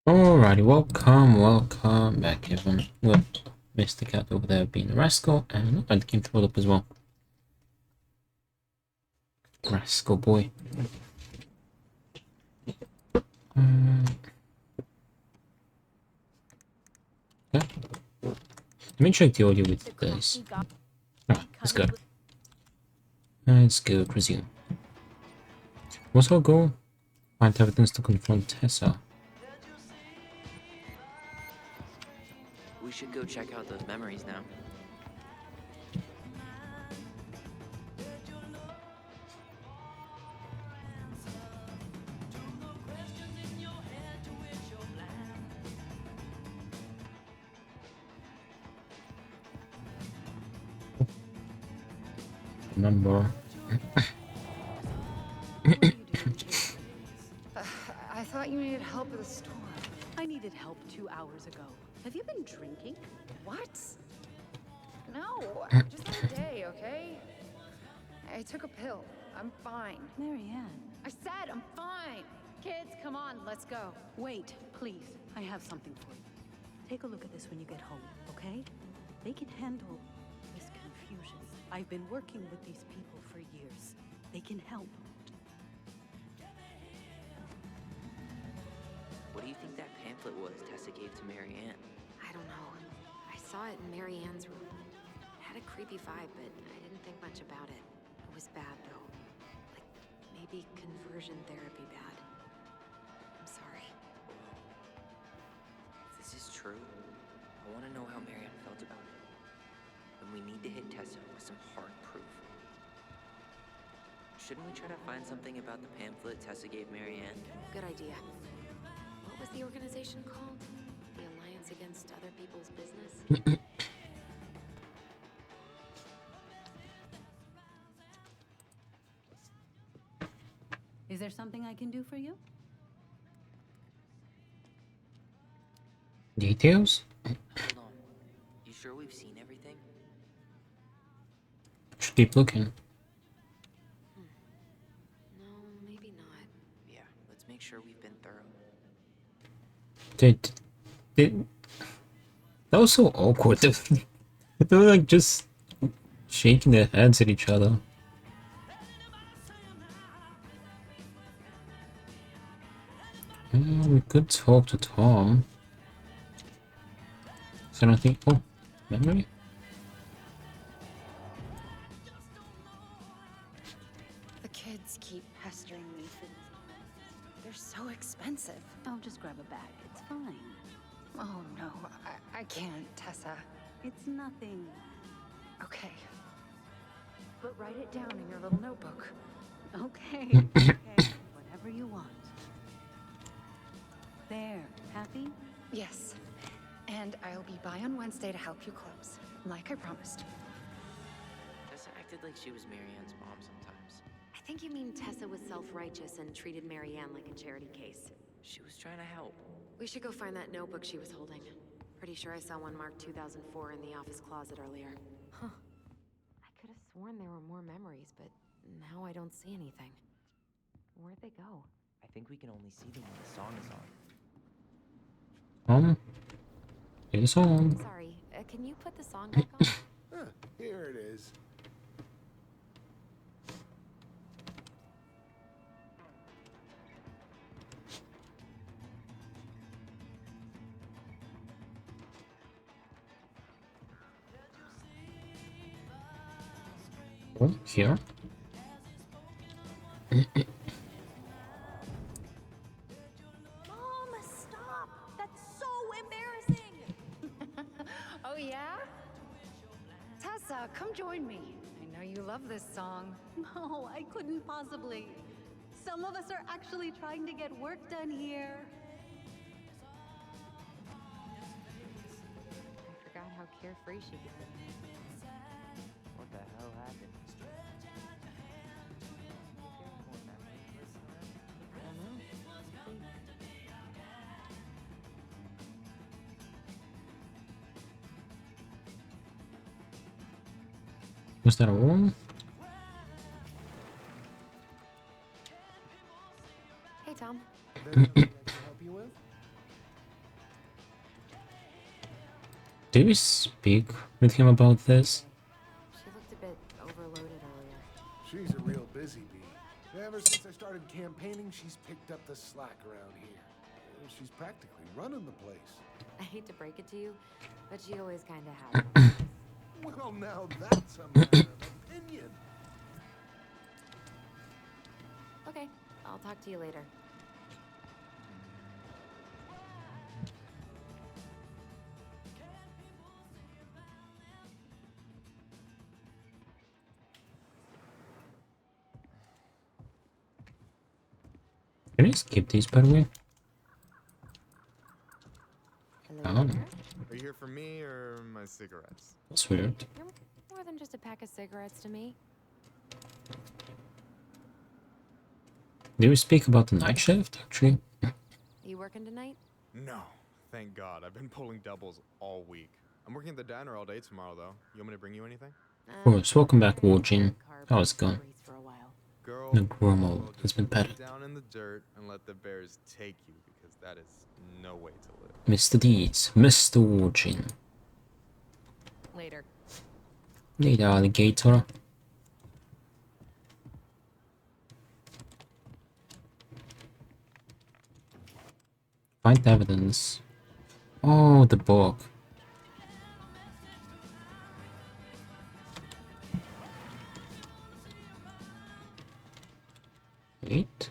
Alrighty, welcome back everyone. With Mr. Cat over there being a rascal, and I came to roll up as well. Rascal boy. Okay. Let me check the audio with this. Alright, let's go. Let's go, resume. What's our goal? Find evidence to confront Tessa. We should go check out those memories now. Number. I thought you needed help with the store. I needed help 2 hours ago. Have you been drinking? What? No, just not a day, okay? I took a pill. I'm fine. Marianne. I said I'm fine. Kids, come on, let's go. Wait, please. I have something for you. Take a look at this when you get home, okay? They can handle this confusion. I've been working with these people for years. They can help. What do you think that pamphlet was Tessa gave to Marianne? I don't know. I saw it in Marianne's room. It had a creepy vibe, but I didn't think much about it. It was bad, though. Like, maybe conversion therapy bad. I'm sorry. If this is true, I want to know how Marianne felt about it. And we need to hit Tessa with some hard proof. Shouldn't we try to find something about the pamphlet Tessa gave Marianne? Good idea. What was the organization called? The Alliance Against Other People's Business? Is there something I can do for you? Details? Hold on. You sure we've seen everything? Should keep looking. No, maybe not. Yeah, let's make sure we've been thorough. That was so awkward. They were like just shaking their heads at each other. We could talk to Tom. So I don't think. Oh, memory? The kids keep pestering me for these. They're so expensive. I'll just grab a bag. It's fine. Oh no, I can't, Tessa. It's nothing. Okay. But write it down in your little notebook. Okay. Okay. Whatever you want. There. Happy? Yes. And I'll be by on Wednesday to help you close, like I promised. Tessa acted like she was Marianne's mom sometimes. I think you mean Tessa was self-righteous and treated Marianne like a charity case. She was trying to help. We should go find that notebook she was holding. Pretty sure I saw one marked 2004 in the office closet earlier. Huh. I could have sworn there were more memories, but now I don't see anything. Where'd they go? I think we can only see them when the song is on. It's on. Sorry, can you put the song back on? Huh, here it is. Oh, here. Mom, stop! That's so embarrassing! Oh yeah? Tessa, come join me. I know you love this song. No, I couldn't possibly. Some of us are actually trying to get work done here. I forgot how carefree she could be. What the hell happened? I don't know. Was that all? Hey, Tom. There's something I can help you with? Did we speak with him about this? She looked a bit overloaded earlier. She's a real busy bee. Ever since I started campaigning, she's picked up the slack around here. She's practically running the place. I hate to break it to you, but she always kind of has. Well, now that's a matter of opinion. Okay, I'll talk to you later. Can I skip these, by the way? Hello there. Are you here for me or my cigarettes? That's weird. You're more than just a pack of cigarettes to me. Did we speak about the night shift, actually? You working tonight? No, thank God. I've been pulling doubles all week. I'm working at the diner all day tomorrow, though. You want me to bring you anything? Of course, welcome back, Warjin. How's it going? For a while. Girl, The grumble well, has just been lay petted. down in the dirt and let the bears take you, because that is no way to live. Mr. Dehds, Mr. Warjin. Later. Later, alligator. Find evidence. Oh, the book. Wait.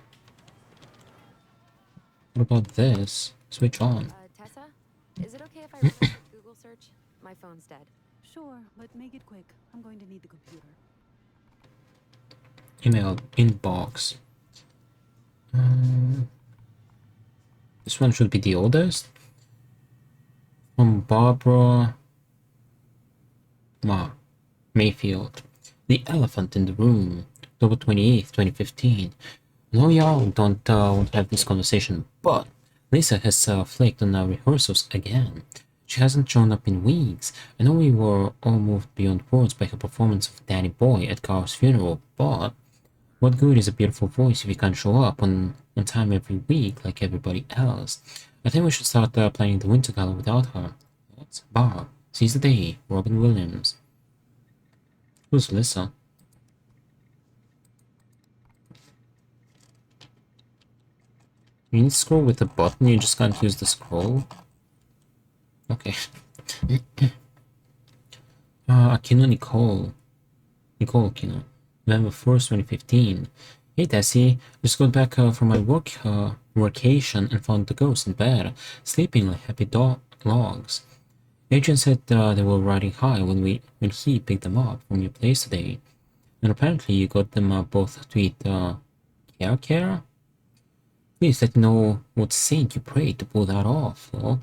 What about this? Switch on. Tessa? Is it okay if I run a quick Google search? My phone's dead. Sure, but make it quick. I'm going to need the computer. Email inbox. This one should be the oldest. From Barbara Mayfield. The elephant in the room. October 28th, 2015. No, y'all don't want to have this conversation, but Lisa has flaked on our rehearsals again. She hasn't shown up in weeks. I know we were all moved beyond words by her performance of Danny Boy at Carl's funeral, but what good is a beautiful voice if you can't show up on time every week like everybody else? I think we should start planning the winter gala without her. That's Barb. Seize the day. Robin Williams. Who's Lisa? You need to scroll with the button, you just can't use the scroll. Okay. Aquino Nicole. Nicole Aquino. November 1st, 2015. Hey Tessie, just got back from my workation and found the ghost in bed, sleeping like happy logs. Agent said they were riding high when he picked them up from your place today. And apparently you got them both to eat care? Please let me know what saint you prayed to pull that off, though.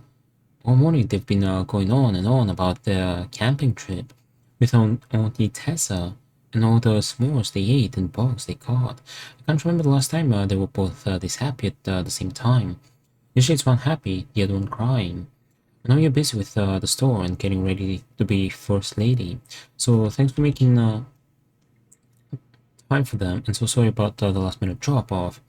All morning they've been going on and on about their camping trip with Auntie Tessa and all the s'mores they ate and bugs they caught. I can't remember the last time they were both this happy at the same time. Usually it's one happy, the other one crying. I know you're busy with the store and getting ready to be first lady, so thanks for making time for them, and so sorry about the last minute drop off.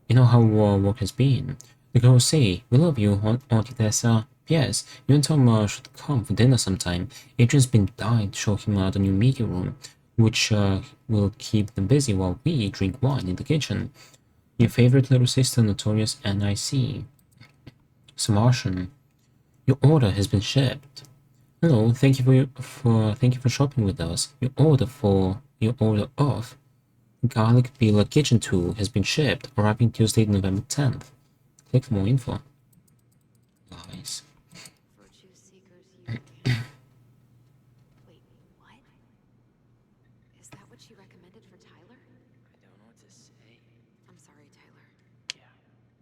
You know how work has been. The girls say, we love you, Auntie Tessa. Yes, you and Tom should come for dinner sometime. Adrian's been dying to show him the new media room, which will keep them busy while we drink wine in the kitchen. Your favorite little sister, Notorious NIC. Martian. Your order has been shipped. Hello, thank you for shopping with us. Your order of garlic peeler kitchen tool has been shipped, arriving Tuesday, November 10th. Click for more info. Nice. Virtue Seekers UK. Wait, what? Is that what she recommended for Tyler? I don't know what to say. I'm sorry, Tyler. Yeah.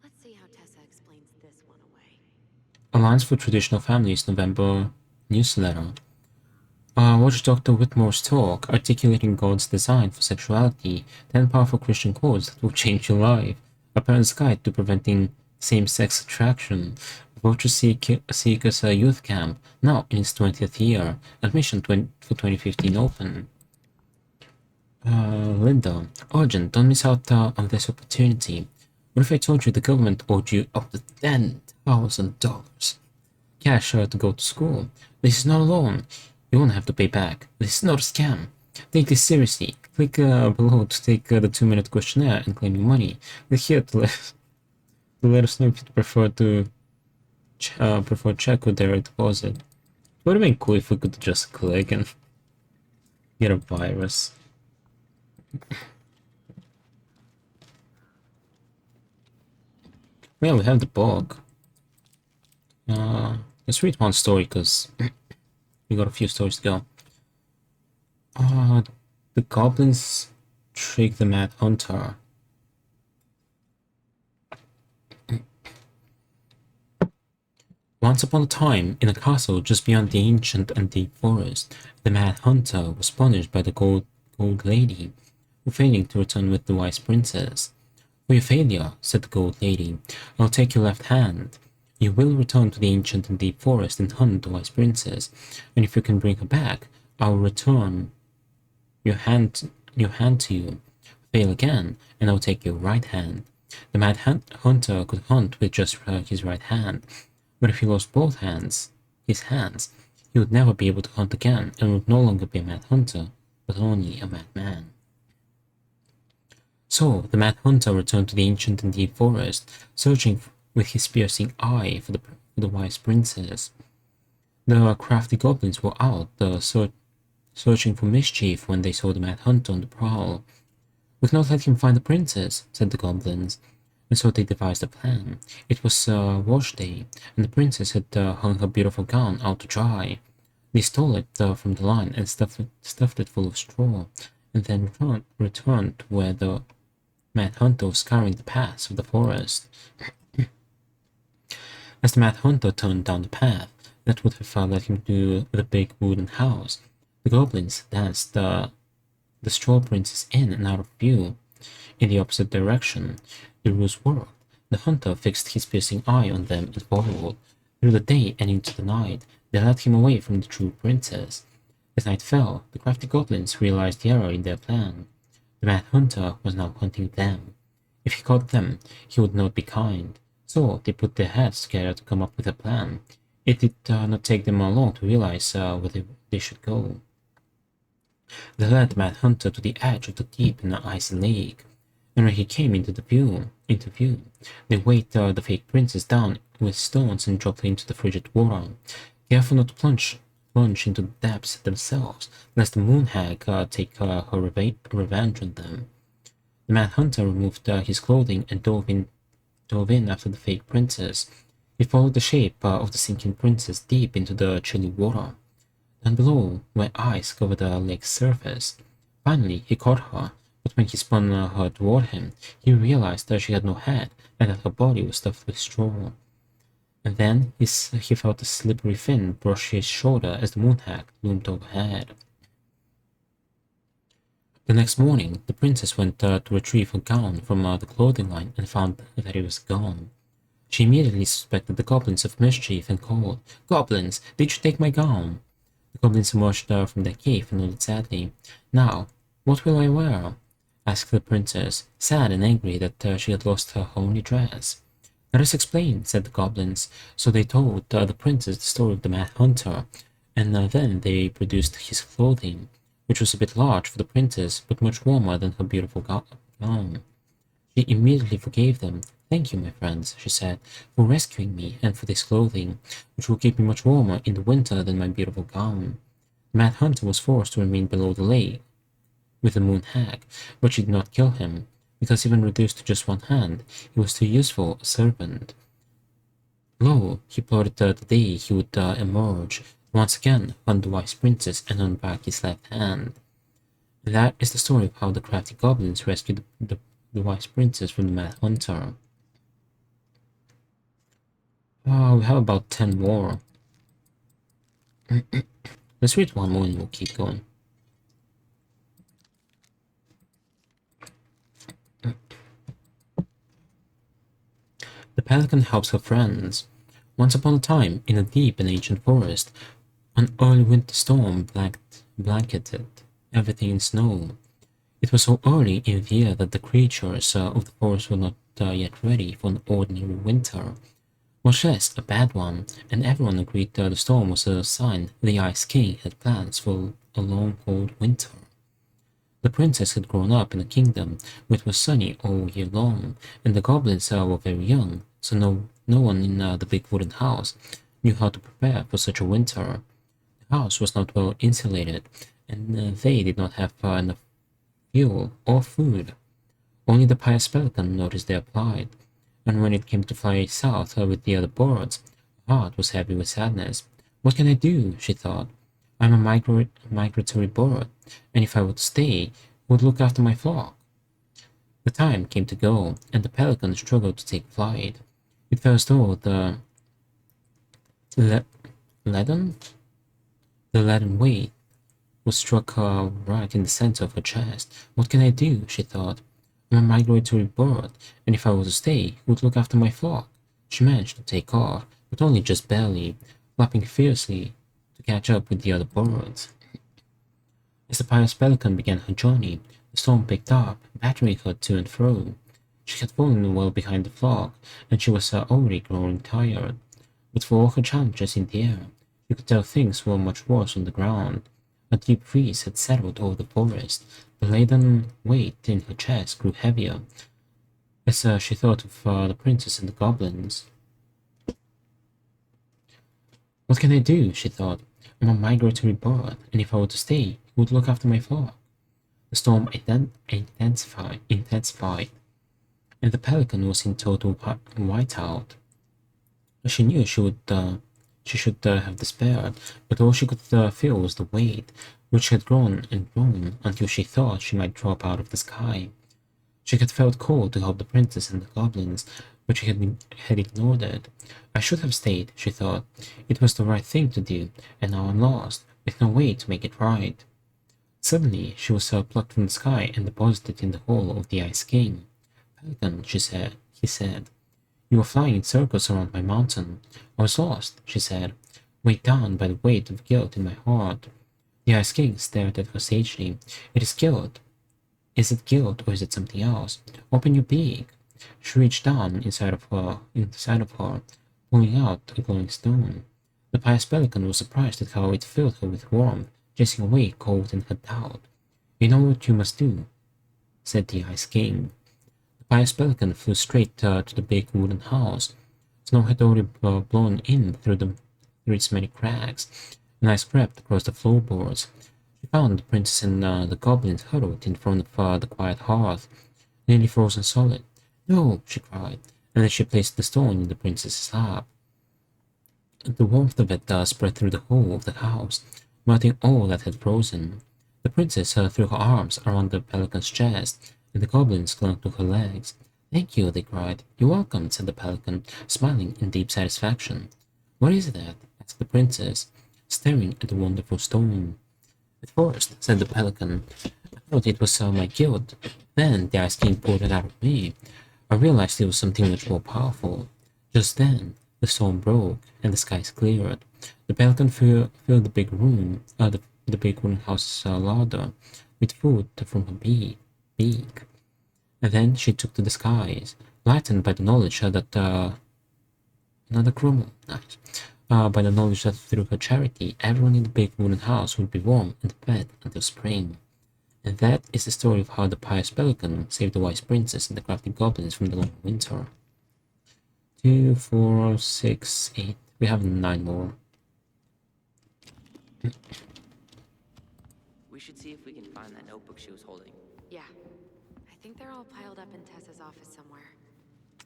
Let's see how Tessa explains this one away. Alliance for Traditional Families November newsletter. Watch Dr. Whitmore's talk, Articulating God's Design for Sexuality, 10 Powerful Christian Codes That Will Change Your Life, A Parent's Guide to Preventing Same-Sex Attraction, Virtue Seekers Youth Camp, now in its 20th year, admission for 2015 open. Linda, urgent, don't miss out on this opportunity. What if I told you the government owed you up to $10,000? cash to go to school. This is not a loan. You won't have to pay back. This is not a scam. Take this seriously. Click below to take the 2-minute questionnaire and claim your money. Click here to let us know if you prefer check or direct deposit. It would have been cool if we could just click and get a virus. Well, we have the book. Let's read one story because we got a few stories to go. The goblins trick the Mad Hunter. Once upon a time, in a castle just beyond the ancient and deep forest, the Mad Hunter was punished by the gold lady, for failing to return with the wise princess. For your failure, said the gold lady, I'll take your left hand. You will return to the ancient and deep forest and hunt the wise princess, and if you can bring her back, I will return your hand to you. Fail again, and I will take your right hand. The Mad Hunter could hunt with just his right hand, but if he lost both his hands, he would never be able to hunt again and would no longer be a Mad Hunter, but only a madman. So the Mad Hunter returned to the ancient and deep forest, searching with his piercing eye for the wise princess. The crafty goblins were out searching for mischief when they saw the Mad Hunter on the prowl. We cannot let him find the princess, said the goblins, and so they devised a plan. It was wash day, and the princess had hung her beautiful gown out to dry. They stole it from the line and stuffed it full of straw, and then returned to where the Mad Hunter was scouring the paths of the forest. As the Mad Hunter turned down the path that would have led him to the big wooden house, the goblins danced the straw princess in and out of view. In the opposite direction, the ruse worked. The hunter fixed his piercing eye on them and followed. Through the day and into the night, they led him away from the true princess. As night fell, the crafty goblins realized the error in their plan. The Mad Hunter was now hunting them. If he caught them, he would not be kind. So they put their heads together to come up with a plan. It did not take them long to realize where they should go. They led the Mad Hunter to the edge of the deep and icy lake, and when he came into view, they weighed the fake princess down with stones and dropped her into the frigid water, careful not to plunge into the depths themselves, lest the moon hag take her revenge on them. The Mad Hunter removed his clothing and dove in after the fake princess. He followed the shape of the sinking princess deep into the chilly water. Down below were ice covered the lake's surface. Finally, he caught her, but when he spun her toward him, he realized that she had no head and that her body was stuffed with straw. And then he felt a slippery fin brush his shoulder as the moon hag loomed overhead. The next morning, the princess went to retrieve her gown from the clothing line and found that it was gone. She immediately suspected the goblins of mischief and called, "Goblins, did you take my gown?" The goblins emerged from their cave and nodded sadly. "Now, what will I wear?" asked the princess, sad and angry that she had lost her only dress. "Let us explain," said the goblins. So they told the princess the story of the Mad Hunter, and then they produced his clothing, which was a bit large for the princess, but much warmer than her beautiful gown. She immediately forgave them. "Thank you, my friends," she said, "for rescuing me and for this clothing, which will keep me much warmer in the winter than my beautiful gown." The Mad Hunter was forced to remain below the lake with the moon hag, but she did not kill him, because even reduced to just one hand, he was too useful a servant. Lo, he plotted the day he would emerge, once again hunt the wise princess and earn back his left hand. And that is the story of how the crafty goblins rescued the wise princess from the Mad Hunter. We have about 10 more. Let's read one more and we'll keep going. The pelican helps her friends. Once upon a time, in a deep and ancient forest, an early winter storm blanketed everything in snow. It was so early in the year that the creatures of the forest were not yet ready for an ordinary winter. Was yes, a bad one, and everyone agreed that the storm was a sign the Ice King had plans for a long cold winter. The princess had grown up in a kingdom where it was sunny all year long, and the goblins were very young, so no one in the big wooden house knew how to prepare for such a winter. The house was not well insulated, and they did not have enough fuel or food. Only the pious pelican noticed their plight, and when it came to fly south with the other birds, her heart was heavy with sadness. What can I do? She thought. I'm a migratory bird, and if I were to stay, who would look after my flock? The time came to go, and the pelican struggled to take flight. It felt as though le- leaden, the leaden weight was struck her right in the center of her chest. What can I do? She thought. I'm a migratory bird, and if I were to stay, who would look after my flock? She managed to take off, but only just barely, flapping fiercely to catch up with the other birds. As the pious pelican began her journey, the storm picked up, battering her to and fro. She had fallen well behind the flock, and she was already growing tired. But for all her challenges in the air, you could tell things were much worse on the ground. A deep freeze had settled over the forest. The laden weight in her chest grew heavier as she thought of the princess and the goblins. What can I do? She thought. I'm a migratory bird, and if I were to stay, who would look after my flock? The storm intensified, and the pelican was in total whiteout. She knew she should have despaired, but all she could feel was the weight, which had grown and grown until she thought she might drop out of the sky. She had felt called to help the princess and the goblins, but she had ignored it. I should have stayed, she thought. It was the right thing to do, and now I'm lost, with no way to make it right. Suddenly, she was plucked from the sky and deposited in the hall of the Ice King. Pelican, he said. You were flying in circles around my mountain. I was lost, she said, weighed down by the weight of guilt in my heart. The Ice King stared at her sagely. It is guilt. Is it guilt or is it something else? Open your beak. She reached down inside of her, pulling out a glowing stone. The pious pelican was surprised at how it filled her with warmth, chasing away cold and her doubt. You know what you must do, said the Ice King. The pious pelican flew straight to the big wooden house. Snow had already blown in through its many cracks, and ice crept across the floorboards. She found the princess and the goblins huddled in front of the quiet hearth, nearly frozen solid. No, she cried, and then she placed the stone in the princess's lap. The warmth of it spread through the whole of the house, melting all that had frozen. The princess threw her arms around the pelican's chest, and the goblins clung to her legs. Thank you, they cried. You're welcome, said the pelican, smiling in deep satisfaction. What is that? Asked the princess, staring at the wonderful stone. At first, said the pelican, I thought it was my guilt. Then the Ice King poured it out of me. I realized it was something much more powerful. Just then, the storm broke and the skies cleared. The pelican filled the big room, the big wooden house's larder, with food from her beak. And then she took to the skies, lightened by the knowledge that another crumble, nice. By the knowledge that through her charity, everyone in the big wooden house would be warm and fed until spring. And that is the story of how the pious pelican saved the wise princess and the crafty goblins from the long winter. 2, 4, 6, 8. We have 9 more. We should see if we can find that notebook she was holding. Yeah. I think they're all piled up in Tessa's office somewhere.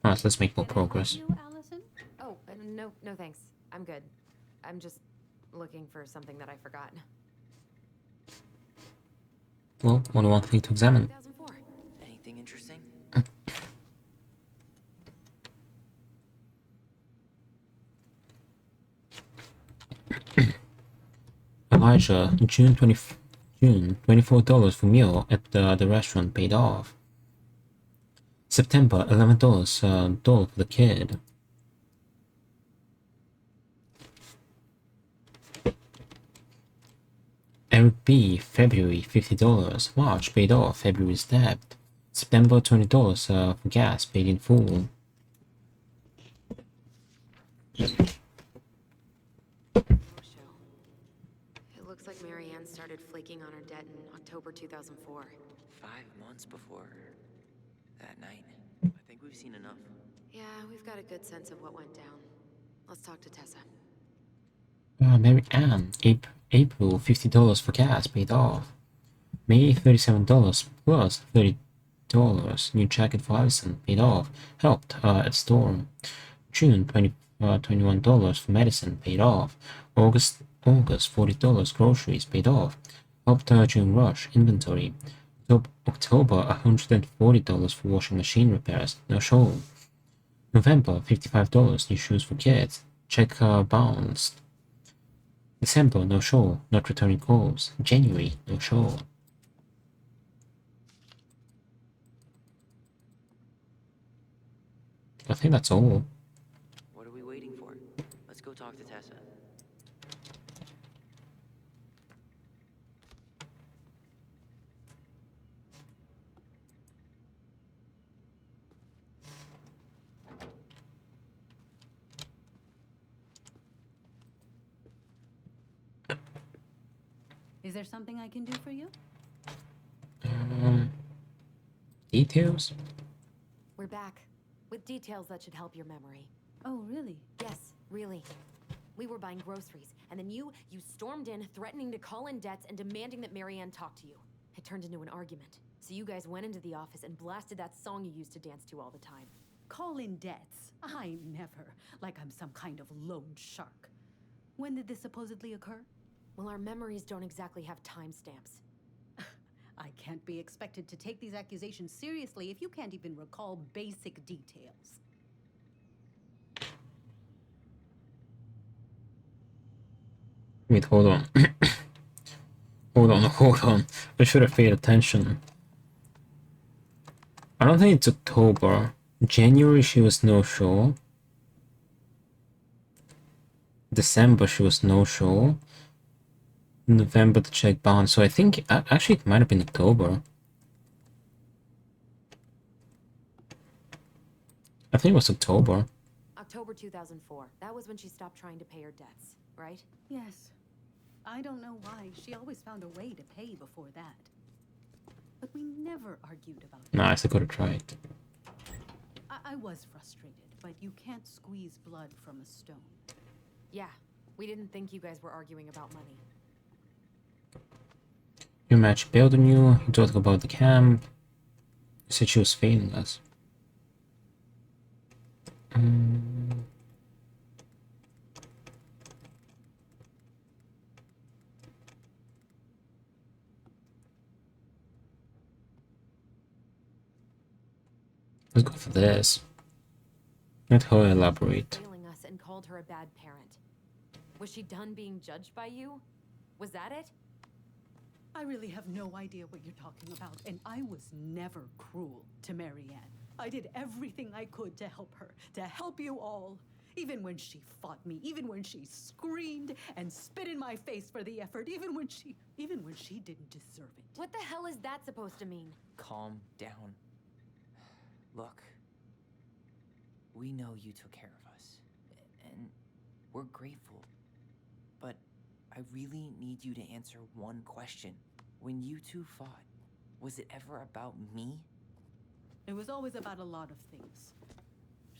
Alright, let's make more progress. You, Allison? Oh, no thanks. I'm good. I'm just looking for something that I forgot. Well, only one thing to examine. 2004. Anything interesting? Elijah, June $24 for meal at the restaurant paid off. September, $11 doll for the kid. Eric B, February, $50. March paid off February's debt. September, $20 for gas paid in full. show. It looks like Marianne started flaking on her debt in October 2004. 5 months before that night. I think we've seen enough. Yeah, we've got a good sense of what went down. Let's talk to Tessa. Mary Ann, April, $50 for gas paid off. May, $37 plus $30. New jacket for Allison paid off. Helped at store. June, $21 for medicine paid off. August, $40 groceries paid off. Helped during rush inventory. October, $140 for washing machine repairs. No show. November, $55 new shoes for kids. Check bounced. December, no show, not returning calls. January, no show. I think that's all. What are we waiting for? Let's go talk to Tessa. Is there something I can do for you? Details? We're back. With details that should help your memory. Oh, really? Yes, really. We were buying groceries, and then you stormed in, threatening to call in Dehds and demanding that Marianne talk to you. It turned into an argument. So you guys went into the office and blasted that song you used to dance to all the time. Call in debts. I never. Like I'm some kind of loan shark. When did this supposedly occur? Well, our memories don't exactly have timestamps. I can't be expected to take these accusations seriously if you can't even recall basic details. Wait, hold on. hold on. I should have paid attention. I don't think it's October. January she was no show. December she was no show. November the check bounce. So I think actually it might have been October. I think it was October. October 2004. That was when she stopped trying to pay her debts, right? Yes. I don't know why. She always found a way to pay before that. But we never argued about it. Nice, I could have tried. I was frustrated, but you can't squeeze blood from a stone. Yeah, we didn't think you guys were arguing about money. Your match bailed on you. You talked about the camp. You said she was failing us. Let's go for this. Let her elaborate. Failing us and called her a bad parent. Was she done being judged by you? Was that it? I really have no idea what you're talking about, and I was never cruel to Marianne. I did everything I could to help her, to help you all. Even when she fought me, even when she screamed and spit in my face for the effort, even when she didn't deserve it. What the hell is that supposed to mean? Calm down. Look, we know you took care of us, and we're grateful. But I really need you to answer one question. When you two fought, was it ever about me? It was always about a lot of things.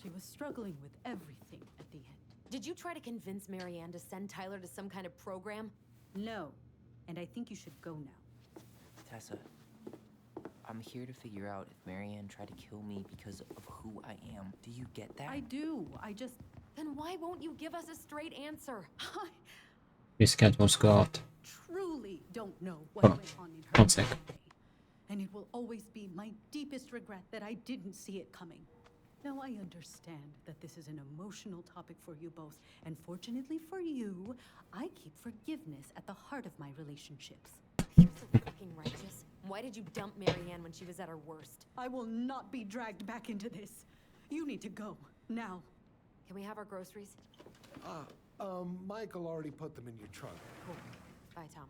She was struggling with everything at the end. Did you try to convince Marianne to send Tyler to some kind of program? No, and I think you should go now. Tessa, I'm here to figure out if Marianne tried to kill me because of who I am. Do you get that? I do, Then why won't you give us a straight answer? I This cat was God. truly don't know what Oh, went on in her one sec. that day. And it will always be my deepest regret that I didn't see it coming. Now I understand that this is an emotional topic for you both, and fortunately for you, I keep forgiveness at the heart of my relationships. You're so fucking righteous. Why did you dump Marianne when she was at her worst? I will not be dragged back into this. You need to go, now. Can we have our groceries? Michael already put them in your trunk. Cool. Bye, Tom.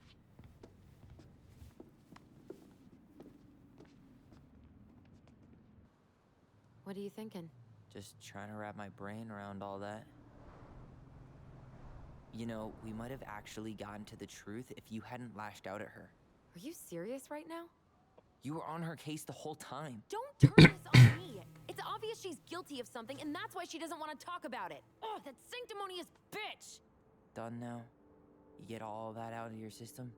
What are you thinking? Just trying to wrap my brain around all that. You know, we might have actually gotten to the truth if you hadn't lashed out at her. Are you serious right now? You were on her case the whole time. Don't turn this on me. It's obvious she's guilty of something, and that's why she doesn't want to talk about it. Oh, that sanctimonious bitch! Done now? You get all of that out of your system?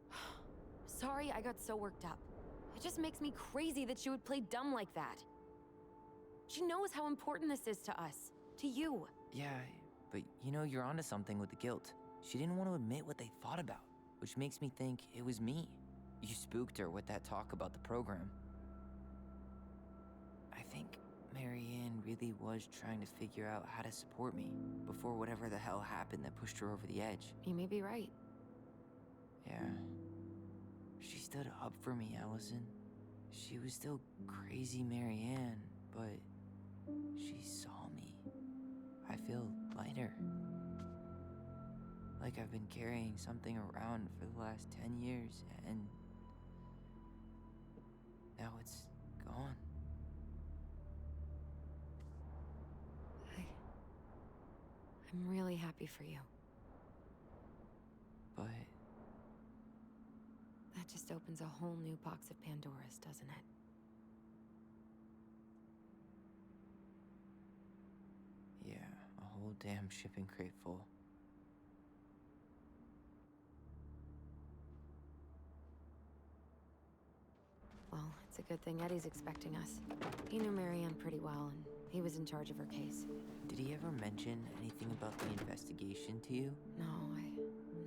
Sorry I got so worked up. It just makes me crazy that she would play dumb like that. She knows how important this is to us. To you. Yeah, but you know, you're onto something with the guilt. She didn't want to admit what they thought about, which makes me think it was me. You spooked her with that talk about the program. I think Marianne really was trying to figure out how to support me before whatever the hell happened that pushed her over the edge. You may be right. Yeah. She stood up for me, Allison. She was still crazy Marianne, but she saw me. I feel lighter. Like I've been carrying something around for the last 10 years, and now it's gone. I'm really happy for you. But That just opens a whole new box of Pandora's, doesn't it? yeah, a whole damn shipping crate full. Well, it's a good thing Eddie's expecting us. He knew Marianne pretty well, and he was in charge of her case. Did he ever mention anything about the investigation to you? No, I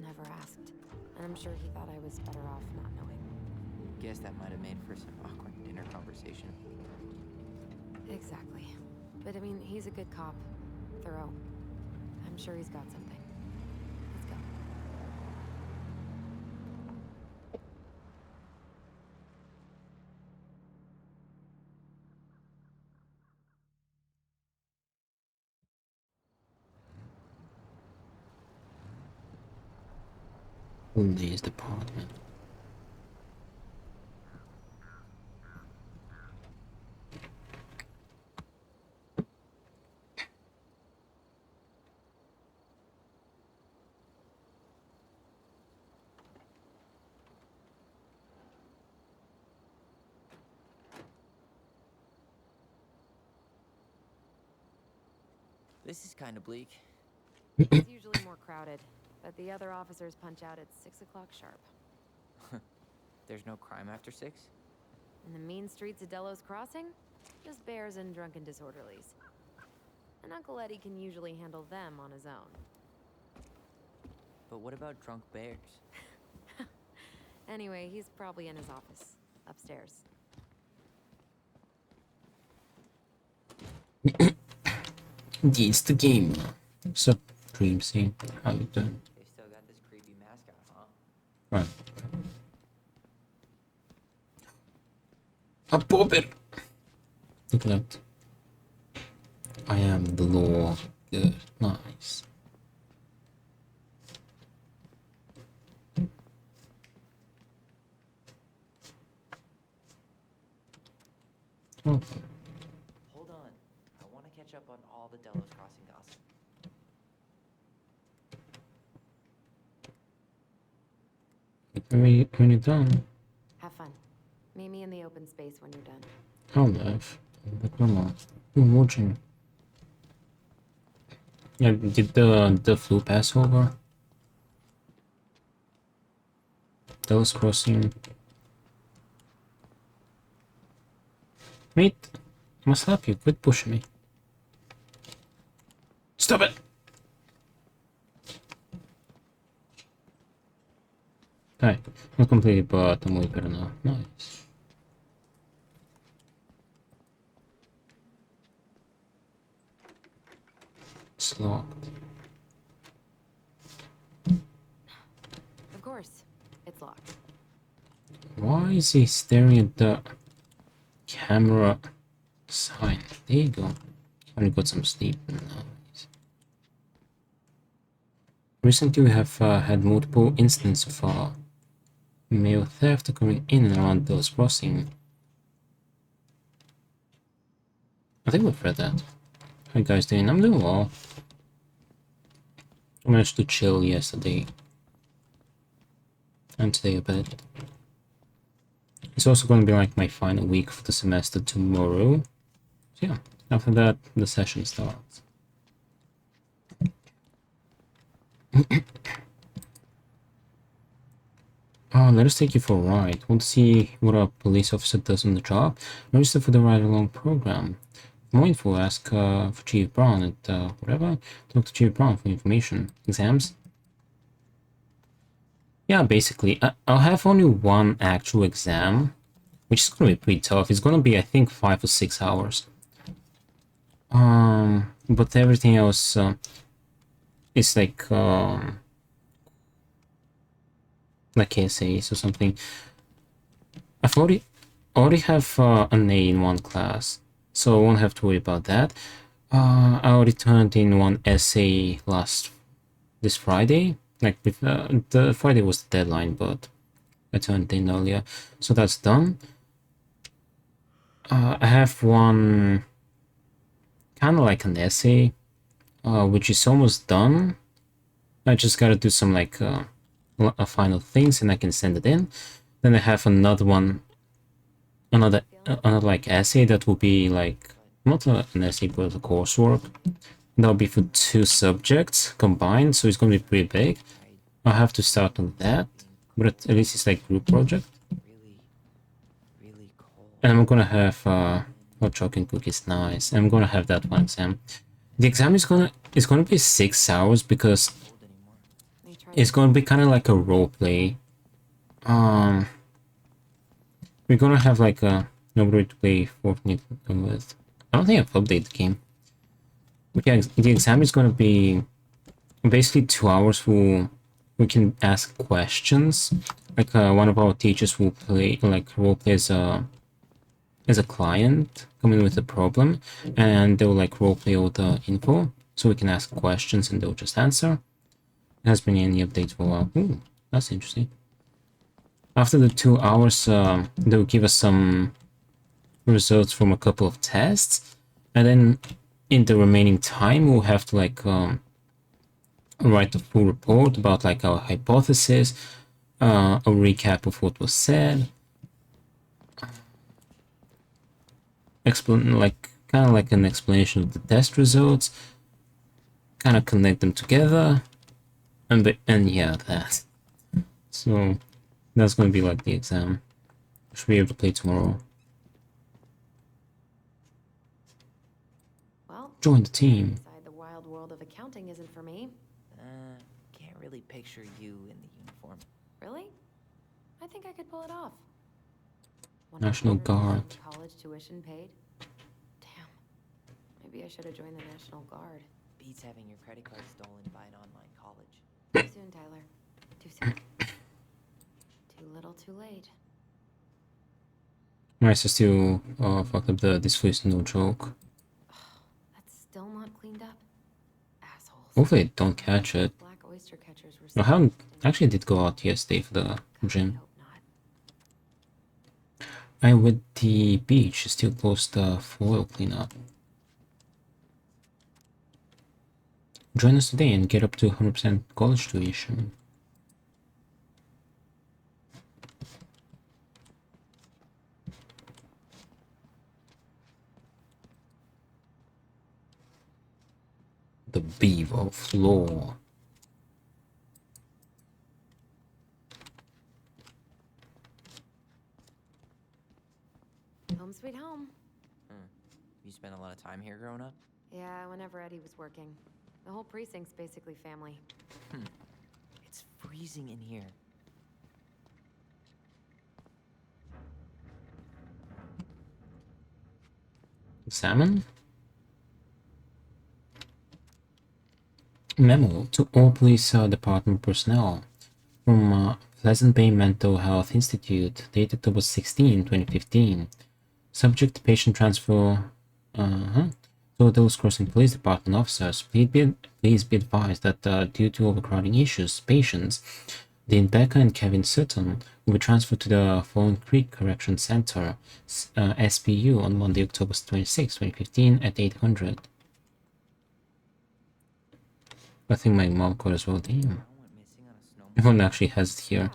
never asked. And I'm sure he thought I was better off not knowing. Guess that might have made for some awkward dinner conversation. Exactly. But I mean, he's a good cop. Thorough. I'm sure he's got something. Let's go. Police department. This is kind of bleak. It's usually more crowded, but the other officers punch out at 6 o'clock sharp. There's no crime after 6? In the mean streets of Delos Crossing, just bears and drunken disorderlies. And Uncle Eddie can usually handle them on his own. But what about drunk bears? Anyway, he's probably in his office, upstairs. It's the game. Sup, Dream Scene? How you doing? They still got this creepy mascot, huh? Right. A popper! Look at that. I am the law. Good. Nice. Oh. Hold on. I want to catch up on all the Delos Crossing gossip. When you're done, Have fun. Meet me in the open space when you're done. I'll laugh. But normal. I'm watching. Yeah, did the flu pass over? Those crossing. Mate, I must help you. Quit pushing me. Stop it! Alright, not completely, but I'm way better now. Nice. It's locked. Of course, it's locked. Why is he staring at the camera sign? There you go. Finally got some sleep. Nice. Recently, we have had multiple instances of mail theft occurring in and around those crossing. I think we've read that. How you guys doing? I'm doing well. I managed to chill yesterday. And today a bit. It's also going to be like my final week for the semester tomorrow. So yeah, after that, the session starts. Let us take you for a ride. Want to see what a police officer does on the job? Register for the ride-along program. For more info, ask for Chief Brown at whatever. Talk to Chief Brown for information. Exams? Yeah, basically, I'll have only one actual exam, which is gonna be pretty tough. It's gonna be, I think, 5 or 6 hours. But everything else is like essays or something. I've already have an A in one class, so I won't have to worry about that. I already turned in one essay this Friday. Like the Friday was the deadline, but I turned in earlier, so that's done. I have one kind of like an essay, which is almost done. I just gotta do some like final things, and I can send it in. Then I have another one, another like essay that will be like not an essay but a coursework. That'll be for 2 subjects combined, so it's gonna be pretty big. I'll have to start on that, but at least it's like group project. Really cold. And I'm gonna have hot chocolate cookies, nice. I'm gonna have that one exam. The exam is gonna be 6 hours because it's gonna be kind of like a role play. We're gonna have like nobody to play Fortnite with. I don't think I've updated the game. But yeah, the exam is gonna be basically 2 hours where we can ask questions. Like one of our teachers will play like role play as a client coming with a problem, and they'll like role play all the info, so we can ask questions and they'll just answer. There has been any updates for a while. Ooh, that's interesting. After the 2 hours, they'll give us some results from a couple of tests, and then in the remaining time, we'll have to like write a full report about like our hypothesis, a recap of what was said, explain like kind of like an explanation of the test results, kind of connect them together, and yeah, that. So that's going to be like the exam. Should be able to play tomorrow. Well, Join the team. inside the wild world of accounting isn't for me. Can't really picture you in the uniform. Really? I think I could pull it off. National 100% Guard. College tuition paid? Damn. Maybe I should have joined the National Guard. Beats having your credit card stolen by an online college. Too soon, Tyler. Too soon. Too little, too late. Nice to still fuck up the this is no joke. That's still not cleaned up? Assholes. Hopefully I don't catch it. Black oyster catchers were I haven't actually did go out yesterday for the gym. hope not. I with the beach still close the foil cleanup. Join us today and get up to 100% college tuition. The beaver floor. Home sweet home. You spent a lot of time here growing up? Yeah, whenever Eddie was working. The whole precinct's basically family. It's freezing in here. Salmon? Memo to all police department personnel from Pleasant Bay Mental Health Institute, dated October 16, 2015. Subject patient transfer. So those crossing police department officers, please be advised that due to overcrowding issues, patients, Dean Becker and Kevin Sutton will be transferred to the Fallen Creek Correction Center, SPU, on Monday, October 26, 2015 at 800. I think my mom caught as well. Damn. Someone went missing on a snowmobile. Everyone actually has it here.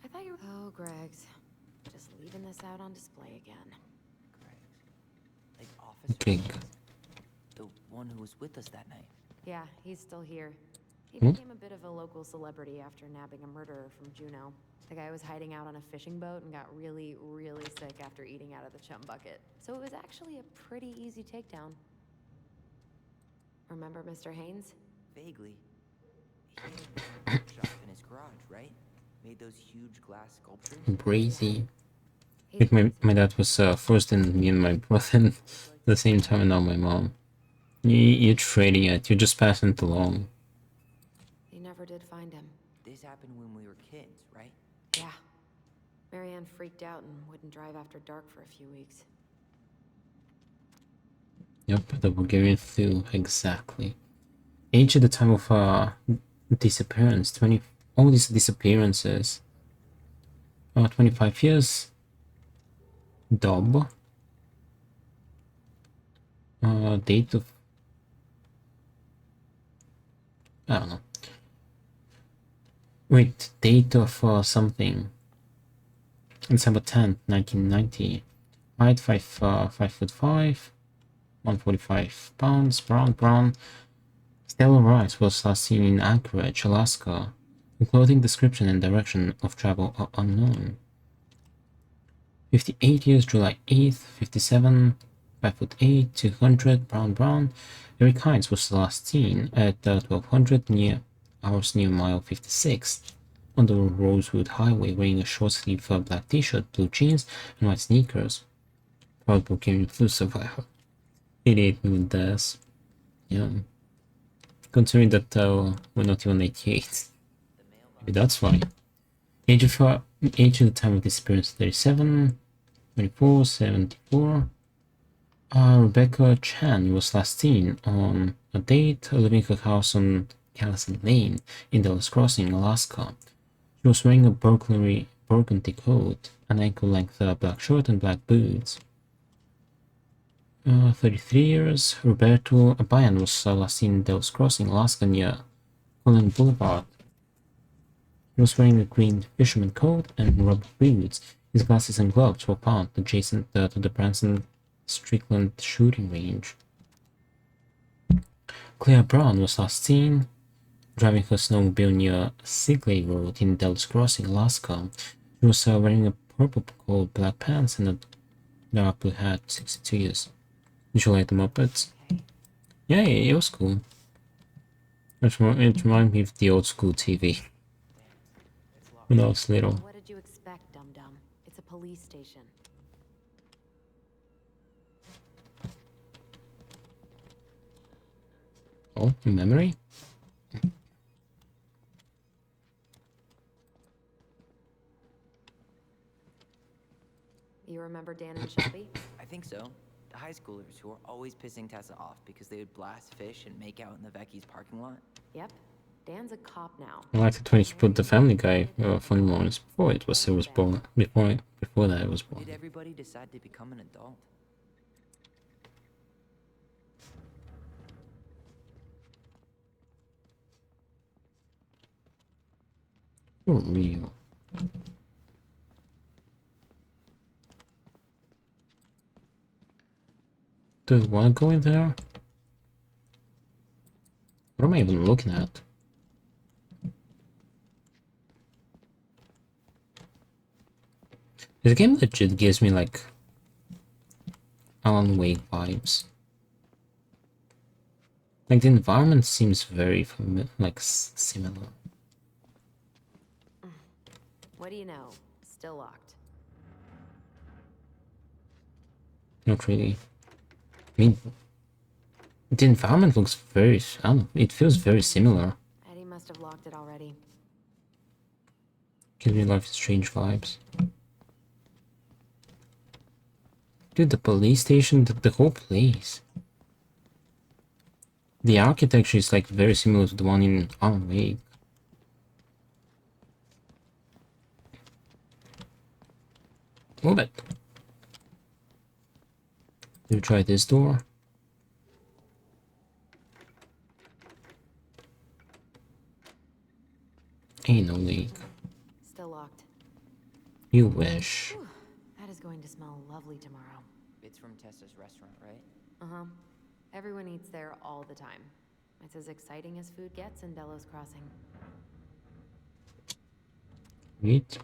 I thought you were. Oh, Greg's. Just leaving this out on display again. Correct. Like Officer Okay. Hayes, the one who was with us that night. Yeah, he's still here. He Hmm? became a bit of a local celebrity after nabbing a murderer from Juneau. The guy was hiding out on a fishing boat and got really, really sick after eating out of the chum bucket. So it was actually a pretty easy takedown. Remember Mr. Haynes? Vaguely. He had a workshop in his garage, right? Made those huge glass sculptures. Crazy. He Like my dad was first in me and my brother at the same time, and now my mom. You're trading it. You're just passing it along. They never did find him. This happened when we were kids, right? Yeah. Marianne freaked out and wouldn't drive after dark for a few weeks. Yep, that we're going through exactly. Age at the time of disappearance. 20. All these disappearances. 25 years. Dob. Date of. I don't know. Wait, date of something. December 10th, 1990. Height 5'5", 145 pounds. Brown. Stella Rice was last seen in Anchorage, Alaska. The clothing description and direction of travel are unknown. 58 years, July 8th, 57, 5'8", 200, brown. Eric Hines was last seen at 1200 hours near mile 56 on the Rosewood Highway wearing a short-sleeved black t-shirt, blue jeans, and white sneakers. Proud Bulgarian flu survivor. 88 with Dehds. Yeah. Considering that we're not even 88. Maybe that's why. Age at the time of disappearance 37, 24, 74. Rebecca Chan was last seen on a date leaving her house on Callison Lane in Dallas Crossing, Alaska. She was wearing a burgundy coat, an ankle-length black shirt, and black boots. 33 years, Roberto Abayan was last seen in Dallas Crossing, Alaska near Cullen Boulevard. He was wearing a green fisherman coat and rubber boots. His glasses and gloves were found adjacent to the Branson Strickland shooting range. Claire Brown was last seen driving her snowmobile near Sigley Road in Dallas Crossing, Alaska. She was wearing a purple coat, black pants, and a dark blue hat. 62 years. Did you like the Muppets? Yeah, it was cool. It reminded me of the old school TV when I was little. What did you expect, dum-dum? It's a police station. Oh, memory? You remember Dan and Shelby? I think so. The high schoolers who were always pissing Tessa off because they would blast fish and make out in the Vecchi's parking lot. Yep. Dan's a cop now. I liked it when he put the Family Guy funny moments before it was born. Before that it was born. Did everybody decide to become an adult? For real. Do I want to go in there? What am I even looking at? This game legit gives me like Alan Wake vibes. Like the environment seems very similar. What do you know? Still locked. Not really. I mean, the environment looks very, I don't know, it feels very similar. Eddie must have locked it already. Gives me Life is Strange vibes. Dude, the police station, the whole place. The architecture is like very similar to the one in Alan Wake. Move it. Did we try this door? volcano leak. Still locked. You wish. Whew, that is going to smell lovely tomorrow. It's from Tessa's restaurant, right? Uh-huh. Everyone eats there all the time. It's as exciting as food gets in Delos Crossing. Meat,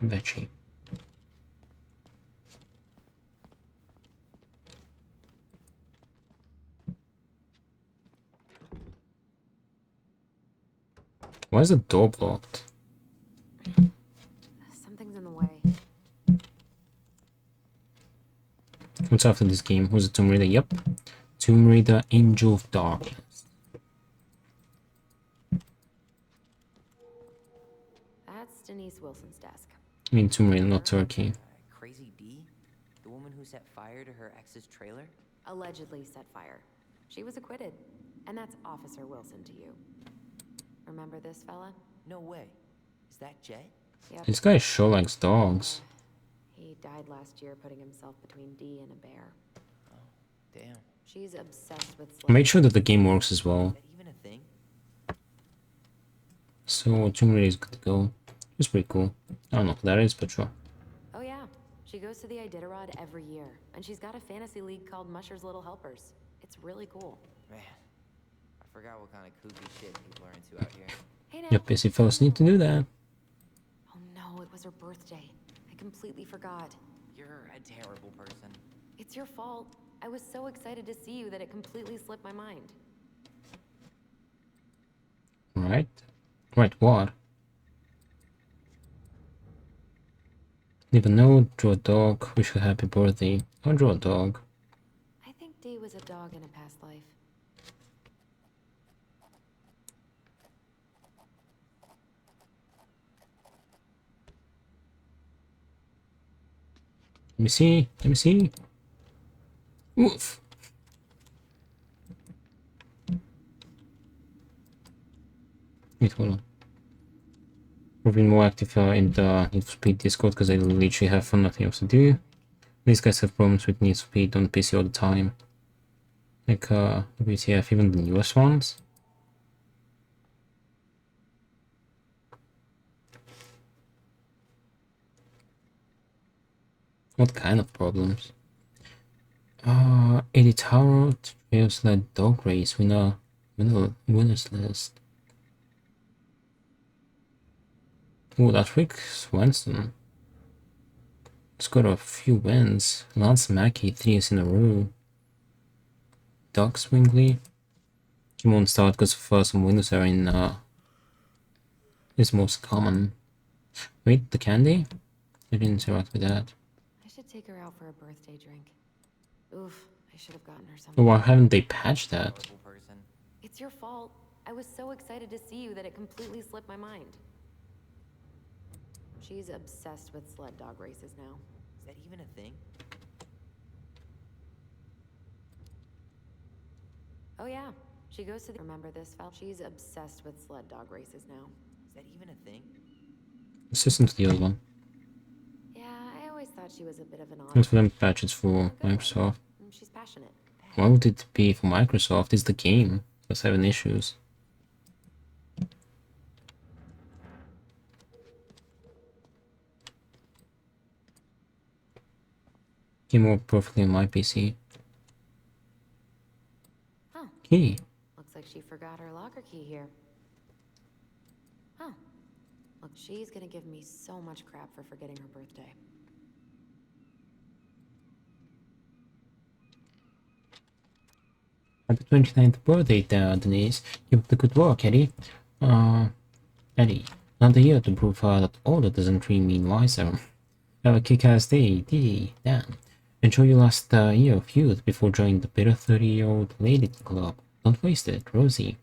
veggie. Why is the door blocked? Something's in the way. What's after this game? Was it Tomb Raider? Yep. Tomb Raider Angel of Darkness. That's Denise Wilson's desk. I mean Tomb Raider, not Turkey. Crazy D? The woman who set fire to her ex's trailer? Allegedly set fire. She was acquitted. And that's Officer Wilson to you. Remember this fella? No way. Is that Jet? Yep. This guy sure likes dogs. He died last year putting himself between D and a bear. Oh, damn. She's obsessed with I made sure that the game works as well. Is that even a thing? So Tomb Raider is good to go. It's pretty cool. I don't know who that is, but sure. Oh yeah. She goes to the Iditarod every year. And she's got a fantasy league called Musher's Little Helpers. It's really cool. Man, I forgot what kind of kooky shit people are into out here. Hey now. Yep, busy fellas need to do that. Oh no, it was her birthday. I completely forgot. You're a terrible person. It's your fault. I was so excited to see you that it completely slipped my mind. Right? Right, what? Leave a note, draw a dog, wish her happy birthday. Or draw a dog. I think D was a dog in a past life. Let me see, let me see. Oof. Wait, hold on. We've been more active in the Need for Speed Discord because I literally have nothing else to do. These guys have problems with Need for Speed on PC all the time. Like, WTF, even the newest ones. What kind of problems? Editorial Trails led dog race winners list. Oh, that's Rick Swenson. He's got a few wins. Lance Mackey, 3 years in a row. Doug Swingley. He won't start because some windows are in is most common. Wait, the candy? I didn't interact with that. I should take her out for a birthday drink. Oof, I should have gotten her Oh, something. why haven't they patched that? Terrible person. It's your fault. I was so excited to see you that it completely slipped my mind. She's obsessed with sled dog races now. Is that even a thing? Oh yeah, she goes to the... Remember this, fella? She's obsessed with sled dog races now. Is that even a thing? Let's listen to the other one. Yeah, I always thought she was a bit of an odd... Not for them to patch, it's for Microsoft. She's passionate. Why would it be for Microsoft? It's the game that's having issues. Game worked perfectly on my PC. Huh. Key. Looks like she forgot her locker key here. Huh. Look, she's gonna give me so much crap for forgetting her birthday. Happy 29th birthday, Denise. Keep up the good work, Eddie. Eddie. Another year to prove that older doesn't really mean wiser. Have a kick-ass day, Dee. Dan. Enjoy your last year of youth before joining the bitter 30-year-old lady club. Don't waste it, Rosie.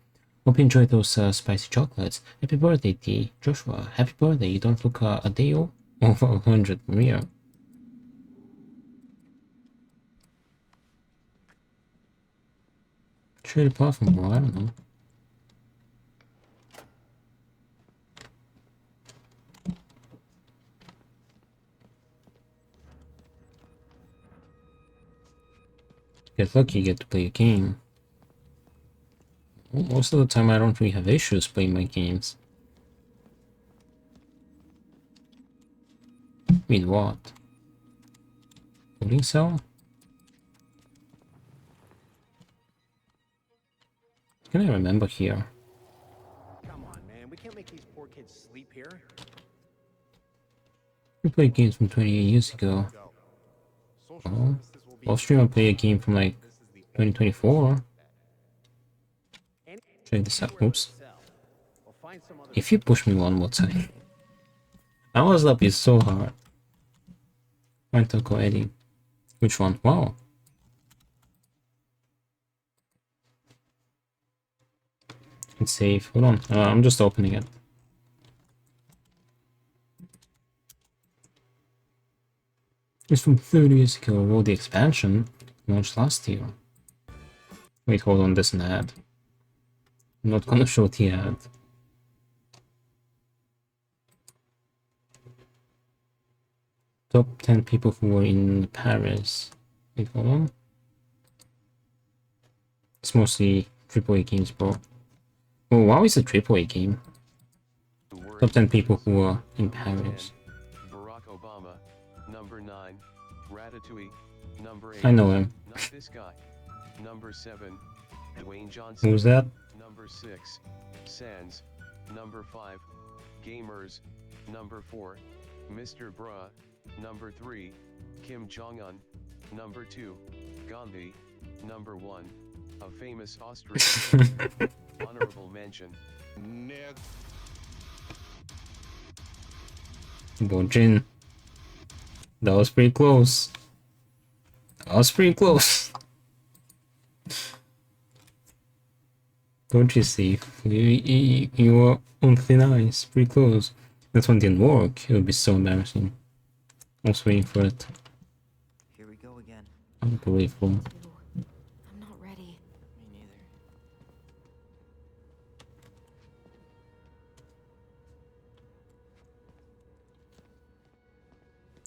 Hope you enjoy those spicy chocolates. Happy birthday, Dee. Joshua, happy birthday. You don't look a day over 100, Maria. Trade apart from more, I don't know. Get lucky, you get to play a game. Well, most of the time I don't really have issues playing my games. Read what? Holding cell? Can I remember here? Come on, man. We can't make these poor kids sleep here. We played games from 28 years ago. Go. Social Oh, services will be off stream I play a game from like This is the 2024. Any- Check this out. anywhere Oops. but cell. We'll find some other If you push me one more time. I was up is so hard. Find Taco Eddie. Which one? Wow. It's safe. Hold on. I'm just opening it. It's from 30 years ago. Well, the expansion launched last year. Wait, hold on. There's an ad. I'm not gonna show the ad. Top 10 people who were in Paris. Wait, hold on. It's mostly AAA games, bro. Oh, wow, it's a AAA game. Top 10 people who were in Paris. Barack Obama, number 9, Ratatouille, number 8. I know him. Not this guy. Number 7, Dwayne Johnson. Who's that? Number 6, Sands. Number 5, Gamers. Number 4, Mr. Bruh. Number 3, Kim Jong-un. Number 2, Gandhi. Number 1, a famous Austrian. Honorable mention. Nick. Bojin. That was pretty close. That was pretty close. Don't you see? You were on thin ice. Pretty close. That one didn't work. It would be so embarrassing. I was waiting for it. Here we go again. Unbelievable. Ew, I'm not ready. Me neither.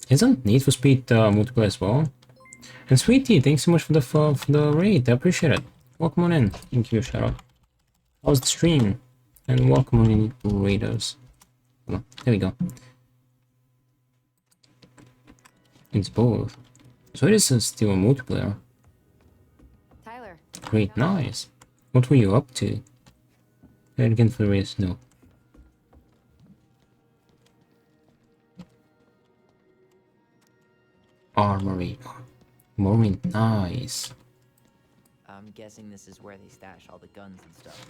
Isn't Need for Speed multiplayer as well? And Sweetie, thanks so much for the raid. I appreciate it. Welcome on in. Thank you, shout out. How was the stream? And welcome on in, raiders. Oh, there we go. It's both. So it is still a multiplayer. Tyler. Great, nice. What were you up to? Play it again for the race? No. Armory. Armory, nice. I'm guessing this is where they stash all the guns and stuff.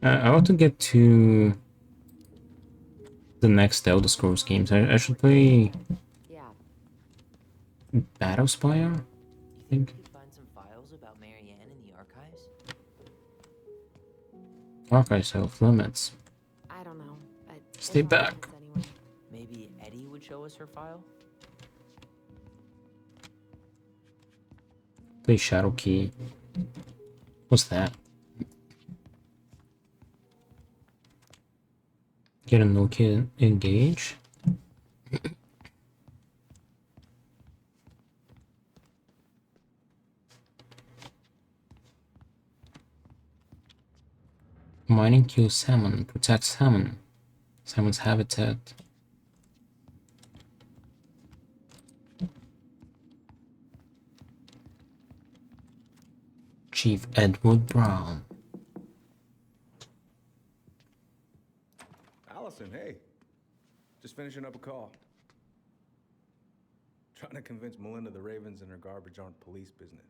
I want to get to the next Elder Scrolls games. I should play Yeah. Battlespire? You think we could find some files about Marianne in the archives? Archives off limits. I don't know, but Stay it's on back. limits anyway. Maybe Eddie would show us her file? Play Shadow Key. What's that? Get a Nokia engage. Mining kills salmon, protects salmon. Salmon's habitat. Chief Edward Brown. Allison, hey. Just finishing up a call. Trying to convince Melinda the Ravens and her garbage aren't police business.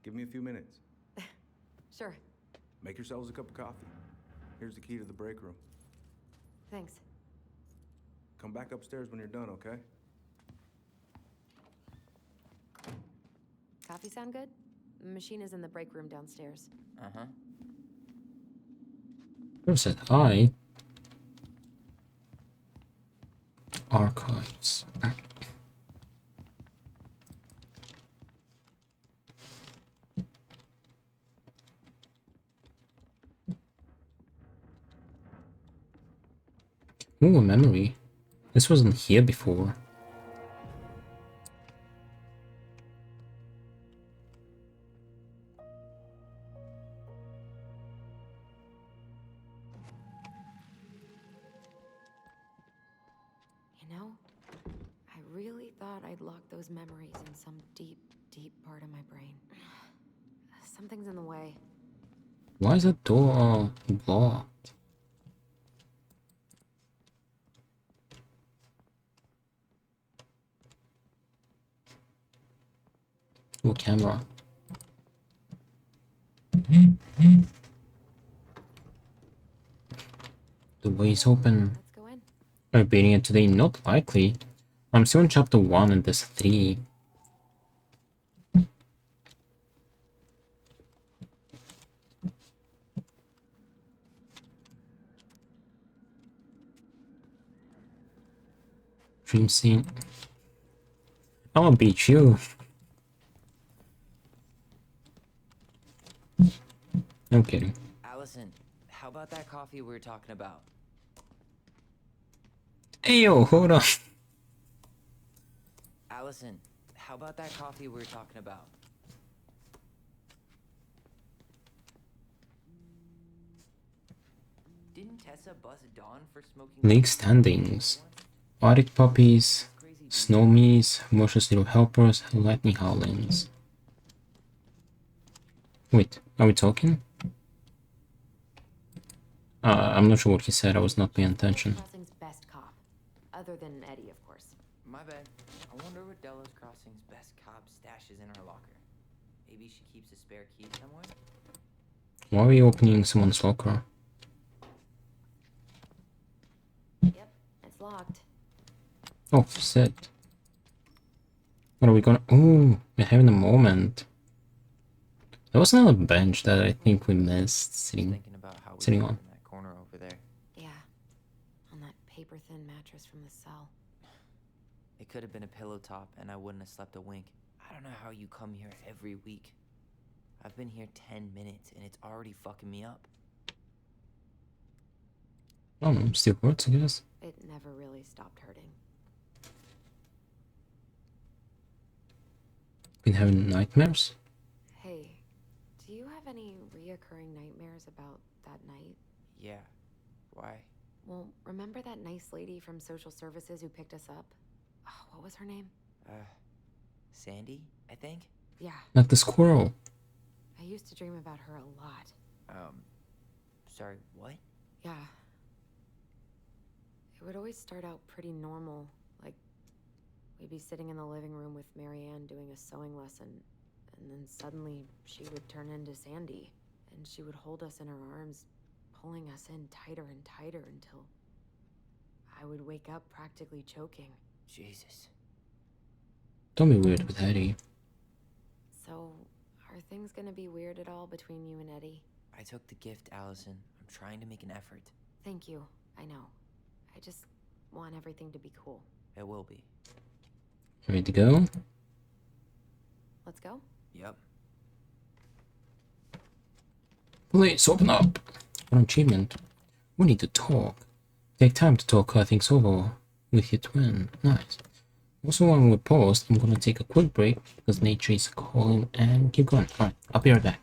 Give me a few minutes. Sure. Make yourselves a cup of coffee. Here's the key to the break room. Thanks. Come back upstairs when you're done, okay? Coffee sound good? The machine is in the break room downstairs. Uh-huh. Who said hi? Archives. Ooh, a memory. This wasn't here before. You know, I really thought I'd lock those memories in some deep, deep part of my brain. Something's in the way. Why is that door blocked? Oh, camera. The way is open. Let's go in. Repeating it today, not likely. I'm still in chapter 1 and there's 3. Dream scene. I'm gonna beat you. I'm kidding. Allison, how about that coffee we were talking about? Hey yo, hold on. Allison, how about that coffee we were talking about? Didn't Tessa bust Dawn for smoking? League standings. Arctic puppies, snowmies, malicious little helpers, lightning howlings. Wait, are we talking? I'm not sure what he said, I was not paying attention. Crossing's best cop. Other than Eddie, of course. My bad. I wonder what Delos Crossing's best cop stashes in her locker. Maybe she keeps a spare key somewhere? Why are we opening someone's locker? Yep, it's locked. Oh, shit. What are we gonna... Ooh, we're having a moment. There was another bench that I think we missed sitting About how we sitting slept on. in that corner over there. Yeah, on that paper-thin mattress from the cell. It could have been a pillow top and I wouldn't have slept a wink. I don't know how you come here every week. I've been here 10 minutes and it's already fucking me up. I don't know, still hurts, I guess. It never really stopped hurting. Been having nightmares? Hey, do you have any reoccurring nightmares about that night? Yeah. Why? Well, remember that nice lady from social services who picked us up? Oh, what was her name? Sandy, I think? Yeah, Like the squirrel. I used to dream about her a lot. Sorry, what? Yeah. It would always start out pretty normal, like we'd be sitting in the living room with Marianne doing a sewing lesson, and then suddenly she would turn into Sandy, and she would hold us in her arms, pulling us in tighter and tighter until I would wake up practically choking. Jesus. Don't be weird with Eddie. So, are things gonna be weird at all between you and Eddie? I took the gift, Allison. I'm trying to make an effort. Thank you, I know. I just want everything to be cool. It will be. Ready to go? Let's go? Yep. Please open up. An achievement. We need to talk. Take time to talk things over with your twin. Nice. Also, when we post, I'm gonna take a quick break because nature is calling and keep going. Alright, I'll be right back.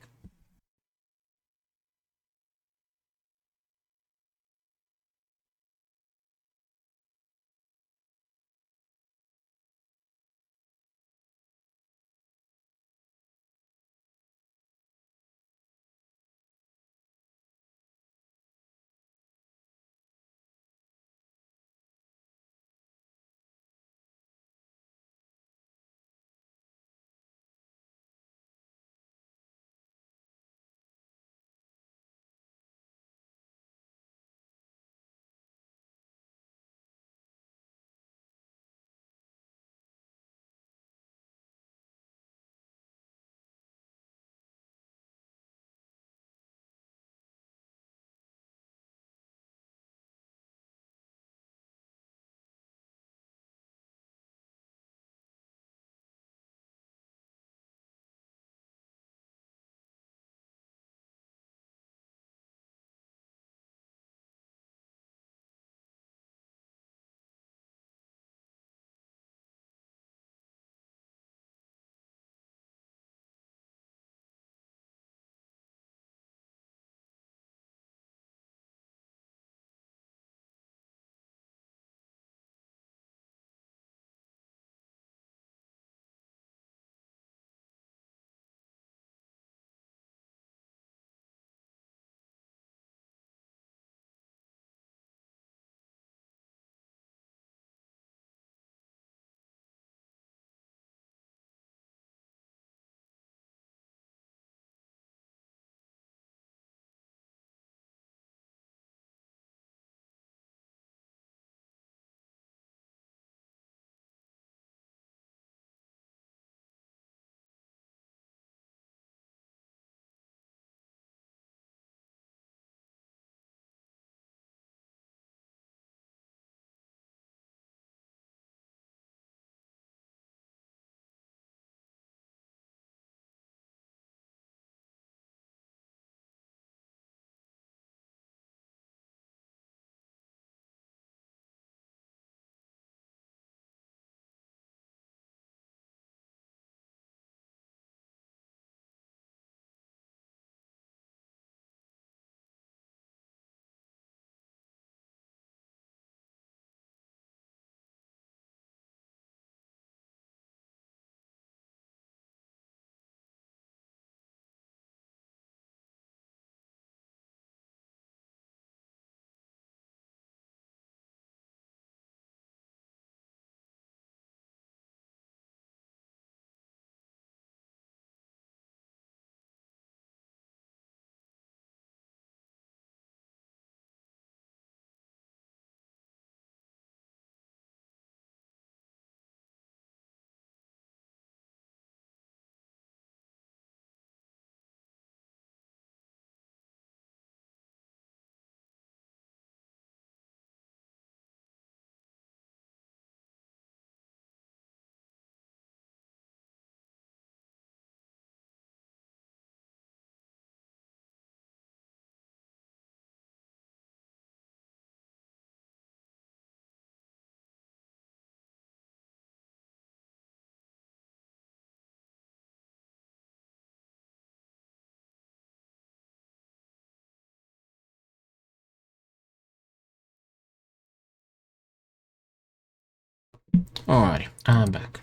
Alrighty, I'm back.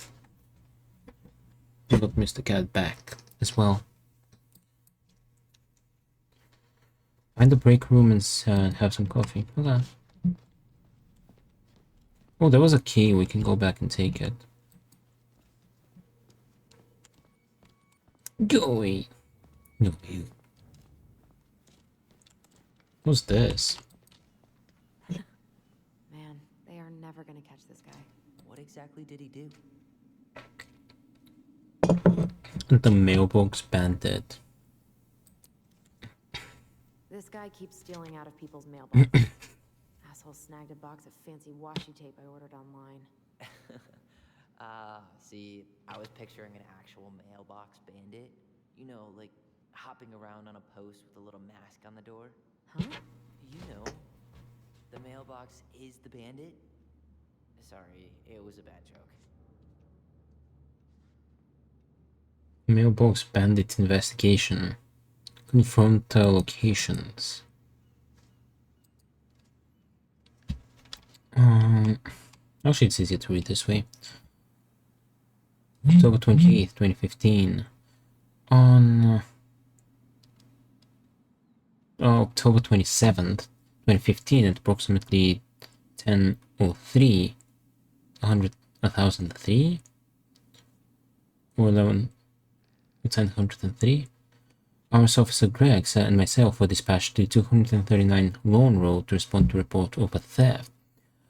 You got Mr. Cat back as well. Find the break room and have some coffee. Okay. Oh, there was a key. We can go back and take it. Go away. No, you. What's this? Man, they are never gonna catch this guy. What exactly did he do? The mailbox bandit. This guy keeps stealing out of people's mailboxes. Asshole snagged a box of fancy washi tape I ordered online. See, I was picturing an actual mailbox bandit. You know, like hopping around on a post with a little mask on the door. Huh? You know, the mailbox is the bandit. Sorry, it was a bad joke. Mailbox bandit investigation. Confirmed locations. Actually, it's easier to read this way. October 28th, 2015. On October 27th, 2015, at approximately 10:03, 1003 or 11:1003, Arms Officer Greggs and myself were dispatched to 239 Lawn Road to respond to a report of a theft.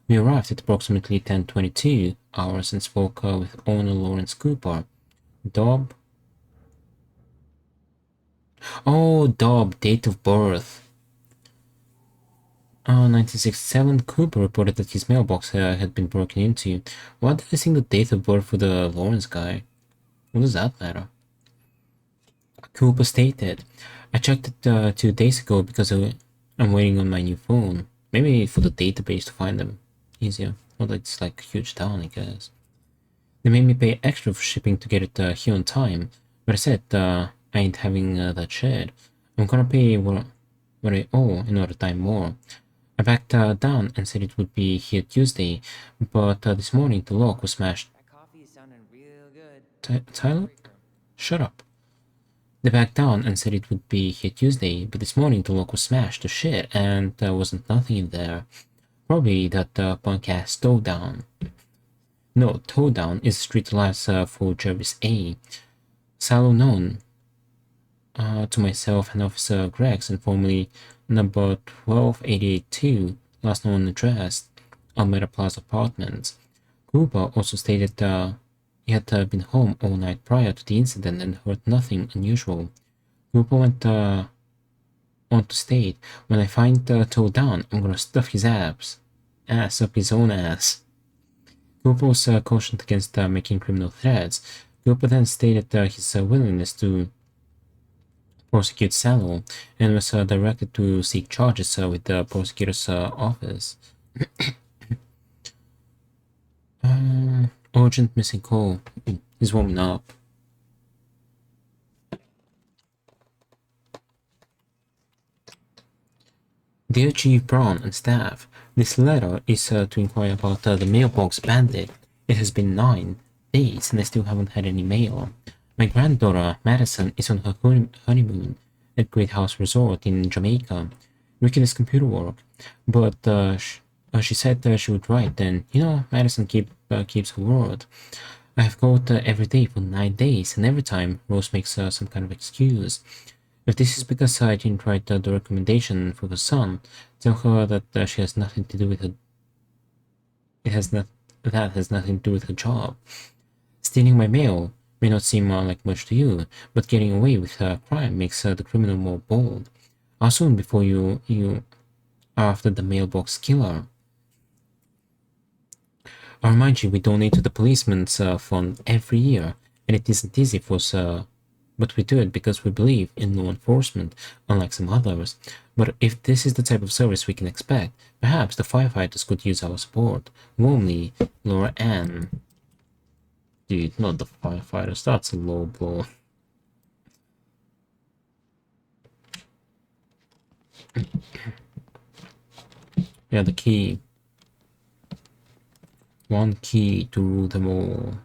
We arrived at approximately 10:22 hours and spoke with owner Lawrence Cooper. Dob. Oh, Dob, date of birth. 1967, Cooper reported that his mailbox had been broken into. Why did I think the date of birth for the Lawrence guy? What does that matter? Cooper stated, I checked it 2 days ago because I'm waiting on my new phone. Maybe for the database to find them easier. Not that it's like a huge town, I guess. They made me pay extra for shipping to get it here on time, but I said I ain't having that shared. I'm gonna pay what I owe in order time more. I backed down and said it would be here Tuesday, but this morning the lock was smashed. That coffee is sounding real good. Tyler? Shut up. They backed down and said it would be here Tuesday, but this morning the lock was smashed to shit and there wasn't nothing in there. Probably that punk ass Towdown. No, Towdown is street alias for Jervis A. Salo known to myself and Officer Greggs, and formerly number 12882, last known address, Almeda Plaza Apartments. Cooper also stated he had been home all night prior to the incident and heard nothing unusual. Cooper went on to state, when I find Towdown, I'm gonna stuff his ass up his own ass. Cooper was cautioned against making criminal threats. Cooper then stated his willingness to prosecute Salo and was directed to seek charges with the prosecutor's office. Urgent missing call. He's warming up. Dear Chief Brown and staff, this letter is to inquire about the mailbox bandit. It has been 9 days and I still haven't had any mail. My granddaughter, Madison, is on her honeymoon at Great House Resort in Jamaica. Ridiculous computer work. But she said she would write, and you know, Madison keeps her word. I have called every day for 9 days, and every time Rose makes some kind of excuse. If this is because I didn't write the recommendation for her son, tell her that she has nothing to do with her. That has nothing to do with her job. Stealing my mail may not seem like much to you, but getting away with crime makes the criminal more bold. How soon before you are after the mailbox killer? I remind you, we donate to the policeman's fund every year, and it isn't easy for us, but we do it because we believe in law enforcement, unlike some others. But if this is the type of service we can expect, perhaps the firefighters could use our support. Warmly, Laura Ann. Dude, not the firefighters, that's a low blow. Yeah, the key. One key to rule them all.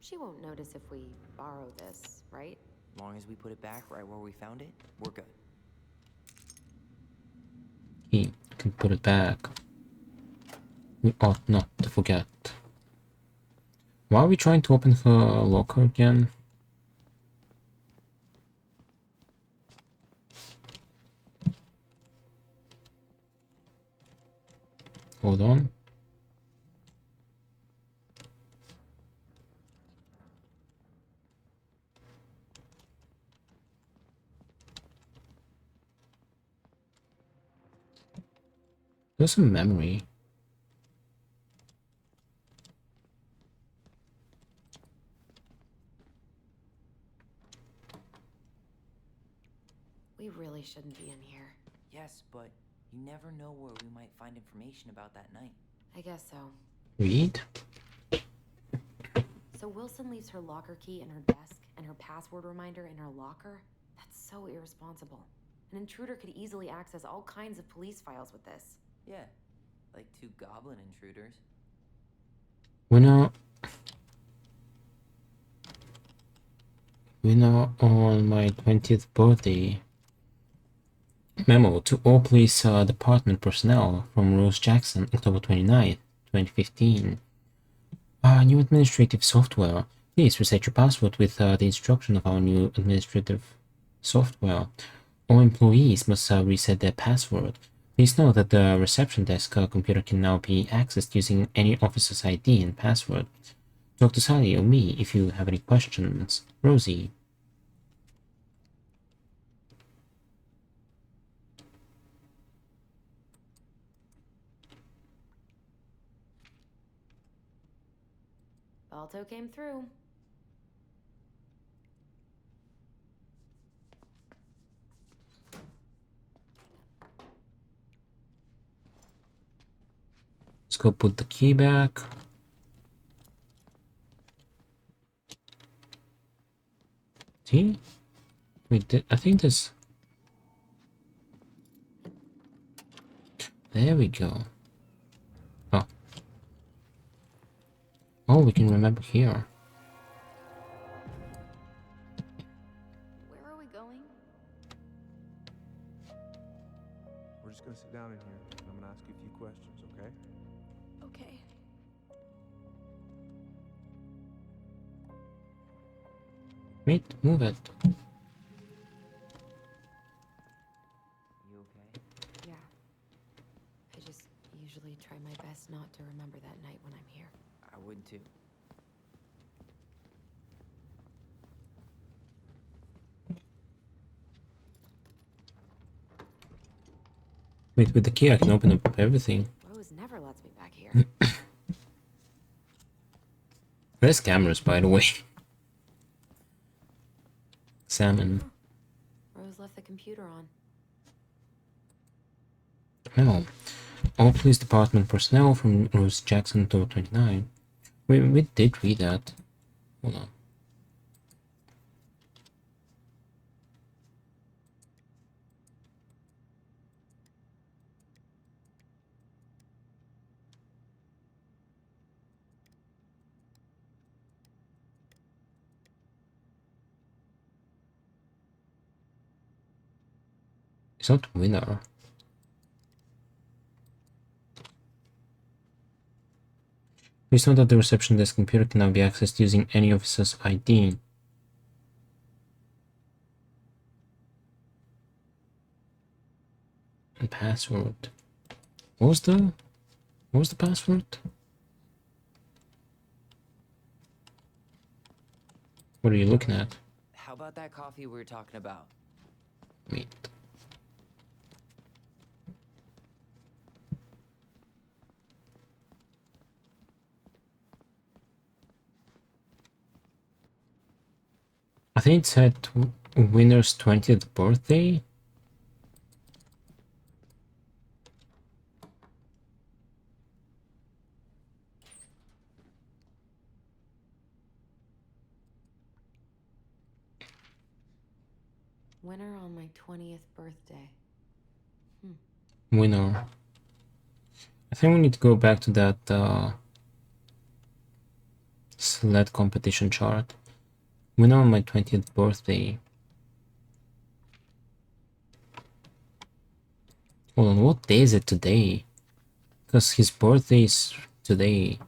She won't notice if we borrow this, right? As long as we put it back right where we found it, we're good. Key. Can put it back. We ought not to forget. Why are we trying to open her locker again? Hold on. There's a memory. We really shouldn't be in here. Yes, but you never know where we might find information about that night. I guess so. Read? So Wilson leaves her locker key in her desk and her password reminder in her locker? That's so irresponsible. An intruder could easily access all kinds of police files with this. Yeah, like 2 goblin intruders. Winner on my 20th birthday. Memo to all police department personnel from Rose Jackson, October 29th, 2015. New administrative software. Please reset your password with the instruction of our new administrative software. All employees must reset their password. Please note that the reception desk computer can now be accessed using any officer's ID and password. Talk to Sally or me if you have any questions. Rosie. Balto came through. Let's go put the key back. See? Wait, I think this... There we go. Oh. Oh, we can remember here. Where are we going? We're just gonna sit down in here, and I'm gonna ask you a few questions, okay? Okay. Wait, move it. You okay? Yeah. I just usually try my best not to remember that night when I'm here. I would too. Wait, with the key I can open up everything. Rose never lets me back here. There's cameras, by the way. Salmon. Rose left the computer on. Memo. All police department personnel from Rose Jackson to 29. We did read that. Hold on. It's not winner. Please note that the reception desk computer can now be accessed using any officer's ID. And password. What was the password? What are you looking at? How about that coffee we were talking about? Wait. I think it said winner's 20th birthday. Winner on my 20th birthday. Winner. I think we need to go back to that sled competition chart. When on my 20th birthday. Hold on, what day is it today? Because his birthday is today.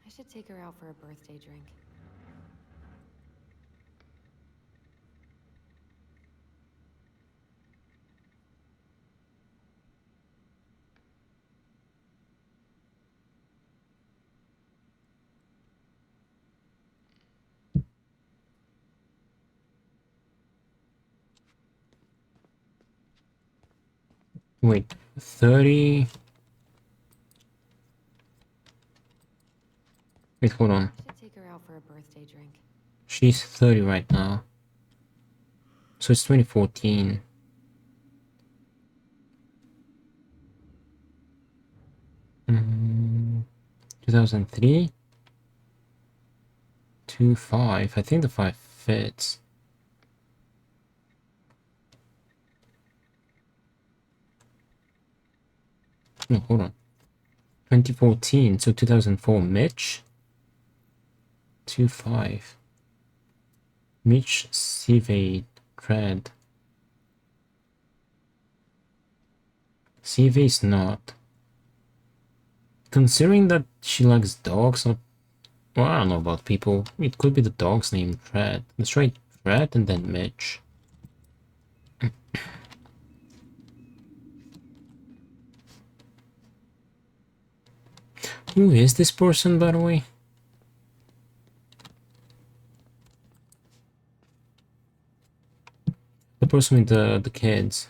I should take her out for a birthday drink. Wait, 30... Wait, hold on. I should take her out for a birthday drink. She's 30 right now. So it's 2014. Mm, 2003? 5. I think the 5 fits. No, hold on. 2014, so 2004. Mitch? 5. Mitch CV Dread. CV is not. Considering that she likes dogs, well, I don't know about people. It could be the dog's name, Dread. Let's try Dread and then Mitch. Who is this person, by the way? The person with the kids.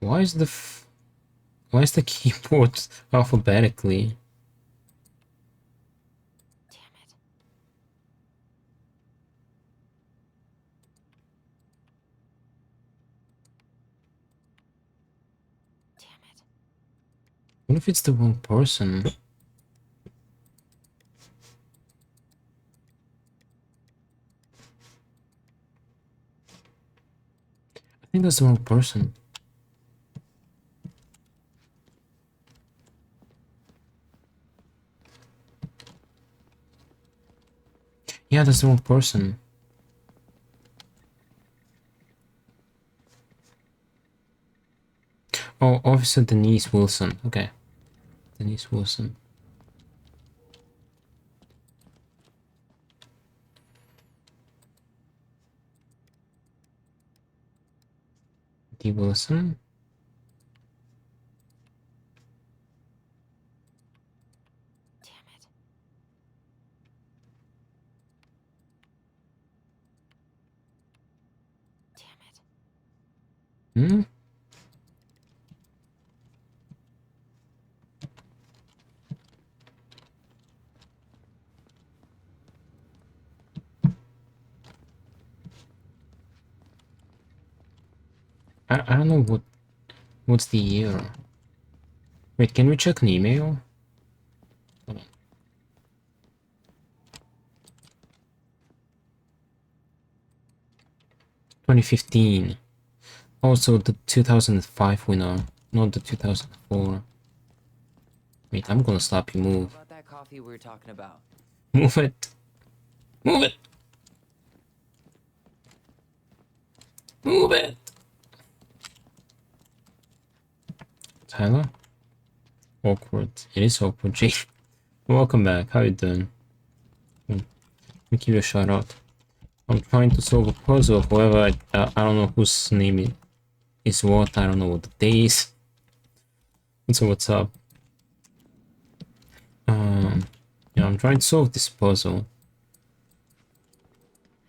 Why is the keyboard alphabetically? Damn it. Damn it. What if it's the wrong person? I think that's the wrong person. Yeah, that's the wrong person. Oh, Officer Denise Wilson. Okay. Denise Wilson. D. Wilson. Damn it. Damn it. Hmm? I don't know what's the year. Wait, can we check an email? Hold on. 2015. Also the 2005 winner, not the 2004. Wait, I'm gonna slap you. Move. What about that coffee we were talking about? Move it. Move it. Move it. Tyler? Awkward. It is awkward. Jake. Welcome back. How you doing? Let me give you a shout out. I'm trying to solve a puzzle. However, I don't know whose name is what. I don't know what the day is. So what's up? Yeah, I'm trying to solve this puzzle.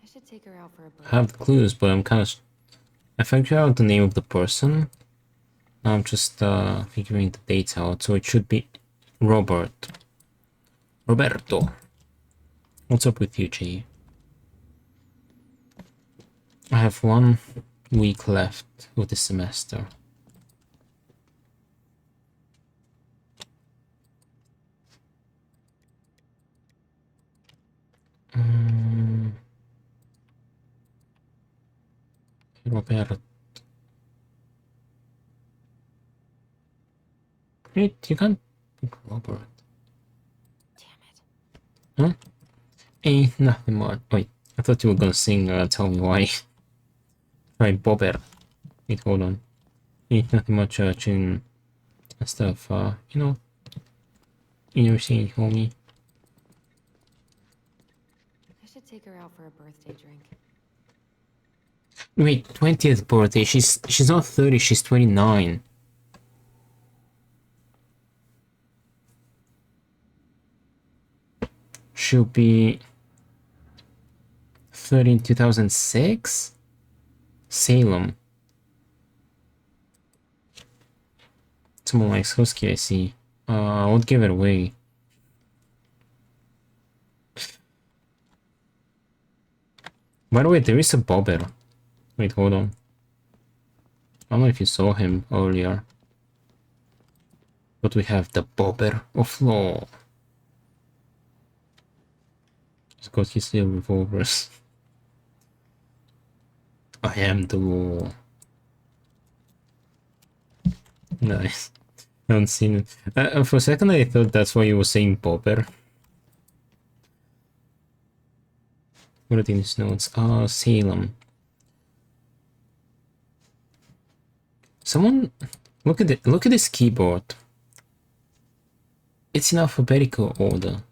I should take her out for a birthday. I have the clues, but I figured out the name of the person. I'm just figuring the dates out, so it should be Roberto. What's up with you, G? I have 1 week left of the semester. Roberto. Wait, you can't pick Robert. Damn it. Huh? Ain't nothing more. Wait, I thought you were gonna sing Tell Me Why. Right, Bobber. Wait, hold on. Ain't nothing much tune stuff, you know, in your scene, homie. I should take her out for a birthday drink. Wait, 20th birthday. She's not 30, she's 29. She'll be 30 in 2006? Salem. Someone likes Husky, I see. I won't give it away. By the way, there is a Bobber. Wait, hold on. I don't know if you saw him earlier. But we have the Bobber of Law. He's got his little revolvers. I am the law. Nice. I haven't seen it. For a second I thought that's why you were saying Bobber. What are these notes? Salem. Someone look at it. Look at this keyboard. It's in alphabetical order.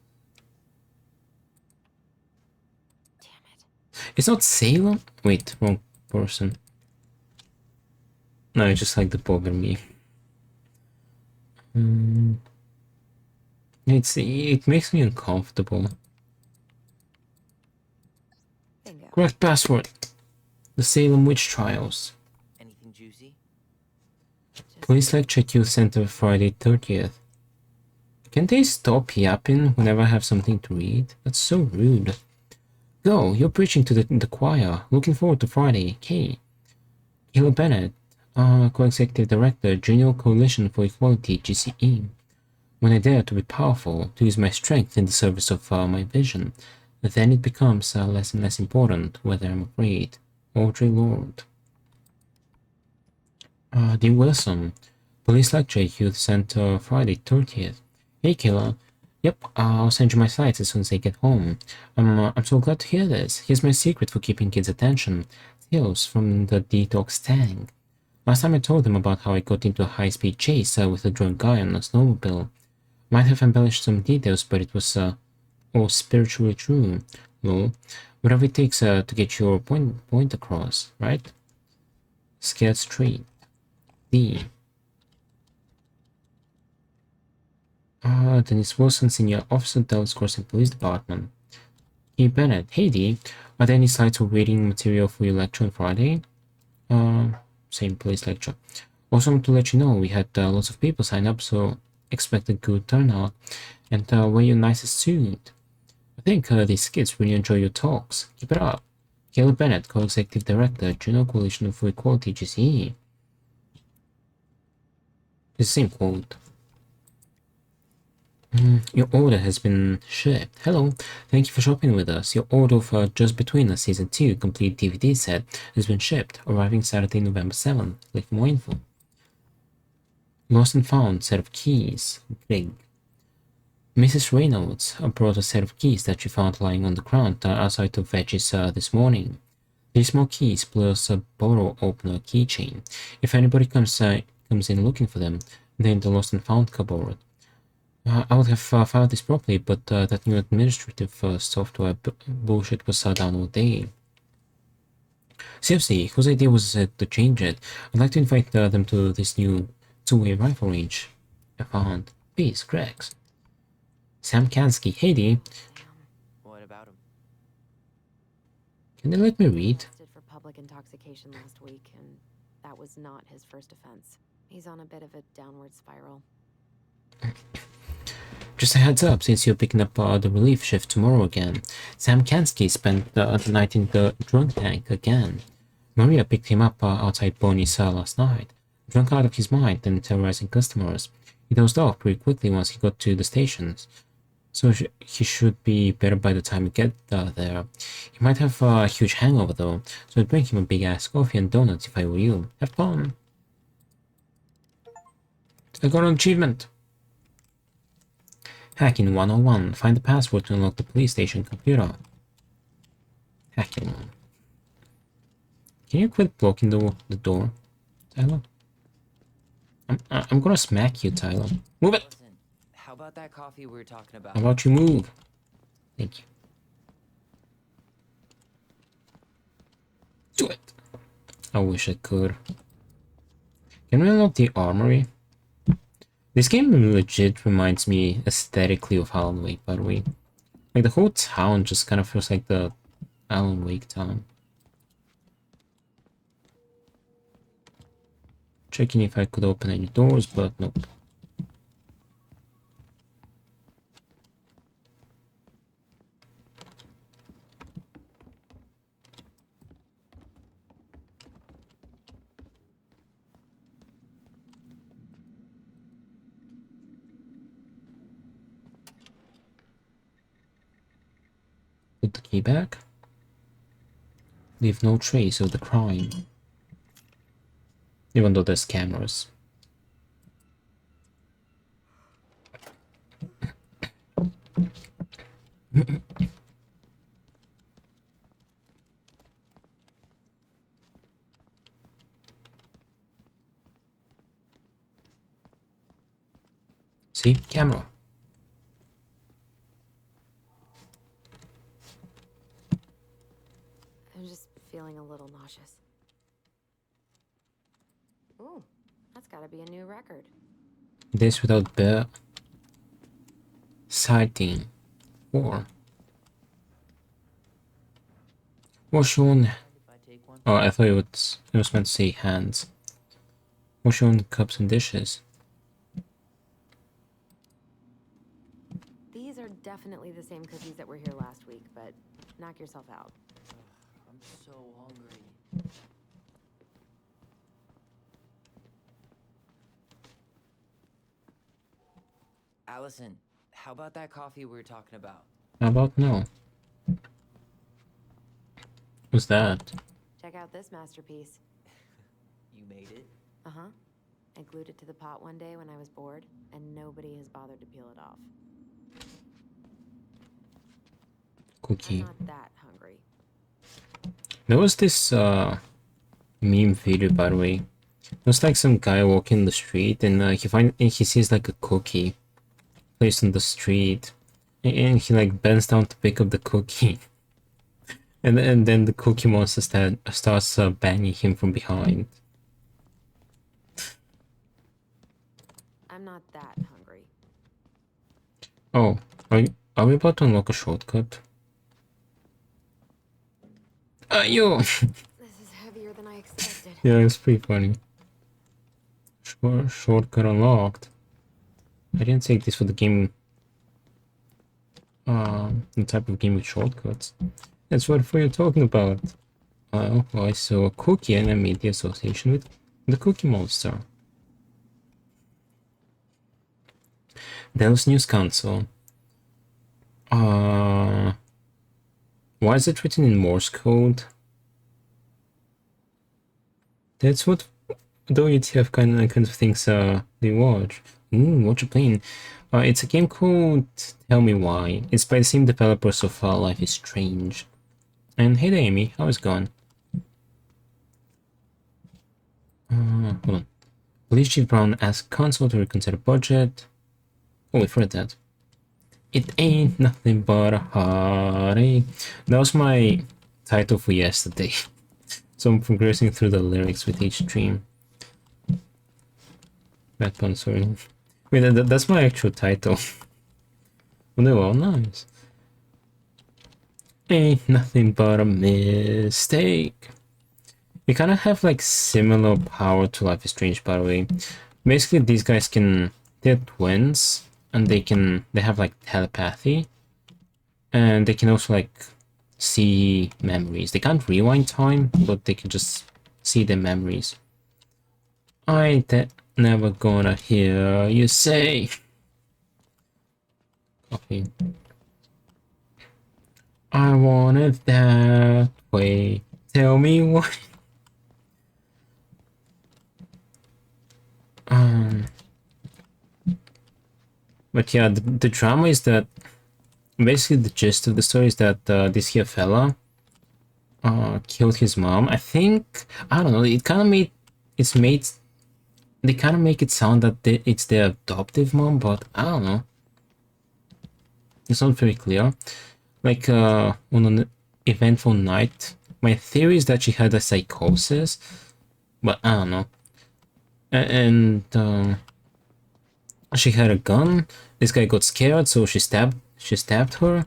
Damn it. It's not Salem? Wait, wrong person. No, I just like the Bobber me. It makes me uncomfortable. Bingo. Correct password. The Salem witch trials. Anything juicy? Police lecture at youth center Friday 30th. Can they stop yapping whenever I have something to read? That's so rude. Go, you're preaching to the choir. Looking forward to Friday. K. Kayla Bennett, co-executive director, Junior Coalition for Equality, GCE. When I dare to be powerful, to use my strength in the service of my vision, then it becomes less and less important whether I'm afraid. Audrey Lorde. Dean Wilson, Police Lecture Youth Center, Friday 30th. Hey Kayla. Yep, I'll send you my slides as soon as I get home. I'm so glad to hear this. Here's my secret for keeping kids' attention. Tales from the detox tank. Last time I told them about how I got into a high-speed chase with a drunk guy on a snowmobile. Might have embellished some details, but it was all spiritually true. Lol. Whatever it takes to get your point across, right? Scared straight. D. Dennis Wilson, Senior Officer, Dallas Crossing Police Department. Hey Bennett, hey D. Are there any slides or reading material for your lecture on Friday? Same police lecture. Also want to let you know we had lots of people sign up, so expect a good turnout. And wear your nicest suit. I think these kids really enjoy your talks. Keep it up. Caleb Bennett, Co-Executive Director, Junior Coalition for Equality, GCE. It's the same quote. Your order has been shipped. Hello, thank you for shopping with us. Your order for Just Between Us Season 2 complete DVD set has been shipped, arriving Saturday, November 7th. Click for more info. Lost and found set of keys. Big. Mrs. Reynolds brought a set of keys that she found lying on the ground outside of Veggie's this morning. These small keys plus a bottle opener keychain. If anybody comes in looking for them, they're in the lost and found cupboard. I would have filed this properly, but that new administrative software bullshit was down all day. Seriously, whose idea was it to change it? I'd like to invite them to this new two-way rifle range. I found. Peace, Gregs. Sam Kansky, hey D. What about him? Can they let me read? Arrested for public intoxication last week, and that was not his first offense. He's on a bit of a downward spiral. Just a heads up, since you're picking up the relief shift tomorrow again. Sam Kansky spent the night in the drunk tank again. Maria picked him up outside Bonnie's cell last night, drunk out of his mind and terrorizing customers. He dozed off pretty quickly once he got to the stations, so he should be better by the time we get there. He might have a huge hangover though, so I'd bring him a big-ass coffee and donuts if I were you. Have fun! I got an achievement! Hacking 101. Find the password to unlock the police station computer. Hacking 1. Can you quit blocking the door, Tyler? I'm gonna smack you, Tyler. Move it! Listen, how about that coffee we were talking about? How about you move? Thank you. Do it! I wish I could. Can we unlock the armory? This game legit reminds me aesthetically of Alan Wake, by the way. Like, the whole town just kind of feels like the Alan Wake town. Checking if I could open any doors, but nope. Put the key back. Leave no trace of the crime. Even though there's cameras. See? Camera. I'm just feeling a little nauseous. Ooh, that's gotta be a new record. This without bear. Sighting. 4. Wash on. Oh, I thought it was meant to say hands. Wash on cups and dishes. These are definitely the same cookies that were here last week, but knock yourself out. I'm so hungry. Allison, how about that coffee we were talking about? How about no? What's that? Check out this masterpiece. You made it? Uh-huh. I glued it to the pot one day when I was bored, and nobody has bothered to peel it off. Cookie. I'm not that hungry. There was this meme video, by the way. It was like some guy walking the street and he sees like a cookie placed on the street, and he like bends down to pick up the cookie, and then the cookie monster starts banging him from behind. I'm not that hungry. Oh, are we about to unlock a shortcut? Yo! This is heavier than I expected. Yeah, it's pretty funny. Shortcut unlocked. I didn't take this for the game. The type of game with shortcuts. That's what you're talking about. Well, I saw a cookie and I made the association with the Cookie Monster. Dell's News Console. Why is it written in Morse code? That's what WTF kind of things they watch. What you playing? It's a game called Tell Me Why. It's by the same developers of Life is Strange. And hey there, Amy, how's it going? Hold on. Police Chief Brown asked Council to reconsider budget. Oh, we've read that. It ain't nothing but a heartache. That was my title for yesterday. So I'm progressing through the lyrics with each stream. Bad pun, sorry. Wait, that's my actual title. Oh, well, nice. Ain't nothing but a mistake. they kind of have like similar power to Life is Strange, by the way. Basically, these guys they're twins, and they have like telepathy, and they can also like see memories. They can't rewind time, but they can just see their memories. I ain't never gonna hear you say. Copy. I want it that way. Tell me why. But yeah, the drama is that basically the gist of the story is that this here fella killed his mom. I think, I don't know, it kind of made they kind of make it sound that it's their adoptive mom, but I don't know. It's not very clear. Like on an eventful night, my theory is that she had a psychosis, but I don't know. And she had a gun. This guy got scared, so she stabbed her.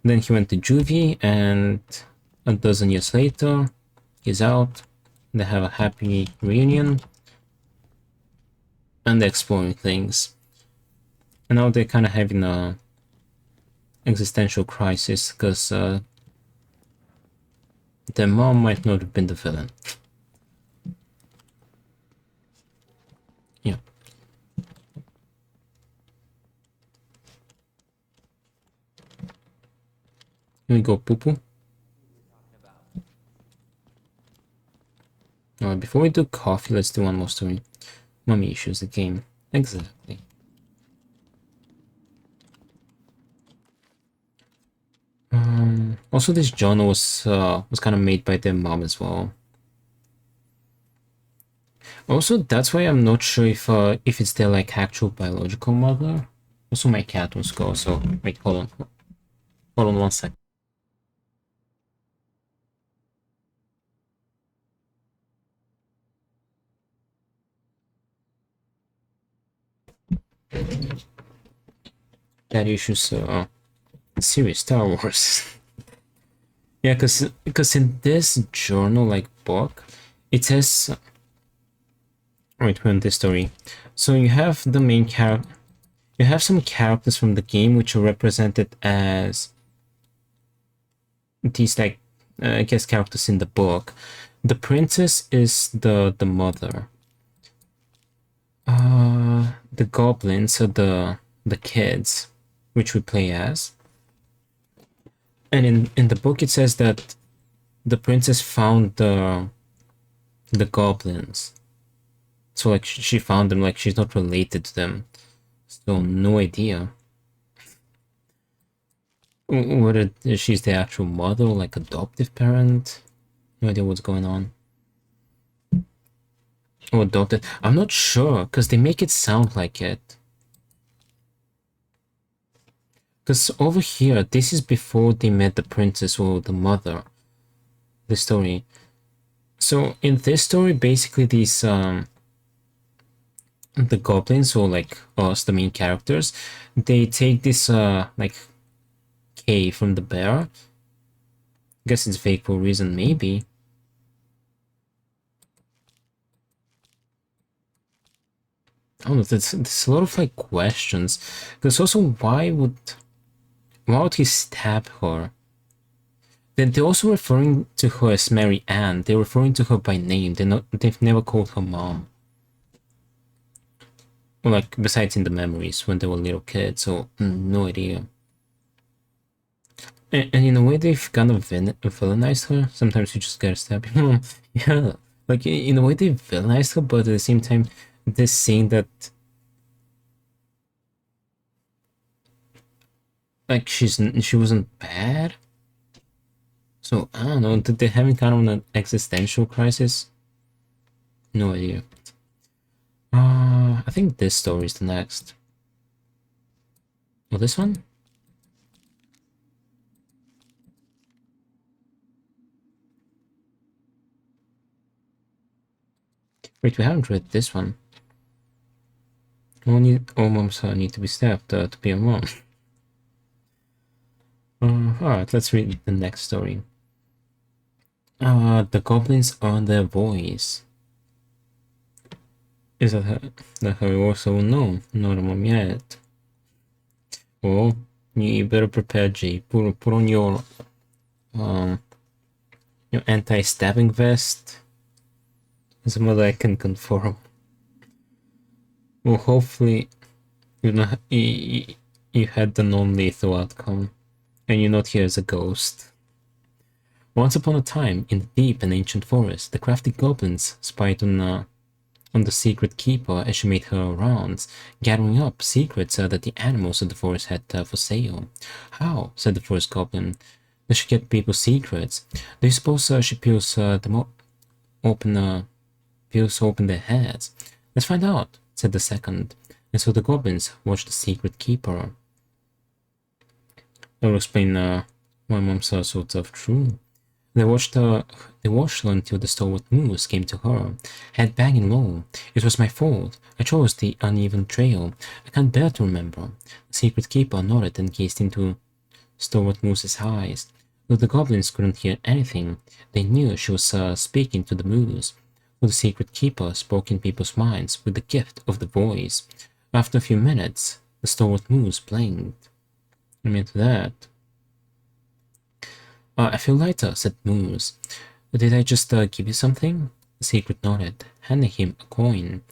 Then he went to juvie, and a dozen years later, he's out. They have a happy reunion, and they're exploring things. And now they're kind of having a existential crisis because their mom might not have been the villain. Yeah. Here we go, poo poo. Before we do coffee, let's do one more story. Mommy issues, the game. Exactly. Also, this journal was kind of made by their mom as well. Also, that's why I'm not sure if it's their like actual biological mother. Also, my cat wants to go. So wait, hold on 1 sec. That issues serious Star Wars. Yeah, because in this journal like book, it says. Wait, we're in this story. So you have the main character. You have some characters from the game which are represented as these like I guess characters in the book. The princess is the mother. The goblins are the kids, which we play as. And in the book it says that the princess found the goblins. So like she found them, like she's not related to them. So no idea whether she's the actual mother or like adoptive parent. No idea what's going on. Or adopted. I'm not sure because they make it sound like it. Because over here, this is before they met the princess or the mother. The story. So in this story, basically these the goblins or like us, the main characters, they take this like K from the bear. I guess it's fake for a reason, maybe. I don't know, there's a lot of like questions. Because also why would he stab her? Then they're also referring to her as Mary Ann. They're referring to her by name. They've never called her mom. Or like besides in the memories when they were little kids, so no idea. And in a way they've kind of villainized her. Sometimes you just gotta stab your mom. Yeah. Like in a way they villainized her, but at the same time they're saying that like she wasn't bad. So I don't know, they're having kind of an existential crisis. No idea. I think this story is the next. Or this one? Wait, we haven't read this one. All moms need to be stabbed to be a mom. Alright, let's read the next story. The goblins are their voice. Is that how you also know? Not a mom yet. Well, you better prepare, Jay. Put on your anti-stabbing vest. Some other I can confirm. Well, hopefully you had the non-lethal outcome, and you're not here as a ghost. Once upon a time, in the deep and ancient forest, the crafty goblins spied on the secret keeper as she made her rounds, gathering up secrets that the animals of the forest had for sale. How? Said the first goblin. Does she get people's secrets? Do you suppose she peels them open their heads? Let's find out, said the second. And so the goblins watched the secret keeper. That will explain why mom's sort of true. They watched her until the stalwart moose came to her, head banging low. It was my fault. I chose the uneven trail. I can't bear to remember. The secret keeper nodded and gazed into stalwart moose's eyes. Though the goblins couldn't hear anything, they knew she was speaking to the moose. For the secret keeper spoke in people's minds with the gift of the voice. After a few minutes, the stalwart moose blinked. I mean that. I feel lighter, said Moose. Did I just give you something? The secret nodded, handing him a coin.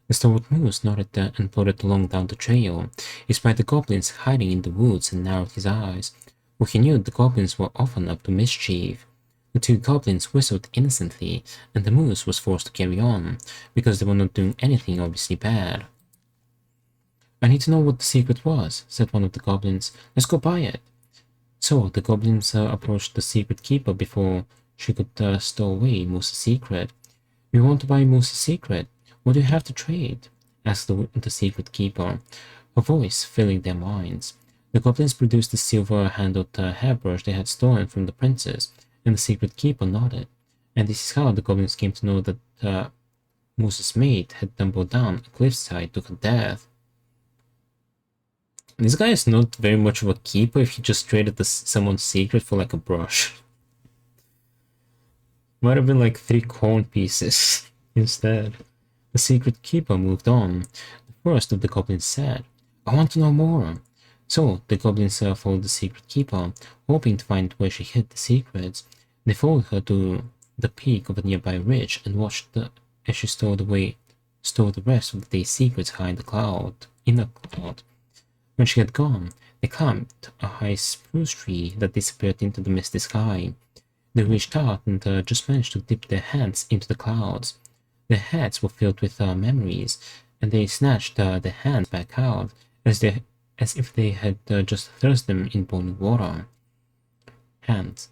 The stalwart Moose nodded and plodded along down the trail. He spied the goblins hiding in the woods and narrowed his eyes, for he knew the goblins were often up to mischief. The two goblins whistled innocently, and the moose was forced to carry on, because they were not doing anything obviously bad. I need to know what the secret was, said one of the goblins. Let's go buy it. So the goblins approached the secret keeper before she could stow away Moose's secret. We want to buy Moose's secret. What do you have to trade? Asked the secret keeper, her voice filling their minds. The goblins produced the silver-handled hairbrush they had stolen from the princess, and the secret keeper nodded. And this is how the goblins came to know that Moose's mate had tumbled down a cliffside to her death. This guy is not very much of a keeper if he just traded someone's secret for like a brush. Might have been like 3 corn pieces instead. The secret keeper moved on. The first of the goblins said, I want to know more. So the goblins followed the secret keeper, hoping to find where she hid the secrets. They followed her to the peak of a nearby ridge and watched as she stowed the rest of the day's secrets high in a cloud. When she had gone, they climbed a high spruce tree that disappeared into the misty sky. They reached out and just managed to dip their hands into the clouds. Their heads were filled with memories, and they snatched their hands back out as if they had just thrust them in boiling water. Hands.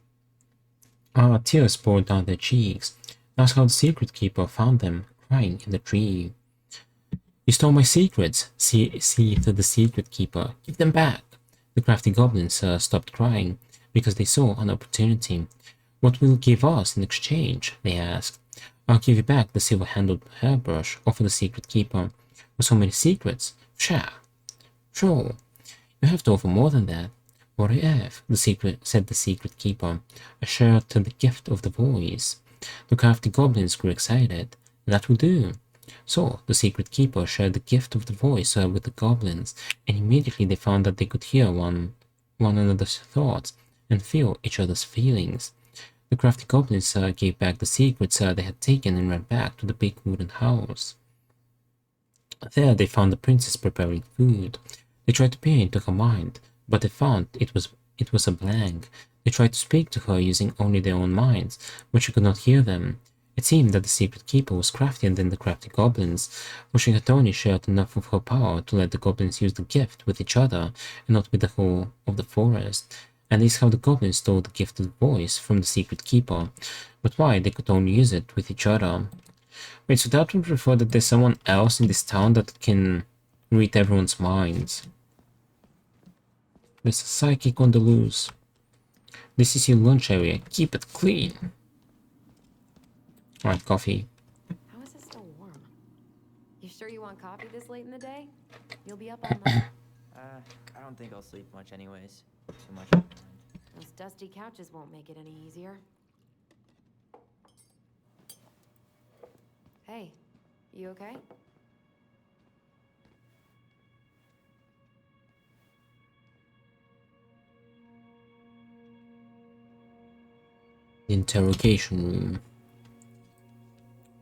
Tears poured down their cheeks. That's how the secret keeper found them, crying in the tree. You stole my secrets, seethed the secret keeper. Give them back. The crafty goblins stopped crying because they saw an opportunity. What will you give us in exchange? They asked. I'll give you back the silver-handled hairbrush, offered the secret keeper. For so many secrets? Pshaw. Sure. You have to offer more than that. What I have, said the secret keeper. I shared the gift of the voice. The crafty goblins grew excited. That will do. So the secret keeper shared the gift of the voice with the goblins, and immediately they found that they could hear one another's thoughts and feel each other's feelings. The crafty goblins gave back the secrets they had taken and ran back to the big wooden house. There they found the princess preparing food. They tried to peer into her mind, but they found it was a blank. They tried to speak to her using only their own minds, but she could not hear them. It seemed that the secret keeper was craftier than the crafty goblins, for she had only shared enough of her power to let the goblins use the gift with each other and not with the whole of the forest. And this is how the goblins stole the gift of the voice from the secret keeper. But why they could only use it with each other? Wait, so that would refer that there's someone else in this town that can read everyone's minds. There's a psychic on the loose. This is your lunch area. Keep it clean. Alright, coffee. How is it still warm? You sure you want coffee this late in the day? You'll be up all night. I don't think I'll sleep much anyways. Too much on my mind. Those dusty couches won't make it any easier. Hey, you okay? The interrogation room.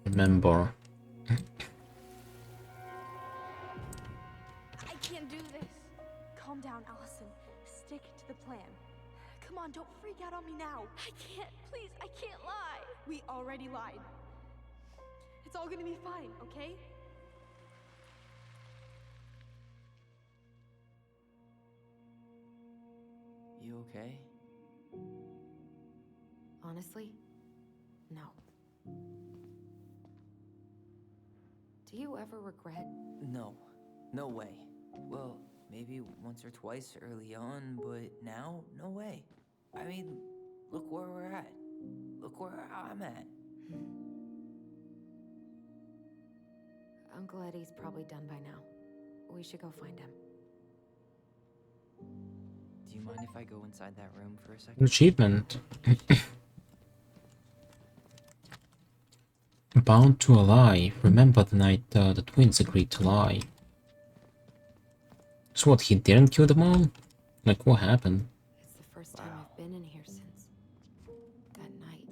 Remember. I can't do this. Calm down, Allison. Stick to the plan. Come on, don't freak out on me now. I can't. Please, I can't lie. We already lied. It's all gonna be fine, okay? You okay? Honestly, no. Do you ever regret? No. No way. Well, maybe once or twice early on, but now, no way. I mean, look where we're at. Look where I'm at. Uncle Eddie's probably done by now. We should go find him. Do you mind if I go inside that room for a second? Achievement. Bound to a lie. Remember the night the twins agreed to lie. So what, he didn't kill them all? Like, what happened? It's the first time I've been in here since that night.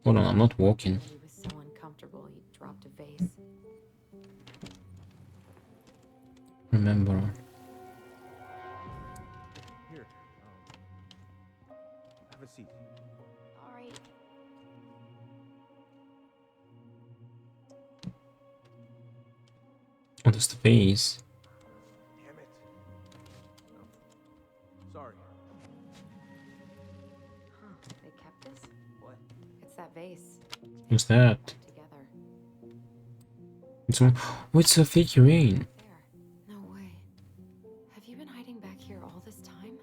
Hold on, I'm not walking. He was so uncomfortable he dropped a vase. Remember. Here. Have a seat. All right. Oh, that's the vase. Damn it. No. Sorry. Huh, they kept this? What? It's that vase. What's that? Together. It's a figurine. There. No way. Have you been hiding back here all this time?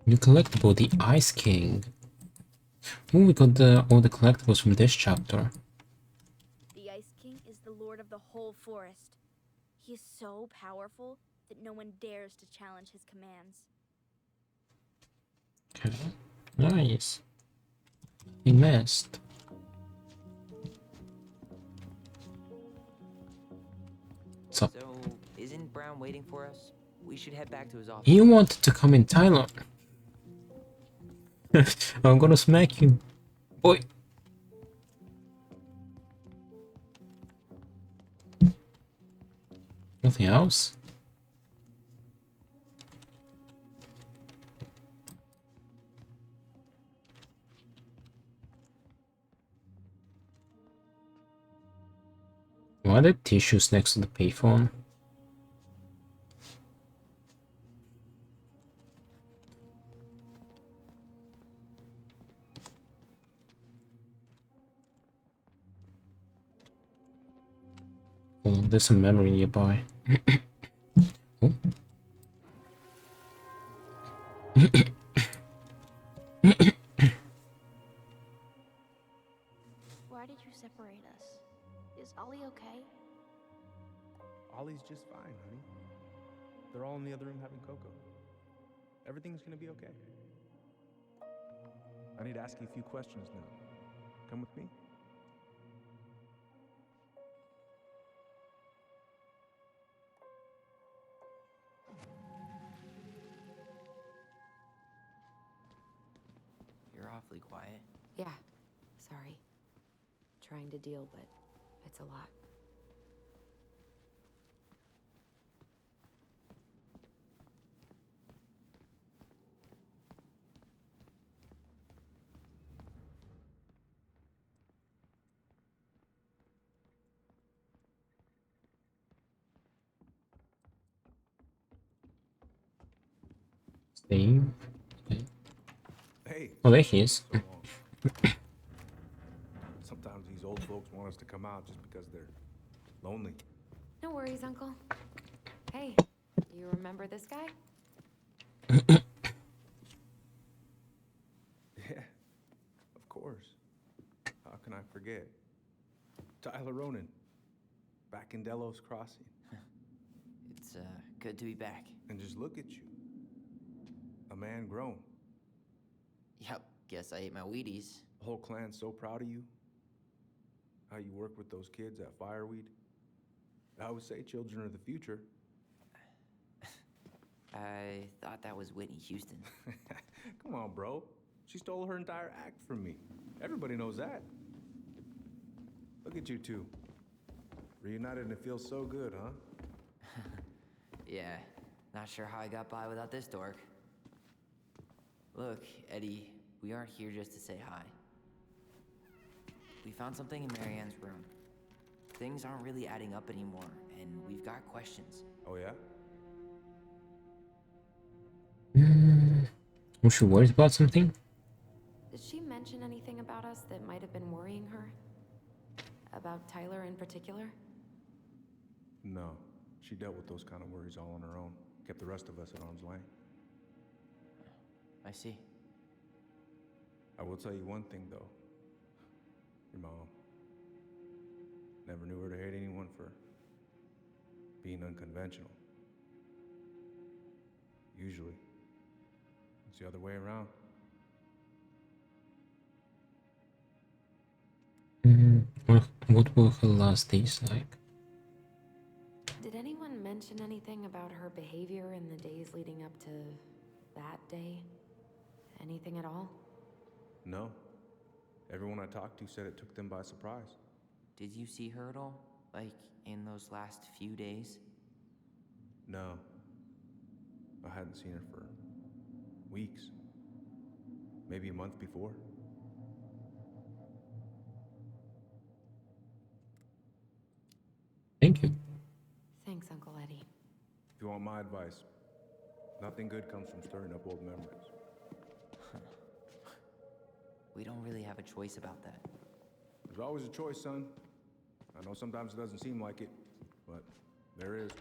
New collectible, the Ice King. Oh, we got all the collectibles from this chapter. The Ice King is the lord of the whole forest. He is so powerful that no one dares to challenge his commands. Okay, nice. He missed. So isn't Brown waiting for us? We should head back to his office. he wanted to come in, Tyler. I'm gonna smack you. Boy. Nothing else? Why are there tissues next to the payphone? Oh, there's some memory nearby. Oh. Why did you separate us? Is Ollie okay? Ollie's just fine, honey. They're all in the other room having cocoa. Everything's gonna be okay. I need to ask you a few questions now. Come with me? You're awfully quiet. Yeah. Sorry. Trying to deal, but it's a lot. Steve. Okay. Hey. Oh, there he is. So sometimes these old folks want us to come out just because they're lonely. No worries, Uncle. Hey, you remember this guy? Yeah, of course. How can I forget? Tyler Ronan, back in Delos Crossing. It's good to be back. And just look at you. A man grown. Yep, guess I ate my Wheaties. The whole clan's so proud of you. How you work with those kids at Fireweed. I always say children are the future. I thought that was Whitney Houston. Come on, bro. She stole her entire act from me. Everybody knows that. Look at you two. Reunited and it feels so good, huh? Yeah, not sure how I got by without this dork. Look, Eddie, we aren't here just to say hi. We found something in Marianne's room. Things aren't really adding up anymore, and we've got questions. Oh, yeah? Was she worried about something? Did she mention anything about us that might have been worrying her? About Tyler in particular? No. She dealt with those kind of worries all on her own. Kept the rest of us at arm's length. I see. I will tell you one thing, though. Your mom. Never knew her to hate anyone for being unconventional. Usually, it's the other way around. What were her last days like? Did anyone mention anything about her behavior in the days leading up to that day? Anything at all? No. Everyone I talked to said it took them by surprise. Did you see her at all? Like, in those last few days? No. I hadn't seen her for weeks. Maybe a month before. Thank you. Thanks, Uncle Eddie. If you want my advice, nothing good comes from stirring up old memories. We don't really have a choice about that. There's always a choice, son. I know sometimes it doesn't seem like it, but there is.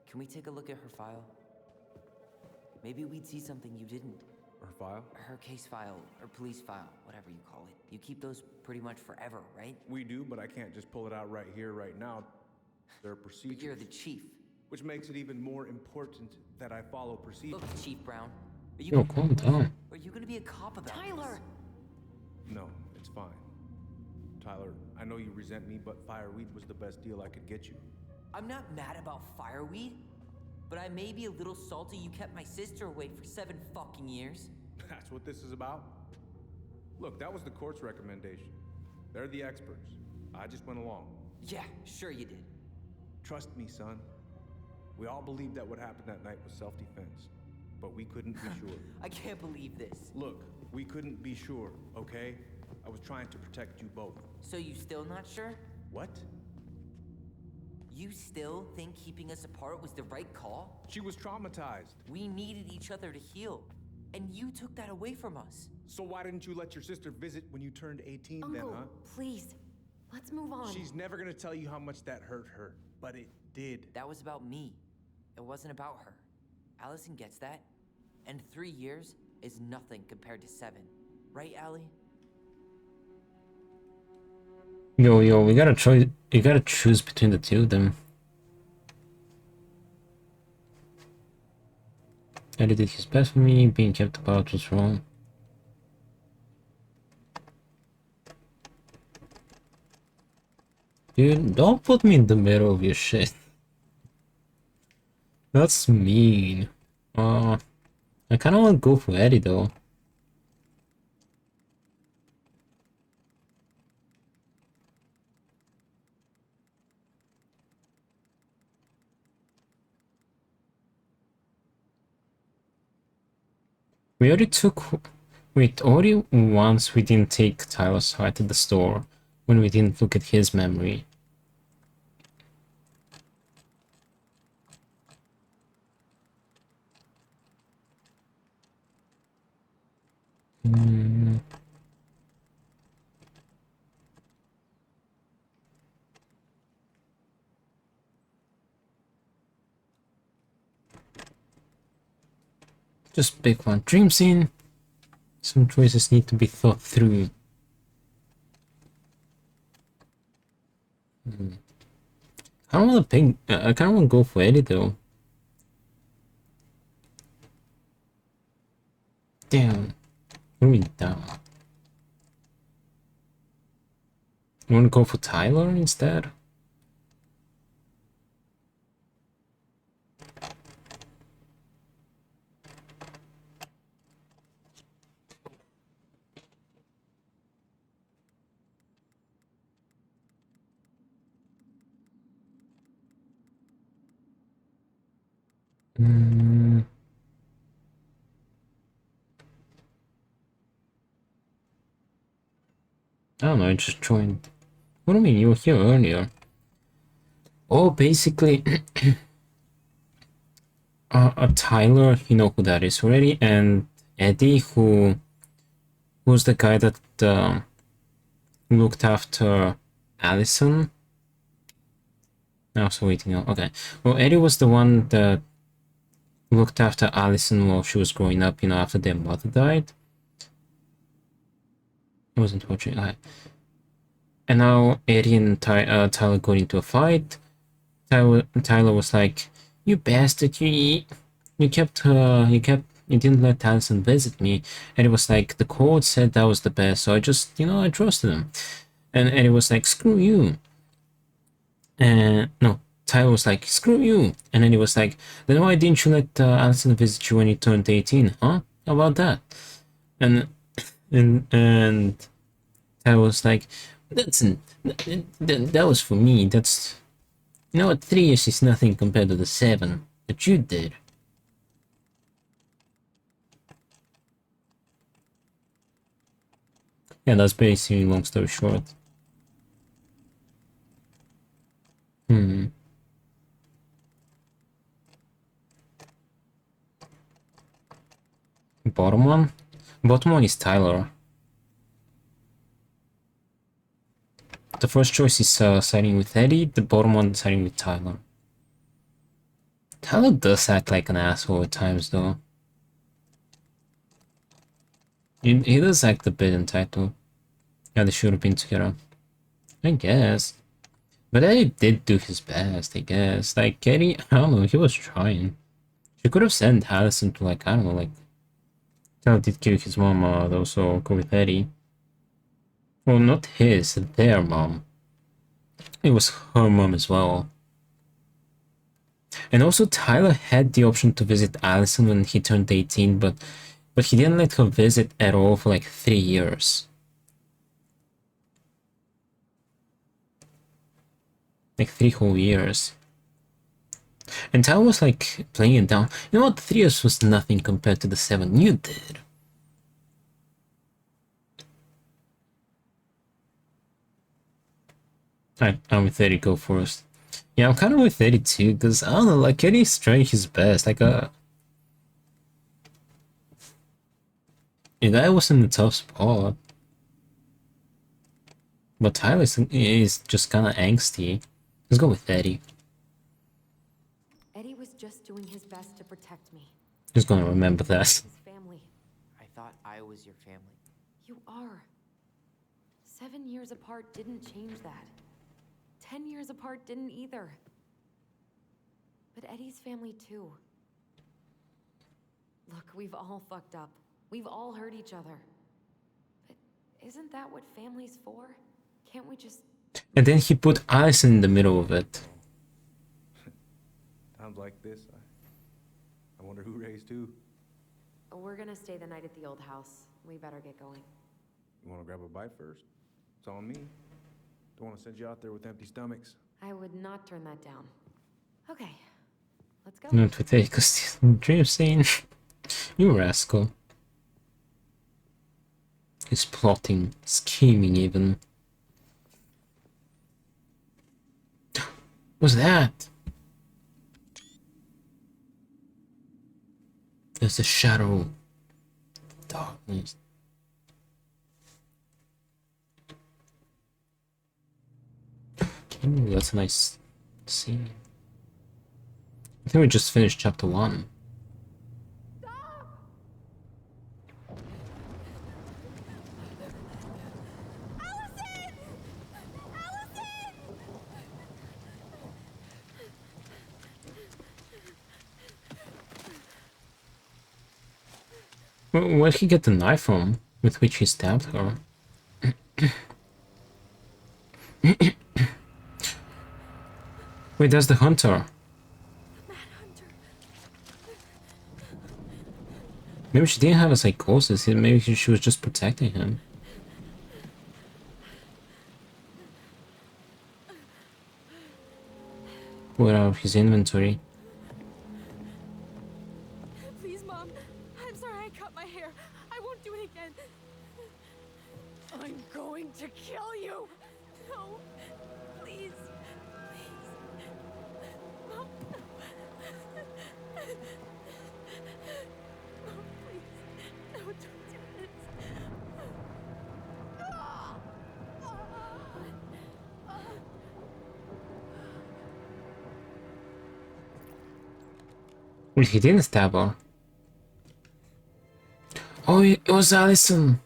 Can we take a look at her file? Maybe we'd see something you didn't. Her file? Her case file, or police file, whatever you call it. You keep those pretty much forever, right? We do, but I can't just pull it out right here, right now. There are procedures. But you're the chief. Which makes it even more important that I follow procedures. Look, Chief Brown. Are you Yo, calm down. Are you gonna be a cop about Tyler! this? No, it's fine. Tyler, I know you resent me, but Fireweed was the best deal I could get you. I'm not mad about Fireweed, but I may be a little salty you kept my sister away for 7 fucking years. That's what this is about? Look, that was the court's recommendation. They're the experts. I just went along. Yeah, sure you did. Trust me, son. We all believed that what happened that night was self-defense, but we couldn't be sure. I can't believe this. Look, we couldn't be sure, okay? I was trying to protect you both. So you still not sure? What? You still think keeping us apart was the right call? She was traumatized. We needed each other to heal, and you took that away from us. So why didn't you let your sister visit when you turned 18 then, Uncle, huh? please. Let's move on. She's never gonna tell you how much that hurt her, but it did. That was about me. It wasn't about her. Allison gets that. And 3 years is nothing compared to 7. Right, Allie? Yo, we gotta choose. You gotta choose between the two of them. Eddie did his best for me. Being kept apart was wrong. Dude, don't put me in the middle of your shit. That's mean. I kind of want to go for Eddie though. We already took... Wait, already once we didn't take Tyler's heart at the store when we didn't look at his memory. Just pick one dream scene. Some choices need to be thought through. I don't want to pick. I kind of want to go for Eddie though. Damn. Really down. You want to go for Tyler instead? I don't know, I just joined. What do you mean, you were here earlier? Oh, basically, Tyler, you know who that is already, and Eddie, who's the guy that looked after Allison. So waiting now. Okay. Well, Eddie was the one that looked after Allison while she was growing up, you know, after their mother died. I wasn't watching. Okay. And now Eddie and Tyler got into a fight. Tyler was like, "You bastard! You didn't let Allison visit me." And it was like, the court said that was the best, so I just, I trusted him. And Eddie was like, "Screw you." And no, Tyler was like, "Screw you." And then he was like, "Then why didn't you let Allison visit you when you turned 18, huh? How about that?" And Tyler was like, that was for me. That's, 3 years is nothing compared to the 7 that you did. Yeah, that's basically, long story short. Bottom one? Bottom one is Tyler. The first choice is siding with Eddie, the bottom one siding with Tyler. Tyler does act like an asshole at times, though. He does act a bit entitled. Yeah, they should have been together. I guess. But Eddie did do his best, I guess. Like, Eddie, I don't know, he was trying. She could have sent Allison to, like, I don't know, like, Tyler did kill his mom, also go with Eddie. Well, not his, their mom. It was her mom as well. And also, Tyler had the option to visit Allison when he turned 18, but he didn't let her visit at all for like 3 years. Like 3 whole years. And Tyler was like playing it down. You know what? 3 years was nothing compared to the 7 you did. I'm with Eddie, go first. Yeah, I'm kind of with Eddie too, because I don't know, like Eddie's trying his best. Like, the guy was in a tough spot. But Tyler is just kind of angsty. Let's go with Eddie. Eddie was just doing his best to protect me. He's gonna remember that. His family. I thought I was your family. You are. 7 years apart didn't change that. 10 years apart didn't either. But Eddie's family too. Look, we've all fucked up. We've all hurt each other. But isn't that what family's for? Can't we just... And then he put Allison in the middle of it. Times like this, I wonder who raised who. We're gonna stay the night at the old house. We better get going. You want to grab a bite first? It's on me. Don't want to send you out there with empty stomachs. I would not turn that down. Okay, let's go. Not with Eddie, because dream scene. You rascal. He's plotting, scheming even. What's that? There's a shadow. Darkness. Ooh, that's a nice scene. I think we just finished chapter 1. Where'd he get the knife from with which he stabbed her? Wait, that's the hunter. Maybe she didn't have a psychosis. Maybe she was just protecting him. Pull it out of his inventory. Please, Mom. I'm sorry I cut my hair. I won't do it again. I'm going to kill you. No. Please. Please. Mom. Mom, please. No, don't do this. Well, he didn't stab her. Oh, it was Allison.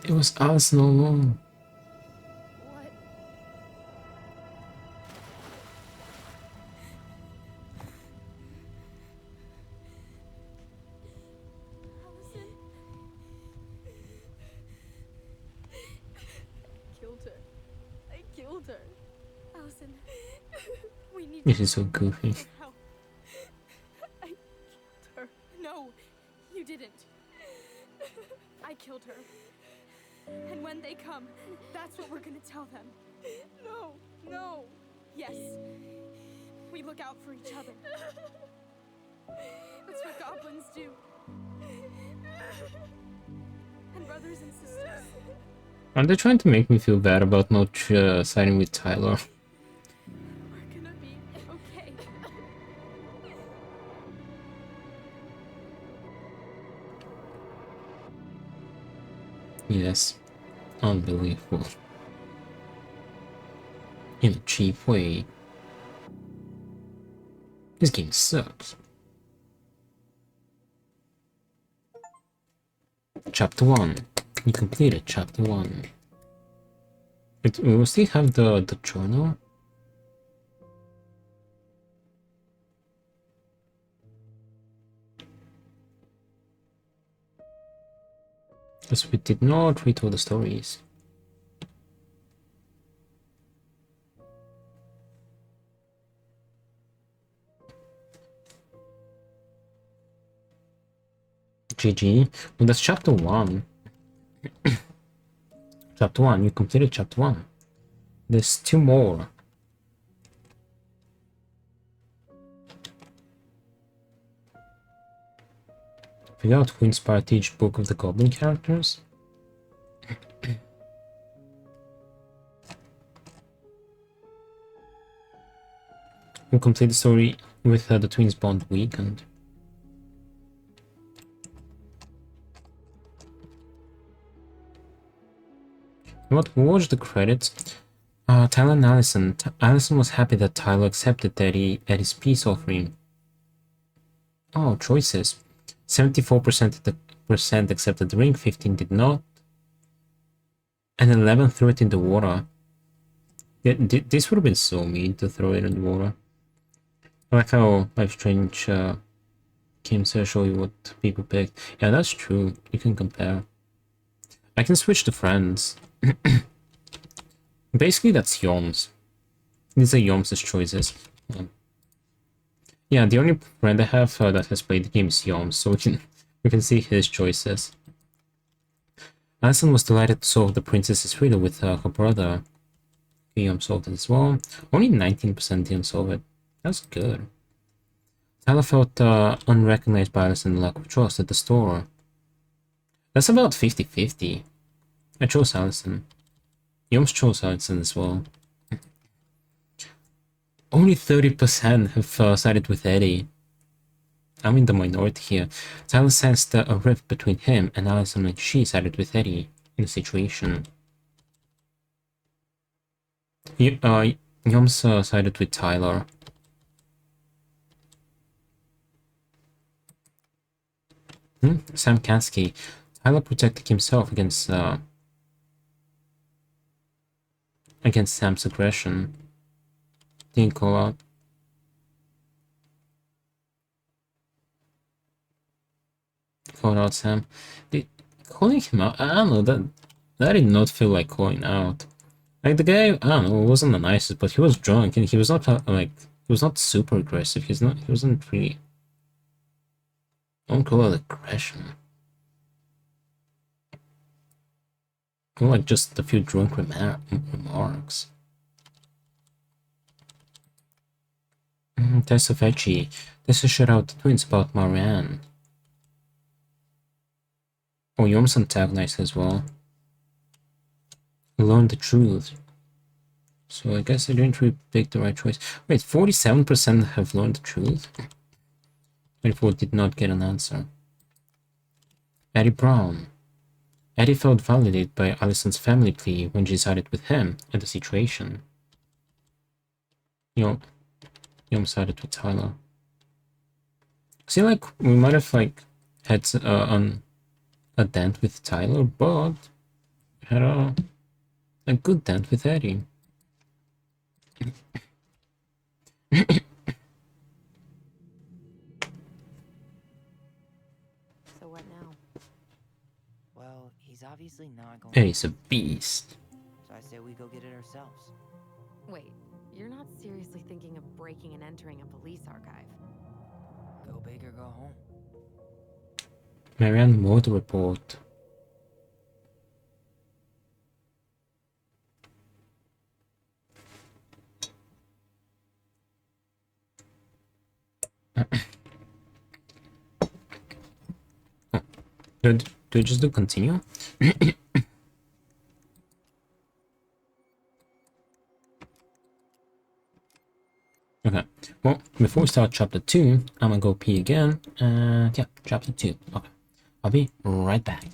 It was Allison all along. What? Allison? Killed her. I killed her. Allison, we need This is so goofy. help. I killed her. No, you didn't. I killed her. And when they come, that's what we're gonna tell them. No, no. Yes. We look out for each other. That's what goblins do. And brothers and sisters. Are they trying to make me feel bad about not siding with Tyler? We're gonna be okay. Yes. Unbelievable. In a cheap way. This game sucks. Chapter 1. You completed Chapter 1. We will still have the journal. Because we did not read all the stories. GG. Well, that's Chapter 1. Chapter 1. You completed Chapter 1. There's 2 more. Figure out who inspired each book of the Goblin characters. We'll complete the story with the twins bond weakened. What? Watch the credits. Tyler and Allison. Allison was happy that Tyler accepted Eddie's peace offering. Oh, choices. 74% accepted the ring, 15 did not, and 11 threw it in the water. Yeah, this would have been so mean to throw it in the water. I like how Life Strange came to show you what people picked. Yeah, that's true. You can compare. I can switch to friends. Basically, that's Yom's. These are Yom's choices. Yeah, the only friend I have that has played the game is Yom, so we can see his choices. Allison was delighted to solve the princess's riddle with her brother. Yom solved it as well. Only 19% didn't solve it. That's good. Tyler felt unrecognized by Allison and lack of trust at the store. That's about 50-50. I chose Allison. Yom's chose Allison as well. Only 30% have sided with Eddie. I'm in the minority here. Tyler sensed a rift between him and Allison when she sided with Eddie in the situation. Yom's sided with Tyler. Sam Kansky. Tyler protected himself against Sam's aggression. Didn't call out. called out Sam. Calling him out? I don't know, that did not feel like calling out. Like, the guy, I don't know, wasn't the nicest, but he was drunk, and he was not, like, he was not super aggressive. He wasn't really... I don't call it aggression. More like just a few drunk remarks. Tessa Fetchy. Tessa shout out the twins about Marianne. Oh, you almost antagonized as well. Learn the truth. So I guess I didn't really pick the right choice. Wait, 47% have learned the truth? 24 did not get an answer. Eddie Brown. Eddie felt validated by Allison's family plea when she sided with him in the situation. You sided with Tyler. See, like, we might have, like, had a dent with Tyler, but had a good dent with Eddie. So what now? Well, he's obviously not going Eddie's a beast. So I say we go get it ourselves. Wait, you're not seriously thinking of breaking and entering a police archive? Go big or go home. Marianne Motor Report. Do I just do continue? Okay, well, before we start chapter 2, I'm gonna go pee again, and yeah, chapter 2. Okay, I'll be right back.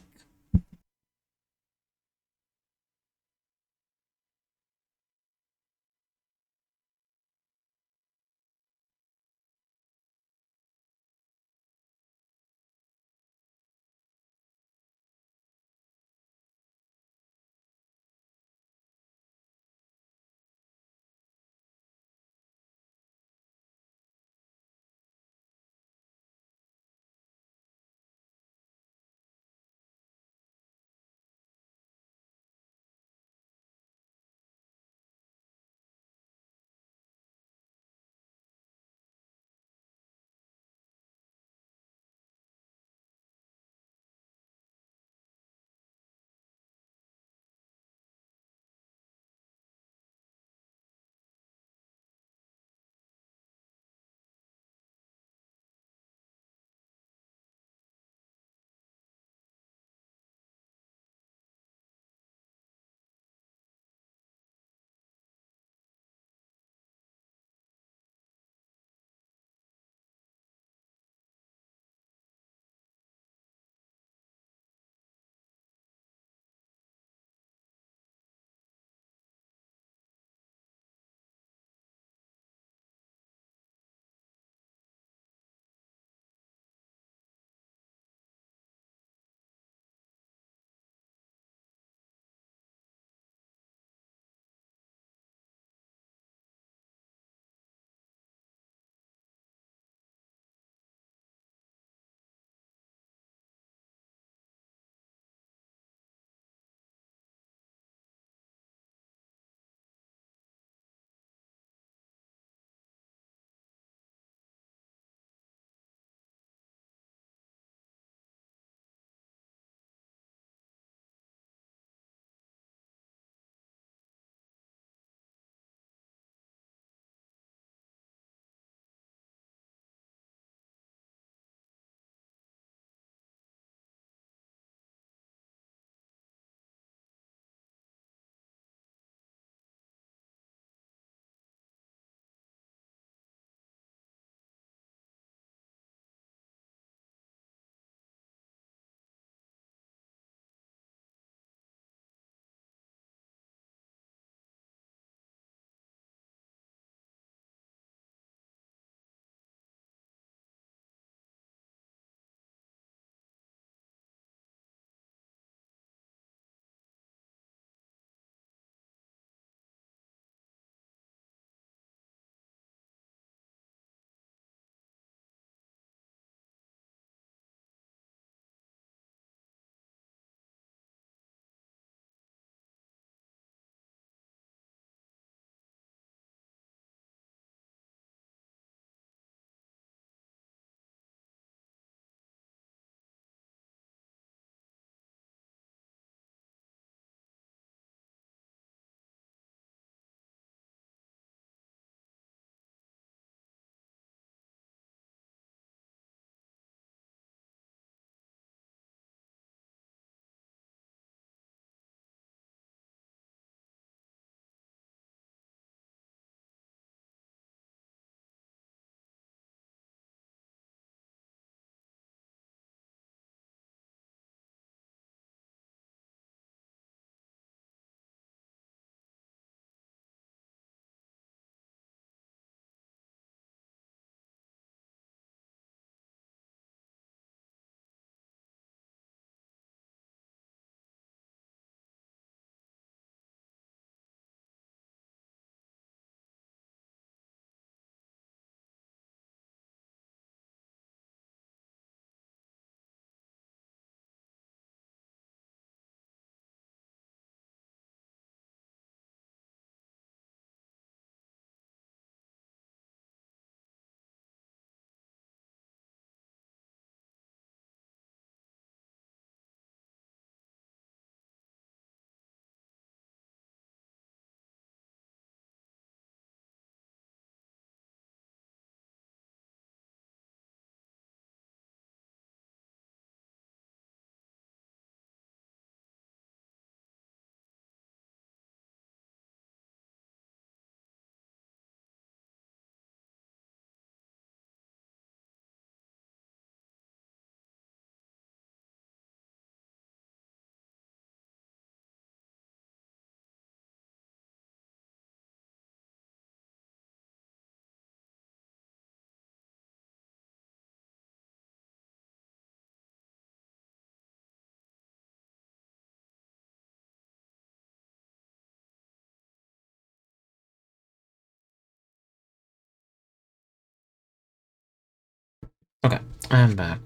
I'm back.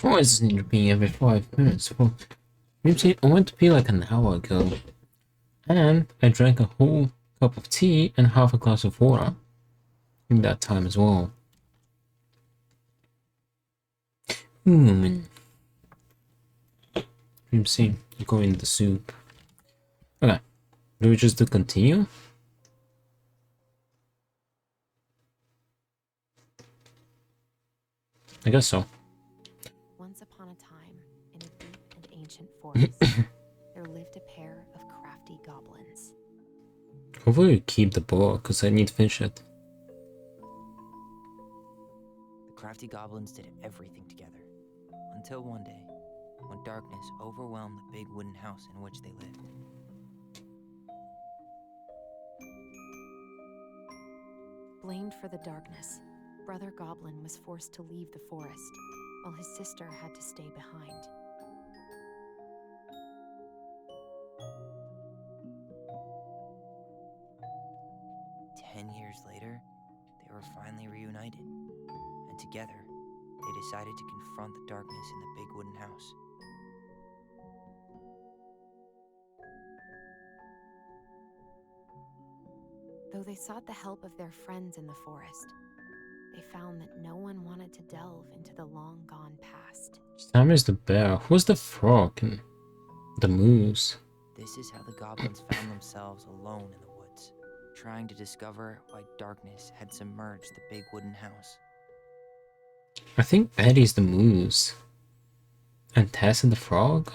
Why does it need to be every 5 minutes? Well, I went to pee like an hour ago. And I drank a whole cup of tea and half a glass of water in that time as well. Man. See, go in the soup. Okay, do we just do continue? I guess so. Once upon a time, in a deep and ancient forest, there lived a pair of crafty goblins. Hopefully we keep the book, because I need to finish it. The crafty goblins did everything together, until one day, when darkness overwhelmed the big wooden house in which they lived. Blamed for the darkness, Brother Goblin was forced to leave the forest, while his sister had to stay behind. Years later, they were finally reunited, and together, they decided to confront the darkness in the big wooden house. Though they sought the help of their friends in the forest, they found that no one wanted to delve into the long-gone past. Sam is the bear. Who's the frog and the moose? This is how the goblins found themselves alone in the woods, trying to discover why darkness had submerged the big wooden house. I think Eddie's the moose. And Tessa the frog?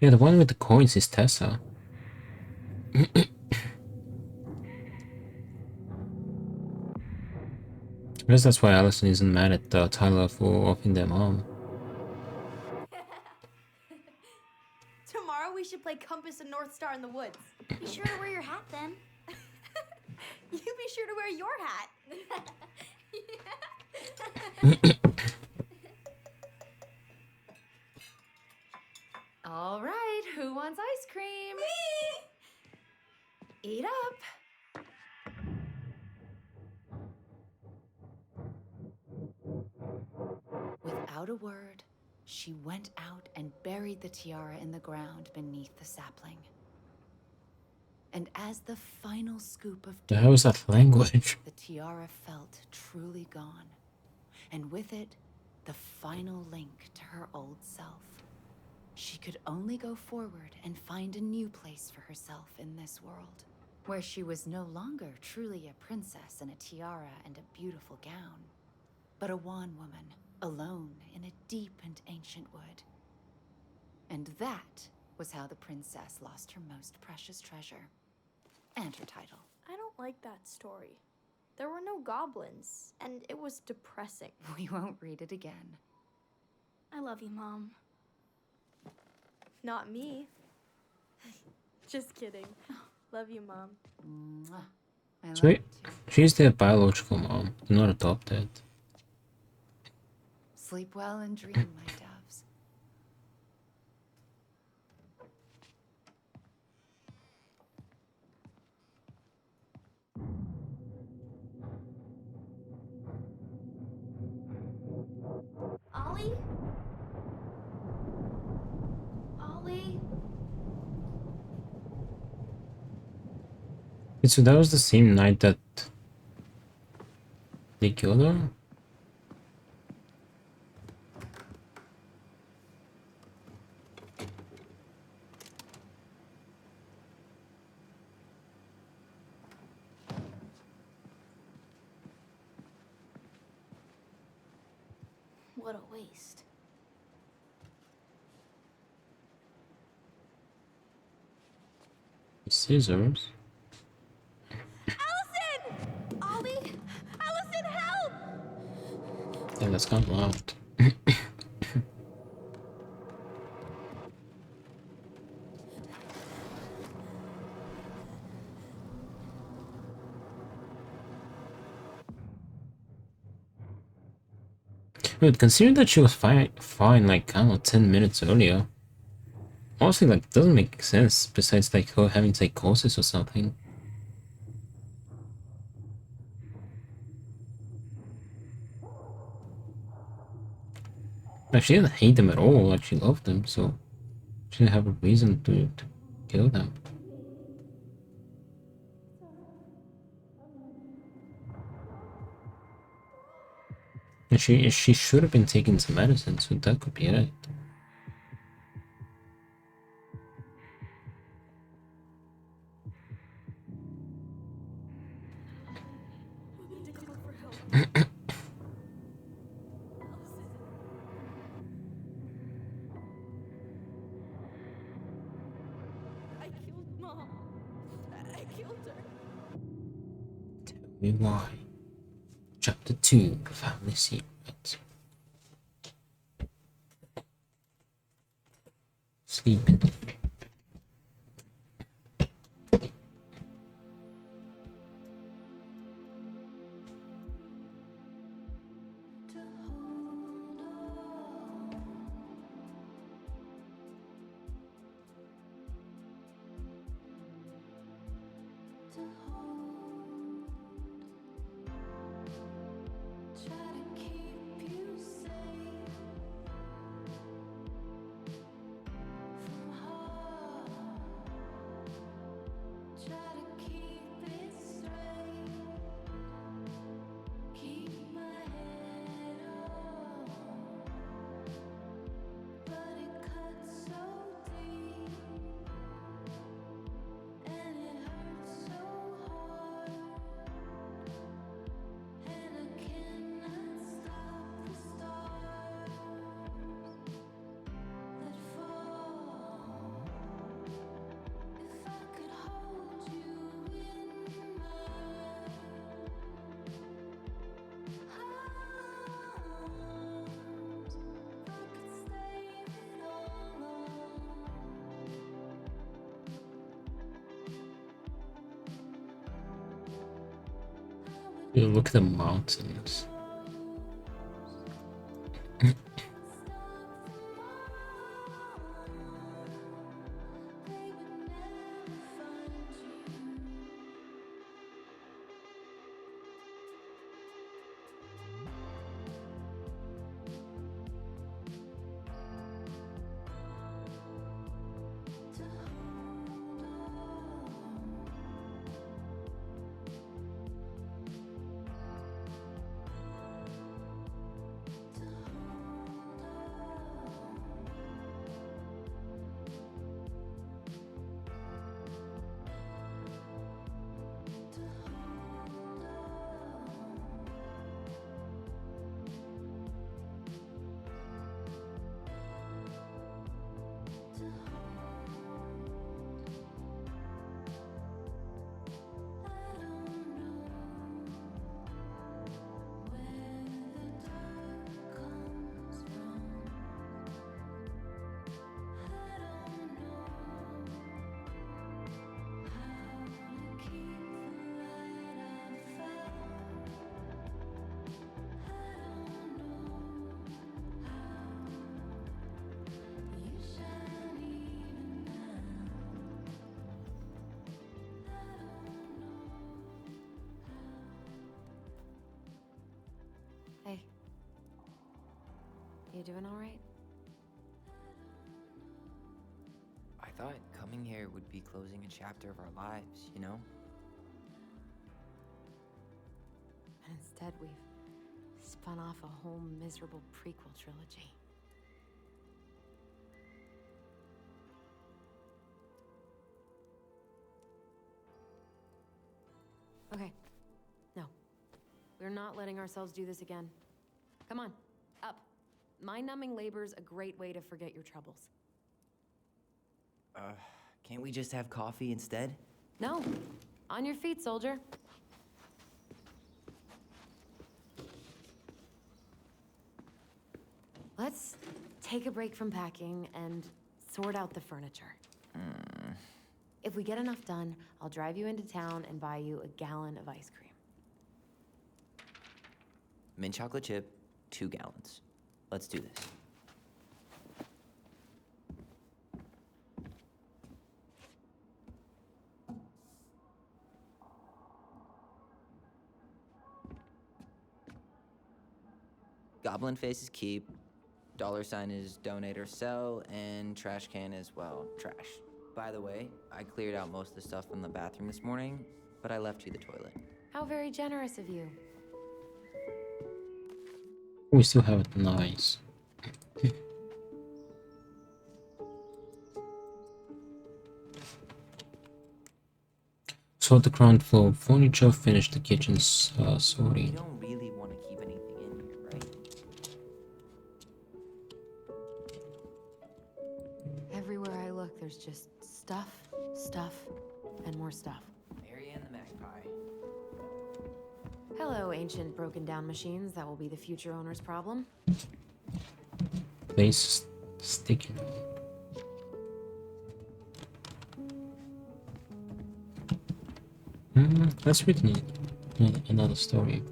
Yeah, the one with the coins is Tessa. I guess that's why Allison isn't mad at Tyler for offing their mom. Tomorrow we should play Compass and North Star in the woods. Be sure to wear your hat then. You be sure to wear your hat. All right, who wants ice cream? Me! Eat up. Without a word, she went out and buried the tiara in the ground beneath the sapling. And as the final scoop of The hell is that language? the tiara felt truly gone, and with it, the final link to her old self. She could only go forward and find a new place for herself in this world, where she was no longer truly a princess in a tiara and a beautiful gown, but a wan woman, alone in a deep and ancient wood. And that was how the princess lost her most precious treasure. And her title. I don't like that story. There were no goblins, and it was depressing. We won't read it again. I love you, Mom. Not me. Just kidding. Love you, Mom. Mwah. I love Sweet. you too. She's their biological mom, not adopted. Sleep well and dream, my doves. Ollie? Ollie? So that was the same night that they killed her? What a waste. Scissors? Allison! Ollie! Allison, help! Yeah, that's kind of loud. Wait, considering that she was fine, like, I don't know, 10 minutes earlier. Honestly, like, doesn't make sense, besides, like, her having psychosis or something. Like, she didn't hate them at all, like, she loved them, so she didn't have a reason to kill them. And she should have been taking some medicine, so that could be it. We need to call for help. Allison. I killed Mom. I killed her. Tell me why. Chapter 2, Family Secret. Sleeping. You look at the mountains. Hey. You doing all right? I thought coming here would be closing a chapter of our lives, you know? And instead, we've spun off a whole miserable prequel trilogy. Okay. No. We're not letting ourselves do this again. Come on, up. Mind-numbing labor's a great way to forget your troubles. Can't we just have coffee instead? No. On your feet, soldier. Let's take a break from packing and sort out the furniture. If we get enough done, I'll drive you into town and buy you a gallon of ice cream. Mint chocolate chip, 2 gallons. Let's do this. Goblin faces keep. $sign is donate or sell, and trash can is, well, trash. By the way, I cleared out most of the stuff from the bathroom this morning, but I left you the toilet. How very generous of you. We still have it nice. Sort the ground floor furniture, finish the kitchen's You sorting. don't really want to keep anything in here, right? Everywhere I look, there's just stuff, and more stuff. Mary and the magpie. Hello, ancient broken down machines that will be the future owner's problem. Place sticky. Let's read another story.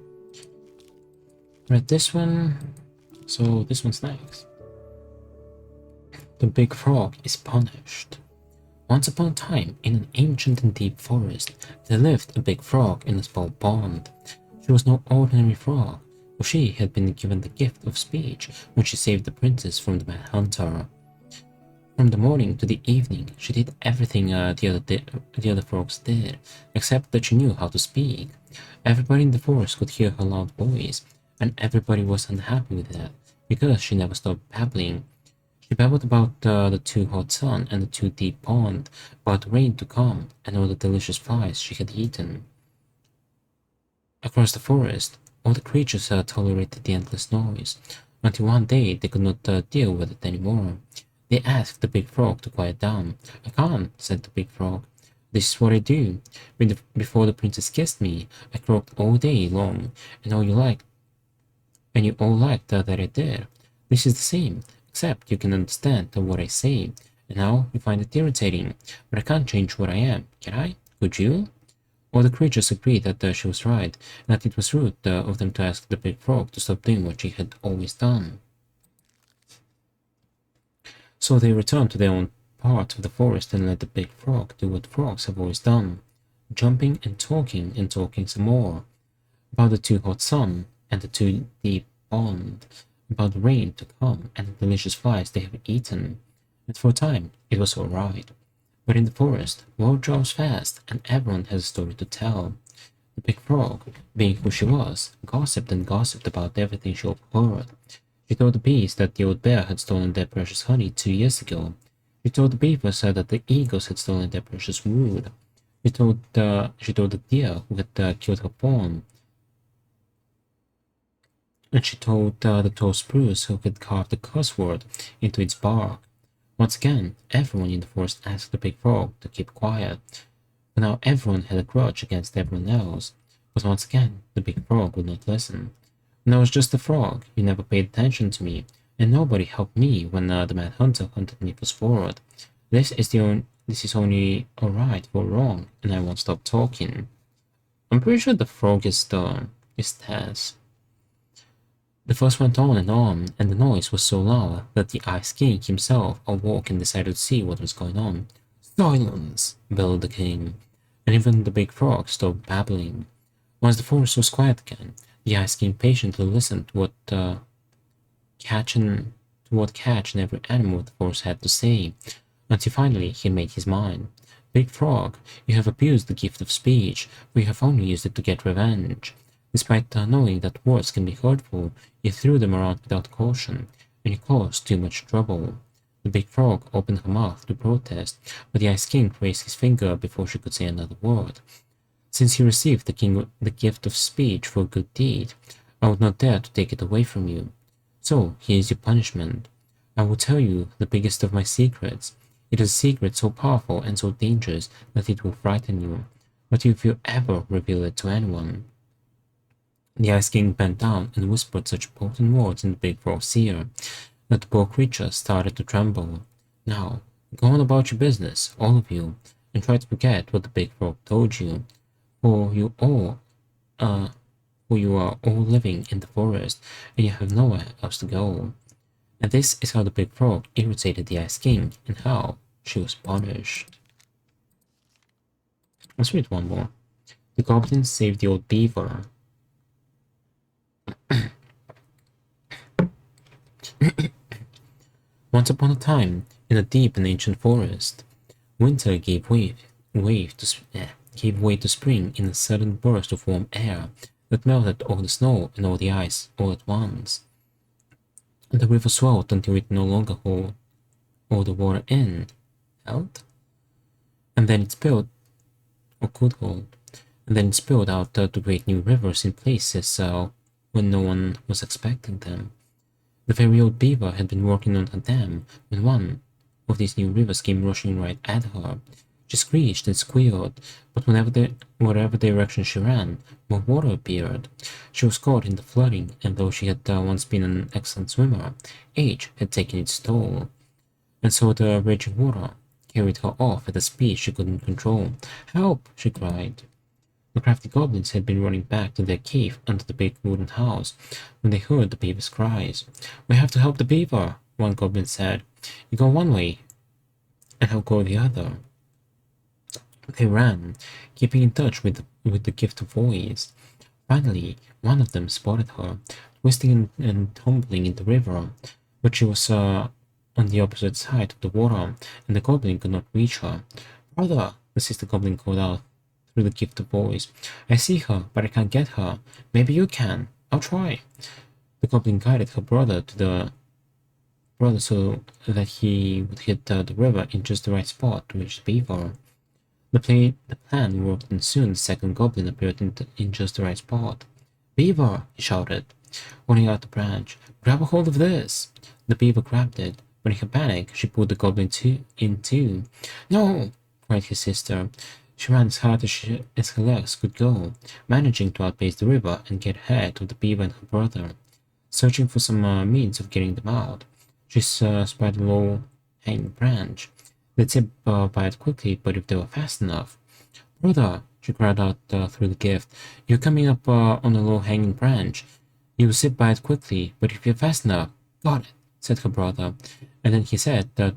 Read this one, so this one's next. The big frog is punished. Once upon a time, in an ancient and deep forest, there lived a big frog in a small pond. She was no ordinary frog, for she had been given the gift of speech when she saved the princess from the mad hunter. From the morning to the evening, she did everything the other frogs did, except that she knew how to speak. Everybody in the forest could hear her loud voice, and everybody was unhappy with that, because she never stopped babbling. She babbled about the too hot sun and the too deep pond, about the rain to come, and all the delicious flies she had eaten. Across the forest, all the creatures tolerated the endless noise, until one day they could not deal with it anymore. They asked the big frog to quiet down. I can't, said the big frog. This is what I do. Before the princess kissed me, I croaked all day long, and you all liked that I did. This is the same, except you can understand what I say, and now you find it irritating, but I can't change what I am, can I? Could you? All the creatures agreed that she was right, and that it was rude of them to ask the big frog to stop doing what she had always done. So they returned to their own part of the forest and let the big frog do what frogs have always done, jumping and talking some more, about the too hot sun and the too deep pond, about the rain to come and the delicious flies they have eaten. And for a time it was all right. But in the forest, word travels fast, and everyone has a story to tell. The big frog, being who she was, gossiped and gossiped about everything she overheard. She told the bees that the old bear had stolen their precious honey 2 years ago. She told the beavers that the eagles had stolen their precious wood. She told the deer who had killed her fawn. And she told the tall spruce who had carved a curse word into its bark. Once again, everyone in the forest asked the big frog to keep quiet. But now everyone had a grudge against everyone else. But once again, the big frog would not listen. When I was just a frog, you never paid attention to me, and nobody helped me when the mad hunter hunted me for sport. This is only alright or wrong, and I won't stop talking. I'm pretty sure the frog is Dehds. The fuss went on, and the noise was so loud that the Ice King himself awoke and decided to see what was going on. Silence! Bellowed the king, and even the big frog stopped babbling. Once the forest was quiet again, the Ice King patiently listened to what Catch and every animal the forest had to say, until finally he made his mind. Big Frog, you have abused the gift of speech, for you have only used it to get revenge. Despite knowing that words can be hurtful, you threw them around without caution, and you caused too much trouble. The big frog opened her mouth to protest, but the Ice King raised his finger before she could say another word. Since he received the gift of speech for a good deed, I would not dare to take it away from you. So here is your punishment. I will tell you the biggest of my secrets. It is a secret so powerful and so dangerous that it will frighten you. But if you ever reveal it to anyone... The Ice King bent down and whispered such potent words in the big frog's ear that the poor creature started to tremble. Now, go on about your business, all of you, and try to forget what the big frog told you, for you are all living in the forest, and you have nowhere else to go. And this is how the big frog irritated the Ice King, and how she was punished. Let's read one more. The goblins saved the old beaver. Once upon a time, in a deep and ancient forest, winter gave way to spring in a sudden burst of warm air that melted all the snow and all the ice all at once. The river swelled until it no longer held all the water in, held, and then it spilled, or could hold, and then it spilled out to great new rivers in places when no one was expecting them. The very old beaver had been working on her dam when one of these new rivers came rushing right at her. She screeched and squealed, but whatever direction she ran, more water appeared. She was caught in the flooding, and though she had once been an excellent swimmer, age had taken its toll. And so the raging water carried her off at a speed she couldn't control. "Help!" she cried. The crafty goblins had been running back to their cave under the big wooden house when they heard the beaver's cries. "We have to help the beaver," one goblin said. "You go one way, and I'll go the other." They ran, keeping in touch with the gift of voice. Finally, one of them spotted her, twisting and tumbling in the river, but she was on the opposite side of the water, and the goblin could not reach her. "Brother," the sister goblin called out through the gift of voice, "I see her, but I can't get her. Maybe you can. I'll try." The goblin guided her brother so that he would hit the river in just the right spot to reach the beaver. The plan worked, and soon the second goblin appeared in just the right spot. "Beaver!" he shouted, holding out the branch. "Grab a hold of this!" The beaver grabbed it, but in her panic, she pulled the goblin in two. "No!" cried his sister. She ran as hard as her legs could go, managing to outpace the river and get ahead of the beaver and her brother. Searching for some means of getting them out, she spied a low-hanging branch. They'd zip by it quickly, but if they were fast enough. "Brother," she cried out through the gift, "you're coming up on a low-hanging branch. You zip by it quickly, but if you're fast enough." "Got it," said her brother, and then he said to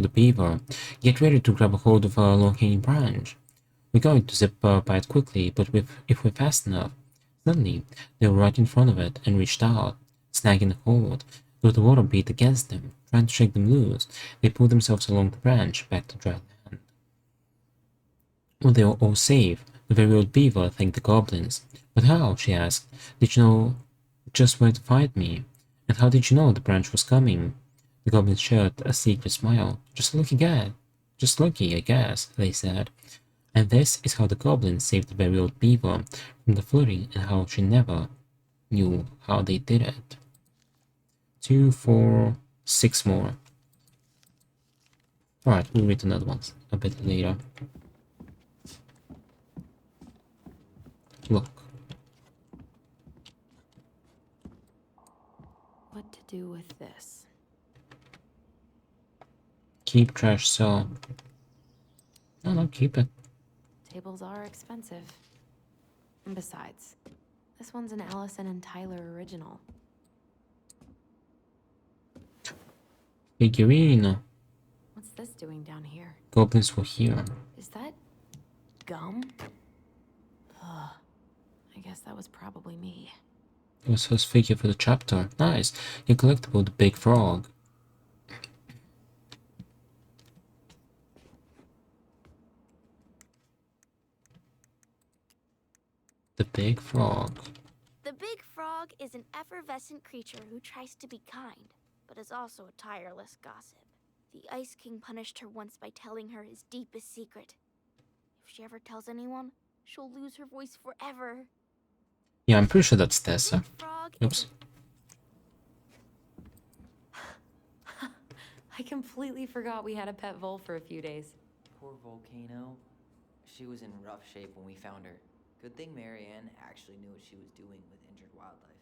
the beaver, "Get ready to grab a hold of a low-hanging branch. We're going to zip by it quickly, but if we're fast enough." Suddenly, they were right in front of it and reached out, snagging a hold. Though the water beat against them, trying to shake them loose, they pulled themselves along the branch back to dry land. When they were all safe, the very old beaver thanked the goblins. "But how?" she asked. "Did you know just where to find me? And how did you know the branch was coming?" The goblins shared a secret smile. Just lucky, I guess," they said. And this is how the goblins saved the very old beaver from the flooding, and how she never knew how they did it. 2, 4, 6 more. Alright, we'll read another one a bit later. Look. What to do with this? Keep trash, so... No, keep it. Tables are expensive. And besides, this one's an Allison and Tyler original. Figurine. What's this doing down here? Goblins were here. Is that gum? Ugh. I guess that was probably me. It was his figure for the chapter. Nice. Your collectible, the big frog. The big frog. The big frog is an effervescent creature who tries to be kind, but is also a tireless gossip. The Ice King punished her once by telling her his deepest secret. If she ever tells anyone, she'll lose her voice forever. Yeah, I'm pretty sure that's Tessa. Oops. I completely forgot we had a pet vole for a few days. Poor Volcano. She was in rough shape when we found her. Good thing Marianne actually knew what she was doing with injured wildlife.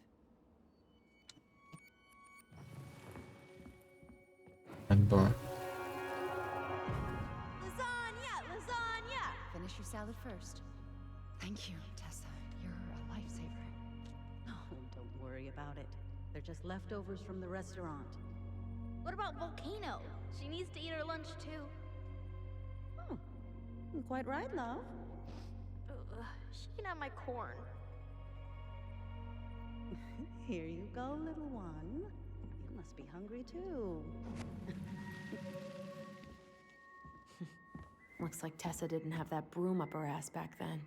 Remember. Lasagna! Finish your salad first. Thank you, Tessa. You're a lifesaver. Oh, don't worry about it. They're just leftovers from the restaurant. What about Volcano? She needs to eat her lunch too. Oh, quite right, love. She can have my corn. Here you go, little one. You must be hungry too. Looks like Tessa didn't have that broom up her ass back then.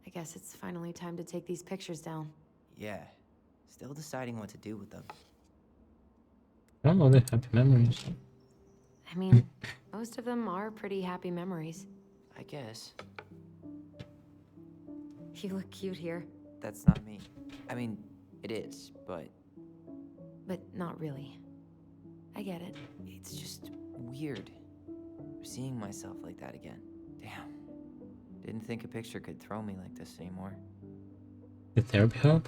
I guess it's finally time to take these pictures down. Yeah. Still deciding what to do with them. I don't know, they're happy memories. I mean, most of them are pretty happy memories. I guess. You look cute here. That's not me. I mean, it is, but... But not really. I get it. It's just weird. Seeing myself like that again. Damn. Didn't think a picture could throw me like this anymore. Did therapy help?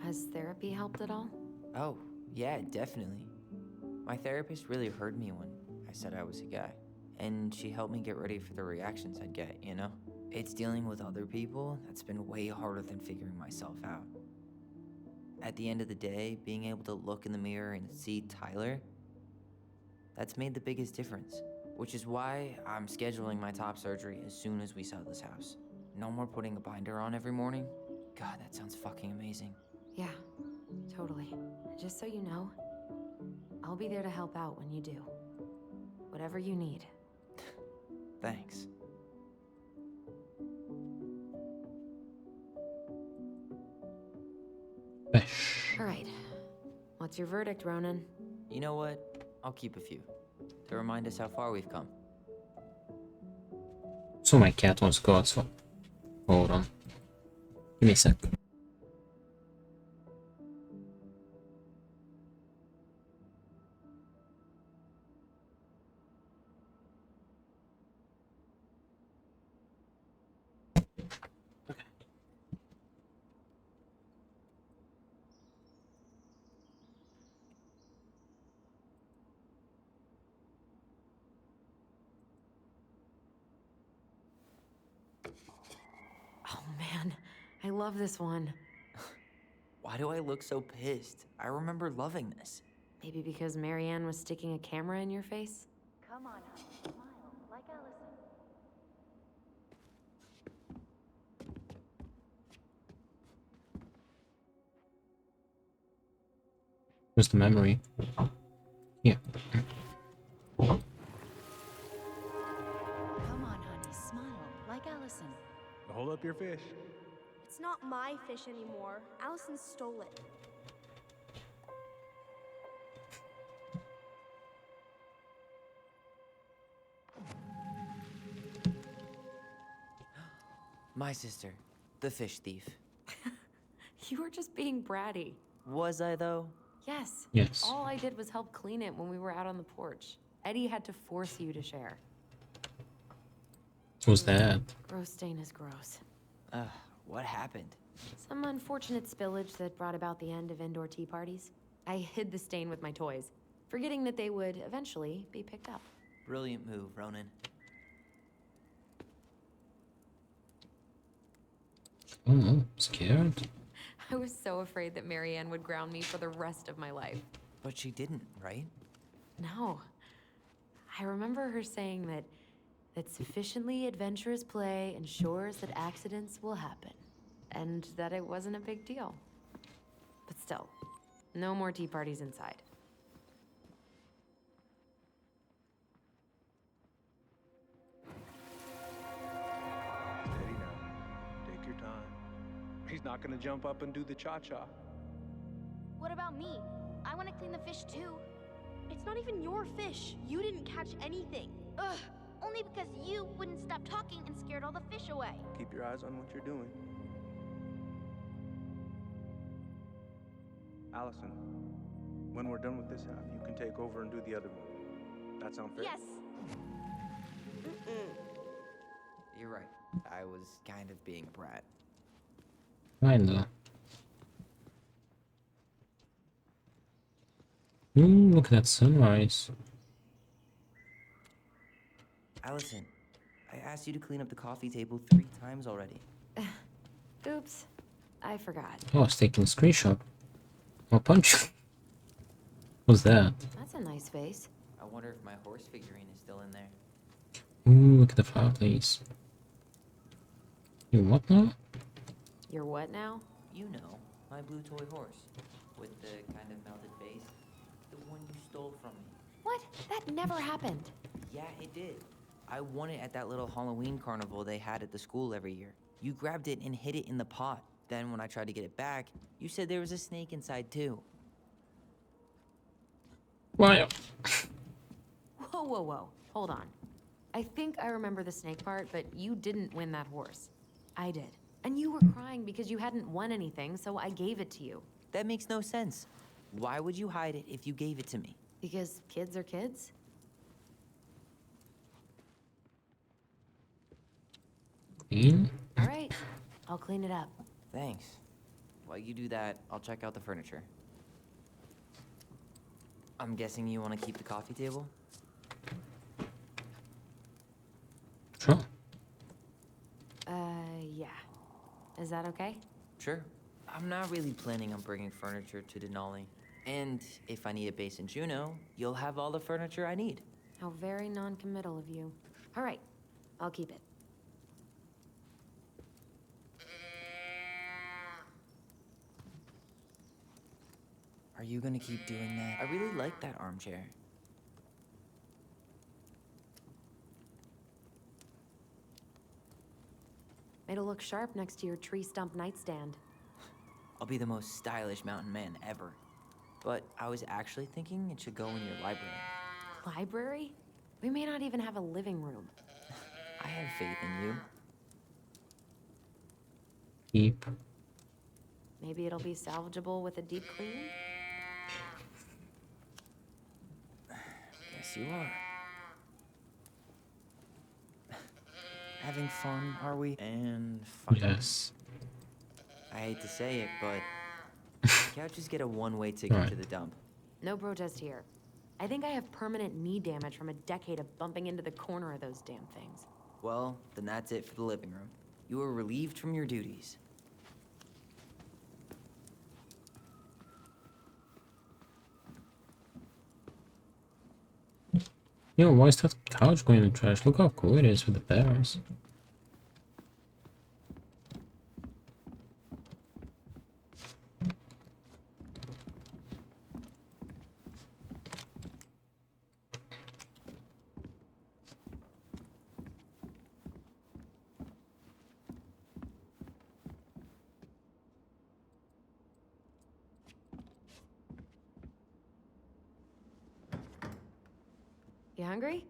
Has therapy helped at all? Oh, yeah, definitely. My therapist really heard me when I said I was a guy. And she helped me get ready for the reactions I'd get, you know? It's dealing with other people that's been way harder than figuring myself out. At the end of the day, being able to look in the mirror and see Tyler, that's made the biggest difference. Which is why I'm scheduling my top surgery as soon as we sell this house. No more putting a binder on every morning. God, that sounds fucking amazing. Yeah, totally. Just so you know, I'll be there to help out when you do. Whatever you need. Thanks. All right. What's your verdict, Ronan? You know what? I'll keep a few. To remind us how far we've come. So my cat wants to go out, so hold on. Give me a sec. Oh man, I love this one. Why do I look so pissed? I remember loving this. Maybe because Marianne was sticking a camera in your face? Come on, honey, smile like Allison. Where's the memory? Here. Come on, honey, smile like Allison. Hold up your fish. It's not my fish anymore. Allison stole it. My sister, the fish thief. You were just being bratty. Was I, though? Yes. Yes. All I did was help clean it when we were out on the porch. Eddie had to force you to share. What's that? Gross stain is gross. What happened? Some unfortunate spillage that brought about the end of indoor tea parties. I hid the stain with my toys, forgetting that they would eventually be picked up. Brilliant move, Ronan. Oh no, scared? I was so afraid that Marianne would ground me for the rest of my life. But she didn't, right? No. I remember her saying that sufficiently adventurous play ensures that accidents will happen, and that it wasn't a big deal. But still, no more tea parties inside. Steady now. Take your time. He's not gonna jump up and do the cha-cha. What about me? I want to clean the fish too. It's not even your fish. You didn't catch anything. Ugh, only because you wouldn't stop talking and scared all the fish away. Keep your eyes on what you're doing. Allison, when we're done with this half, you can take over and do the other one. That sound fair? Yes. You're right. I was kind of being a brat. Kinda. Ooh, look at that sunrise. Allison, I asked you to clean up the coffee table 3 times already. Oops, I forgot. Oh, I was taking a screenshot. I'll punch you. What's that? That's a nice face. I wonder if my horse figurine is still in there. Ooh, look at the fireplace. You what now? You're what now? You know, my blue toy horse. With the kind of melted face. The one you stole from me. What? That never happened. Yeah, it did. I won it at that little Halloween carnival they had at the school every year. You grabbed it and hid it in the pot. Then when I tried to get it back, you said there was a snake inside too. Why? Whoa, whoa, whoa. Hold on. I think I remember the snake part, but you didn't win that horse. I did. And you were crying because you hadn't won anything, so I gave it to you. That makes no sense. Why would you hide it if you gave it to me? Because kids are kids? Clean? All right. I'll clean it up. Thanks. While you do that, I'll check out the furniture. I'm guessing you want to keep the coffee table? Sure. Yeah. Is that okay? Sure. I'm not really planning on bringing furniture to Denali. And if I need a base in Juneau, you'll have all the furniture I need. How very non-committal of you. All right. I'll keep it. Are you gonna keep doing that? I really like that armchair. It'll look sharp next to your tree stump nightstand. I'll be the most stylish mountain man ever. But I was actually thinking it should go in your library. Library? We may not even have a living room. I have faith in you. Keep. Maybe it'll be salvageable with a deep clean? Yes, you are. Having fun, are we? And fun. Yes. I hate to say it, but couches get a one-way ticket Right. to the dump. No protest here. I think I have permanent knee damage from a decade of bumping into the corner of those damn things. Well, then that's it for the living room. You are relieved from your duties. Yo, why is that couch going in the trash? Look how cool it is with the bears. You hungry?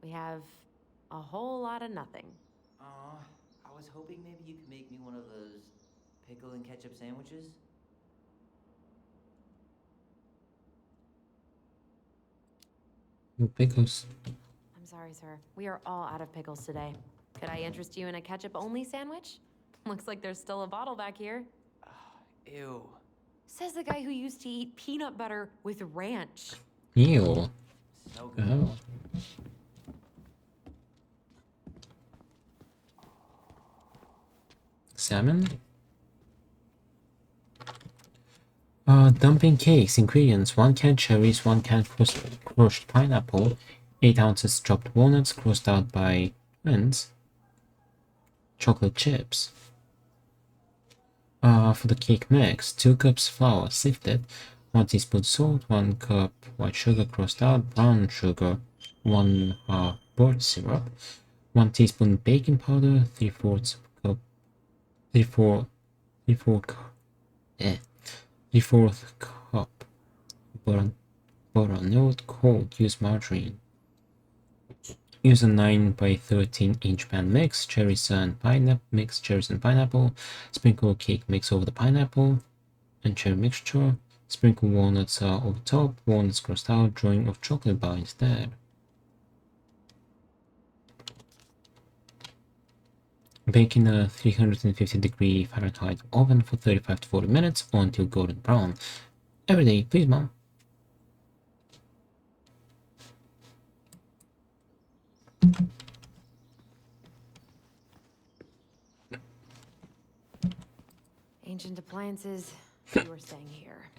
We have a whole lot of nothing. I was hoping maybe you could make me one of those pickle and ketchup sandwiches. No pickles. I'm sorry, sir. We are all out of pickles today. Could I interest you in a ketchup-only sandwich? Looks like there's still a bottle back here. Ew. Says the guy who used to eat peanut butter with ranch. Ew. So good. Oh. Salmon? Dumping cakes. Ingredients: 1 can cherries, 1 can crushed pineapple, 8 ounces chopped walnuts crossed out by twins, chocolate chips. For the cake mix, 2 cups flour sifted, 1 teaspoon salt, 1 cup white sugar crossed out, brown sugar, 1 board syrup, 1 teaspoon baking powder, 3/4 cup, 3/4 cup buttermilk, cold. Use margarine. Use a 9 by 13 inch pan mix. Cherries and pineapple. Mix cherries and pineapple. Sprinkle cake mix over the pineapple and cherry mixture. Sprinkle walnuts over top. Walnuts crossed out. Drawing of chocolate bar instead. Bake in a 350-degree Fahrenheit oven for 35 to 40 minutes or until golden brown. Every day, please, Mom. Ancient appliances, you were staying here.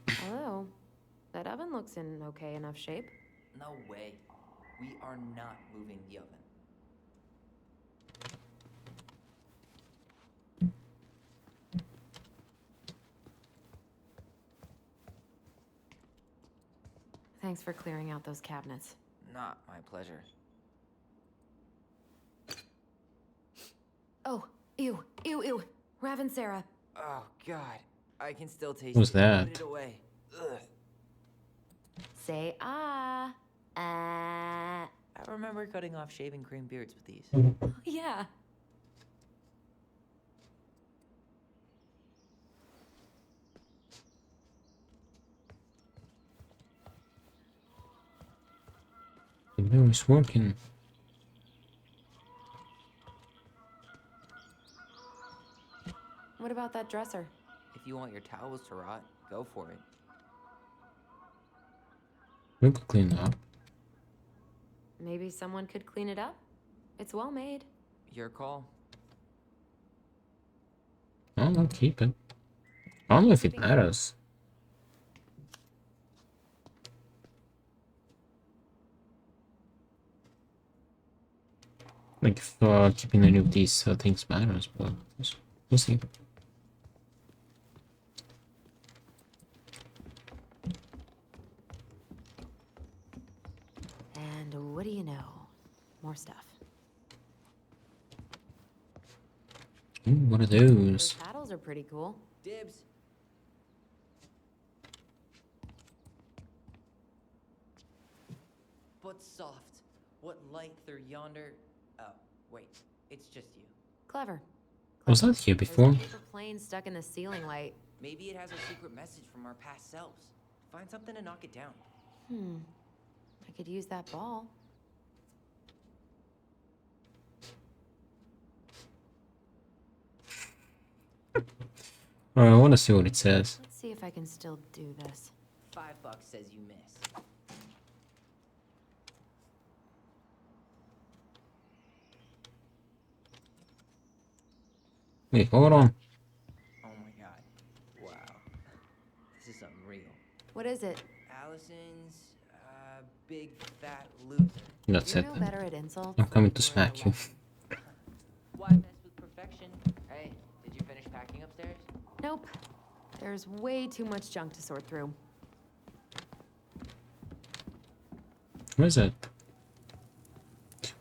Hello. That oven looks in okay enough shape. No way. We are not moving the oven. Thanks for clearing out those cabinets. Not my pleasure. Oh, ew, ew, ew. Raven Sarah. Oh god, I can still taste Who's it. that? Put it away. Ugh. Say ah. I remember cutting off shaving cream beards with these. Yeah. The mirror is working. What about that dresser? If you want your towels to rot, go for it. We could clean up. Maybe someone could clean it up? It's well made. Your call. I'll keep it. I don't know if it matters. Like if keeping any of these things matters, but we'll see. And what do you know? More stuff. Ooh, what are Those those? paddles are pretty cool. Dibs. But soft. What light through yonder... Oh, wait. It's just you. Clever. Was that here There's a before? paper plane stuck in the ceiling light. Maybe it has a secret message from our past selves. Find something to knock it down. I could use that ball. I want to see what it says. Let's see if I can still do this. $5 says you miss. Wait, hold on. Oh my god. Wow. This is unreal. What is it? Allison's, big fat loser. That's You're it no then. better at insults. I'm coming to than smack you. Why mess with perfection? Hey, did you finish packing upstairs? Nope. There's way too much junk to sort through. What is it?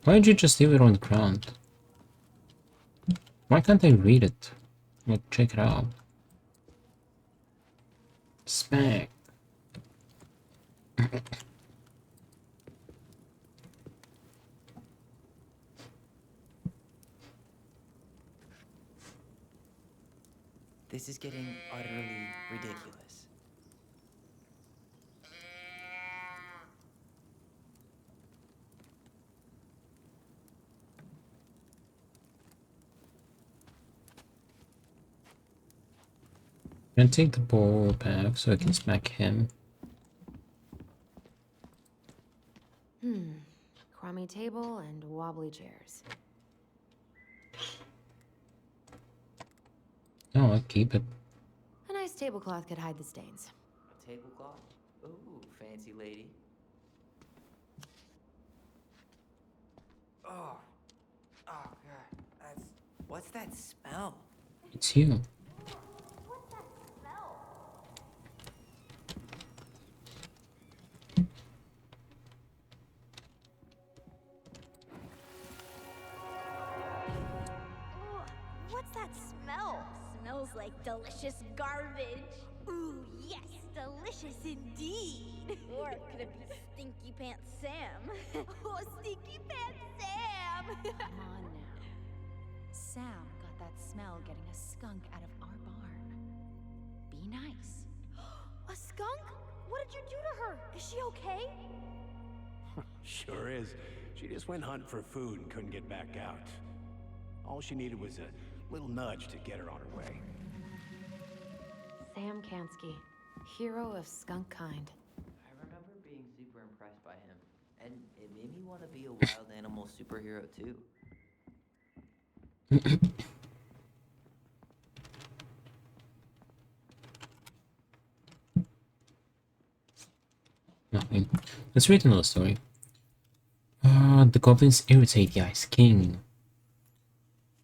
Why did you just leave it on the ground? Why can't I read it? Like, check it out. Smack. This is getting utterly ridiculous. Can I take the ball back so I can smack him? Crummy table and wobbly chairs. No, I'll keep it. A nice tablecloth could hide the stains. A tablecloth? Ooh, fancy lady. Oh. Oh, God. That's... What's that smell? It's you. What's that smell? Smells like delicious garbage. Ooh, yes, delicious indeed. Or could it be Stinky Pants Sam? Oh, Stinky Pants Sam! Come on now. Sam got that smell getting a skunk out of our barn. Be nice. A skunk? What did you do to her? Is she okay? Sure is. She just went hunting for food and couldn't get back out. All she needed was a little nudge to get her on her way. Sam Kansky, hero of skunk kind. I remember being super impressed by him. And it made me want to be a wild animal superhero, too. Nothing. Let's read another story. The goblins irritate the Ice King.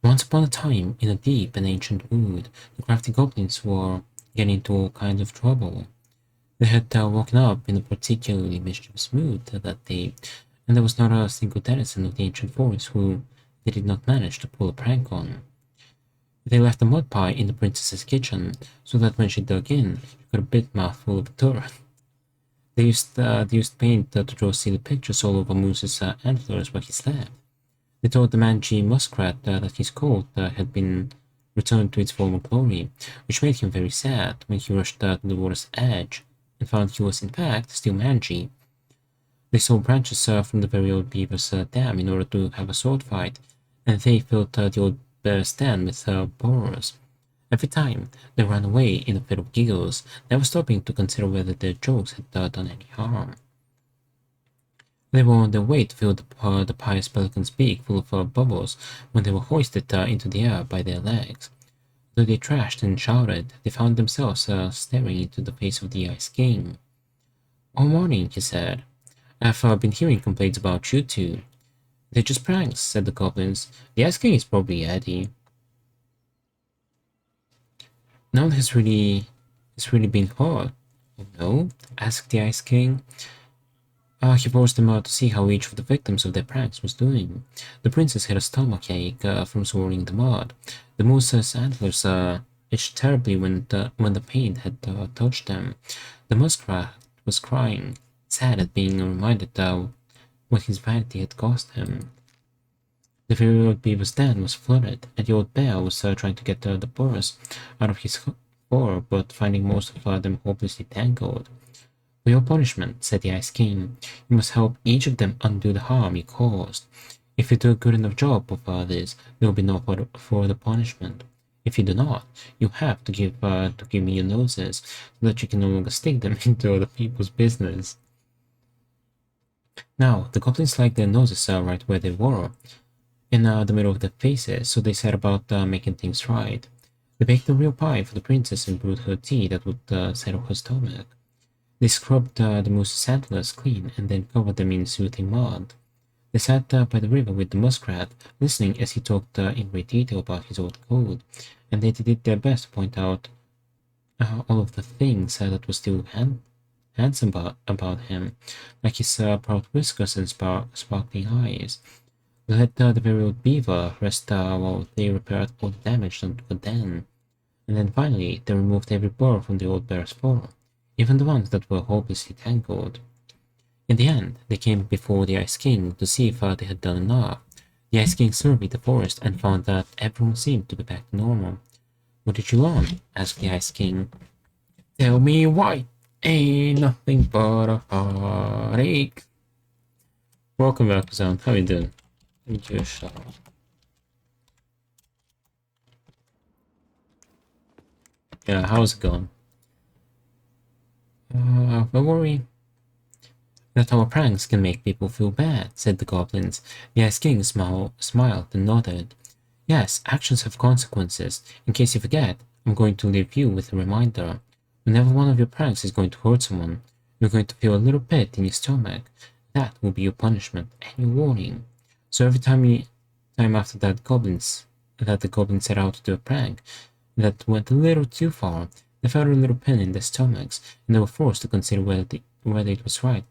Once upon a time, in a deep and ancient wood, the crafty goblins were getting into all kinds of trouble. They had woken up in a particularly mischievous mood that day, and there was not a single denizen of the ancient forest who they did not manage to pull a prank on. They left a mud pie in the princess's kitchen, so that when she dug in, she got a big mouthful of dirt. They used paint to draw silly pictures all over Moose's antlers where he slept. They told the mangy muskrat that his coat had been returned to its former glory, which made him very sad when he rushed to the water's edge and found he was in fact still mangy. They saw branches from the very old beaver's dam in order to have a sword fight, and they filled the old bear's den with borers. Every time they ran away in a fit of giggles, never stopping to consider whether their jokes had done any harm. They were on their way to fill the pious pelican's beak full of bubbles when they were hoisted into the air by their legs. Though they trashed and shouted, they found themselves staring into the face of the Ice King. "All morning," he said, "I've been hearing complaints about you two." "They're just pranks," said the goblins. "The Ice King is probably Eddie." "No one has really been hurt." "Oh no?" asked the Ice King. He paused them out to see how each of the victims of their pranks was doing. The princess had a stomachache from swallowing the mud. The moose's antlers itched terribly when the paint had touched them. The muskrat was crying, sad at being reminded what his vanity had cost him. The very old beaver's den was flooded, and the old bear was trying to get the burrs out of his fur, but finding most of them hopelessly tangled. "For your punishment," said the Ice King, "you must help each of them undo the harm you caused. If you do a good enough job of this, there will be no further punishment. If you do not, you have to give me your noses, so that you can no longer stick them into other people's business." Now, the goblins liked their noses right where they were, in the middle of their faces, so they set about making things right. They baked a real pie for the princess and brewed her tea that would settle her stomach. They scrubbed the moose's antlers clean and then covered them in soothing mud. They sat by the river with the muskrat, listening as he talked in great detail about his old coat, and they did their best to point out all of the things that were still handsome about him, like his proud whiskers and sparkling eyes. They let the very old beaver rest while they repaired all the damage done to the den, and then finally they removed every burr from the old bear's fur, even the ones that were hopelessly tangled. In the end, they came before the Ice King to see if they had done enough. The Ice King surveyed the forest and found that everyone seemed to be back to normal. "What did you learn?" asked the Ice King. "Tell me why. Ain't nothing but a heartache." Welcome back, Zone. How you doing? Let me do a shower. Yeah, how's it going? Don't worry. "That our pranks can make people feel bad," said the goblins. The Ice King smiled and nodded. "Yes, actions have consequences. In case you forget, I'm going to leave you with a reminder. Whenever one of your pranks is going to hurt someone, you're going to feel a little pit in your stomach. That will be your punishment and your warning." So every time after that the goblins set out to do a prank that went a little too far, they felt a little pin in their stomachs, and they were forced to consider whether it was the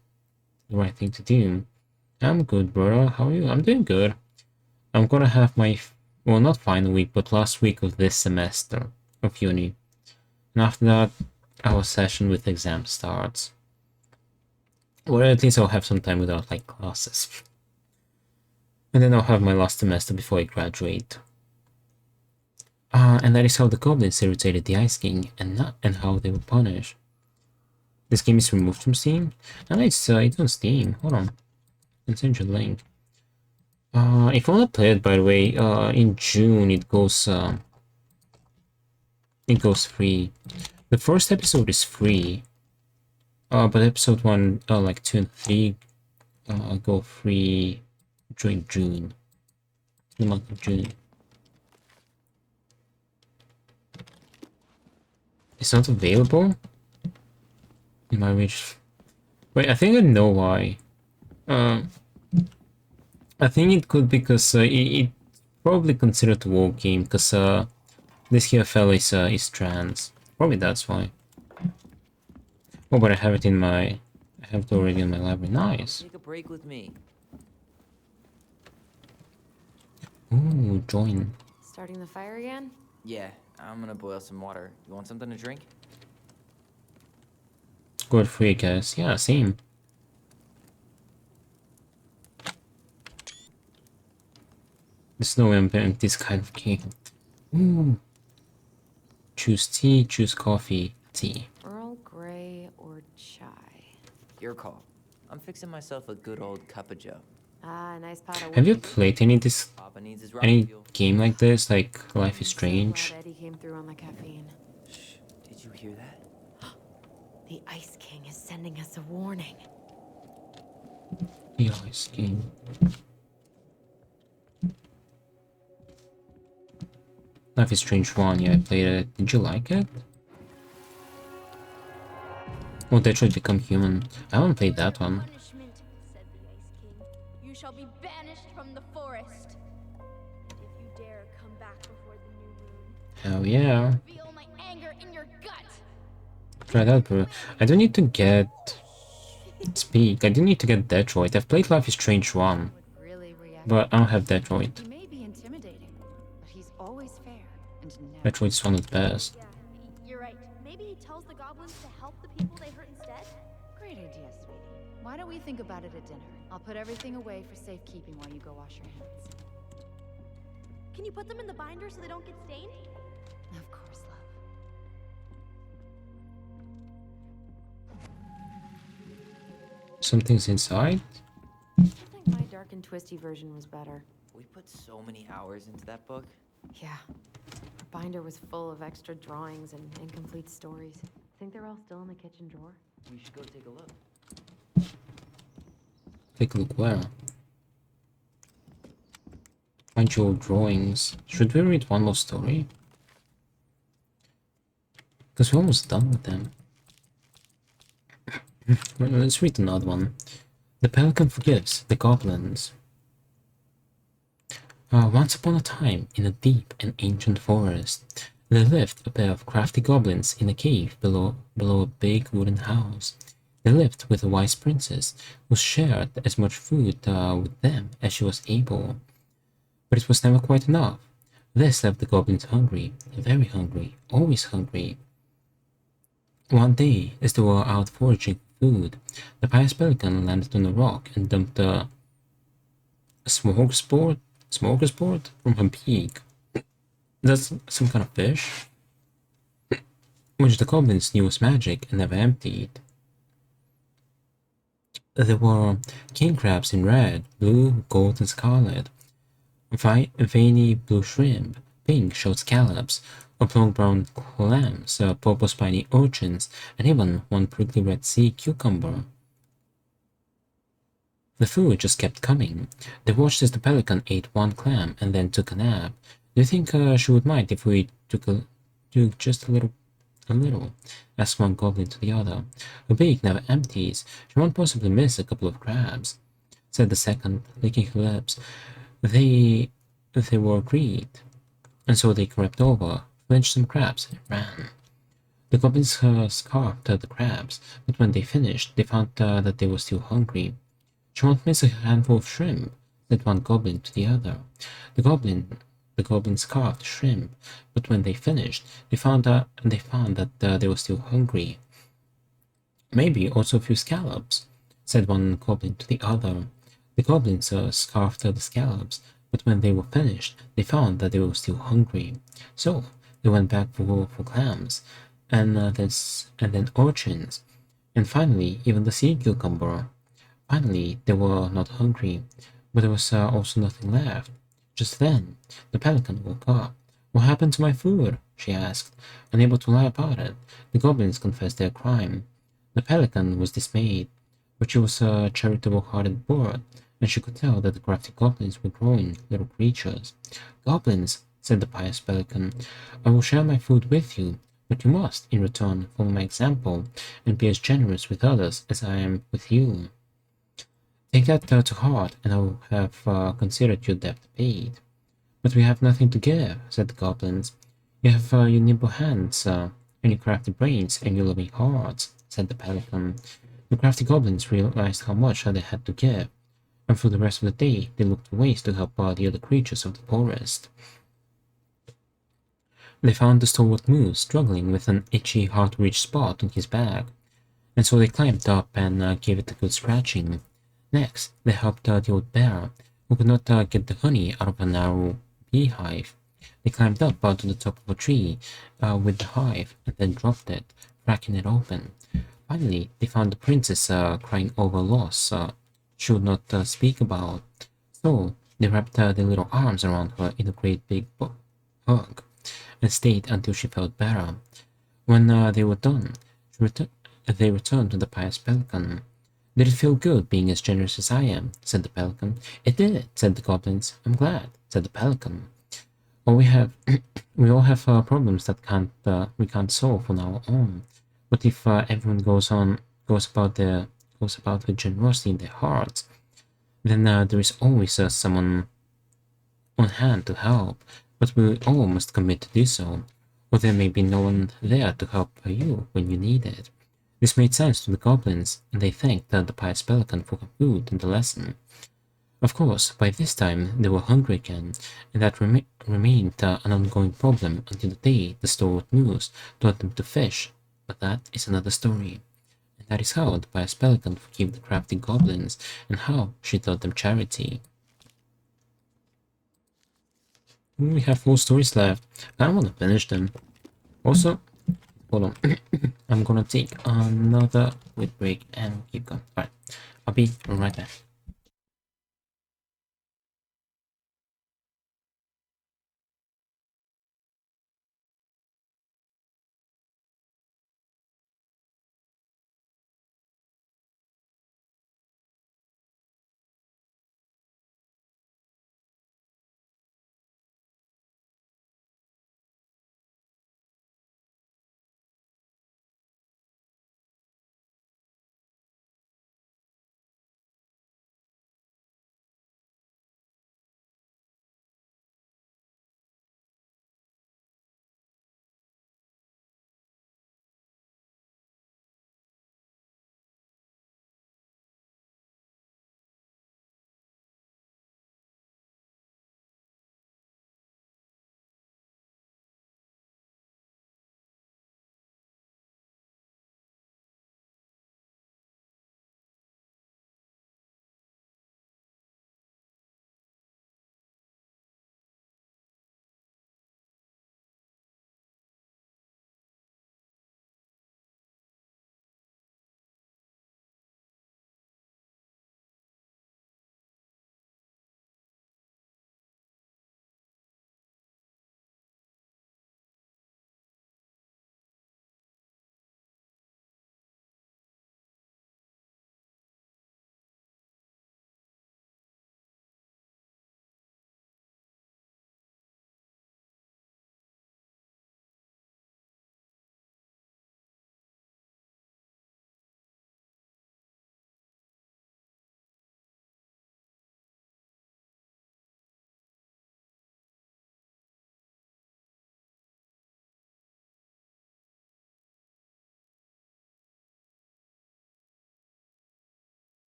right thing to do. "I'm good, brother. How are you?" "I'm doing good. I'm gonna have my, well, not final week, but last week of this semester of uni. And after that, our session with exam starts. Or at least I'll have some time without, like, classes. And then I'll have my last semester before I graduate. And that is how the goblins irritated the Ice King, and how they were punished. This game is removed from Steam? No, it's on Steam. Hold on. I'll send you a link. If you want to play it, by the way, in June it goes free. The first episode is free. But episode 1, like 2 and 3, go free during June. The month of June. It's not available in my reach. Wait, I think I know why. I think it could be because it probably considered a war game, because this here fellow is trans. Probably that's why. Oh, but I have it in my... I have it already in my library. Nice. Take a break with me. Ooh, join. Starting the fire again? Yeah, I'm gonna boil some water. You want something to drink? Good for you guys. Yeah, same. There's no way I'm playing this kind of game. Ooh. Choose tea, choose coffee, tea. Earl Grey or chai? Your call. I'm fixing myself a good old cup of joe. Ah, nice pot of Have you whiskey. played any this Papa needs his any rocket fuel. game like this, like Life is I'm so Strange? glad Eddie came through on the caffeine. Shh, did you hear that? The Ice King is sending us a warning. The Ice King. Life is Strange 1, yeah, I played it. Did you like it? Oh, Detroit Become Human. I haven't played that one. Punishment, said the Ice King. You shall be banished from the forest. And if you dare come back before the new moon, Hell yeah. feel my anger in your gut. Try that, bro. I don't need to get... Speak. I don't need to get Detroit. I've played Life is Strange 1. Really react. But I don't have Detroit. He may be intimidating, but he's always fair and never. Detroit's one of the best. Yeah, you're right. Maybe he tells the goblins to help the people they hurt instead? Great idea, sweetie. Why don't we think about it at dinner? I'll put everything away for safekeeping while you go wash your hands. Can you put them in the binder so they don't get stained? Of course, love. Something's inside? I think my dark and twisty version was better. We put so many hours into that book. Yeah. Our binder was full of extra drawings and incomplete stories. Think they're all still in the kitchen drawer? We should go take a look. Take a look where? Find your drawings. Should we read one more story? Because we're almost done with them. Well, let's read another one. The Pelican Forgives the Goblins. Once upon a time, in a deep and ancient forest, there lived a pair of crafty goblins in a cave below a big wooden house. They lived with a wise princess, who shared as much food with them as she was able. But it was never quite enough. This left the goblins hungry, very hungry, always hungry. One day, as they were out foraging food, the pious pelican landed on a rock and dumped a smorgasbord from her beak. That's some kind of fish, which the goblins knew was magic and never emptied. There were king crabs in red, blue, gold, and scarlet, veiny blue shrimp, pink shelled scallops, oblong brown clams, purple spiny urchins, and even one prickly red sea cucumber. The food just kept coming. They watched as the pelican ate one clam and then took a nap. Do you think she would mind if we took just a little? Asked one goblin to the other. Her beak never empties. She won't possibly miss a couple of crabs, said the second, licking her lips. They were agreed, and so they crept over, flinched some crabs, and ran. The goblins scarfed the crabs, but when they finished, they found that they were still hungry. She won't miss a handful of shrimp, said one goblin to the other. The goblins carved shrimp, but when they finished, they found that they were still hungry. Maybe also a few scallops, said one goblin to the other. The goblins scarfed the scallops, but when they were finished, they found that they were still hungry. So they went back for clams, and then urchins, and finally even the sea cucumber. Finally, they were not hungry, but there was also nothing left. Just then, the pelican woke up. "What happened to my food?" she asked. Unable to lie about it, the goblins confessed their crime. The pelican was dismayed, but she was a charitable-hearted bird, and she could tell that the crafty goblins were growing little creatures. "Goblins," said the pious pelican, "I will share my food with you, but you must, in return, follow my example, and be as generous with others as I am with you. Take that to heart, and I will have considered your debt paid." "But we have nothing to give," said the goblins. "You have your nimble hands, and your crafty brains, and your loving hearts," said the pelican. The crafty goblins realized how much they had to give, and for the rest of the day they looked for ways to help the other creatures of the forest. They found the stalwart moose struggling with an itchy, hard-to-reach spot on his back, and so they climbed up and gave it a good scratching. Next, they helped the old bear, who could not get the honey out of a narrow beehive. They climbed up to the top of a tree with the hive, and then dropped it, cracking it open. Finally, they found the princess crying over loss she would not speak about. So, they wrapped their little arms around her in a great big hug, and stayed until she felt better. When they were done, they returned to the pious pelican. Did it feel good being as generous as I am? Said the pelican. It did, said the goblins. I'm glad, said the pelican. We all have problems that we can't solve on our own. But if everyone goes about with generosity in their hearts, then there is always someone on hand to help. But we all must commit to do so, or there may be no one there to help you when you need it. This made sense to the goblins, and they thanked the pious pelican for her food and the lesson. Of course, by this time they were hungry again, and that remained an ongoing problem until the day the stalwart moose taught them to fish, but that is another story. And that is how the pious pelican forgave the crafty goblins, and how she taught them charity. We have 4 stories left. I don't want to finish them. Also, hold on. I'm gonna take another quick break and keep going. Alright, I'll be right back.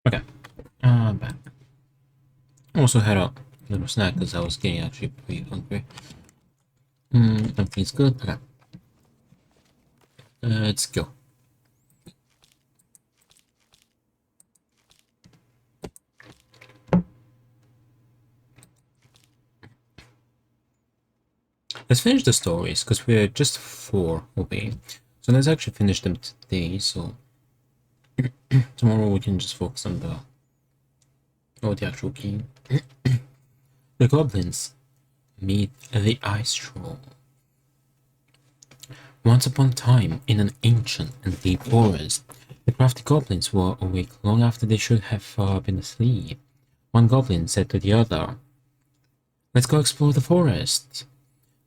Okay, back. Also had a little snack because I was getting actually pretty hungry. Everything's good. Okay. Let's go. Let's finish the stories because we're just 4 away. So let's actually finish them today. So tomorrow we can just focus on the actual game. The goblins meet the ice troll. Once upon a time, in an ancient and deep forest, the crafty goblins were awake long after they should have been asleep. One goblin said to the other, "Let's go explore the forest."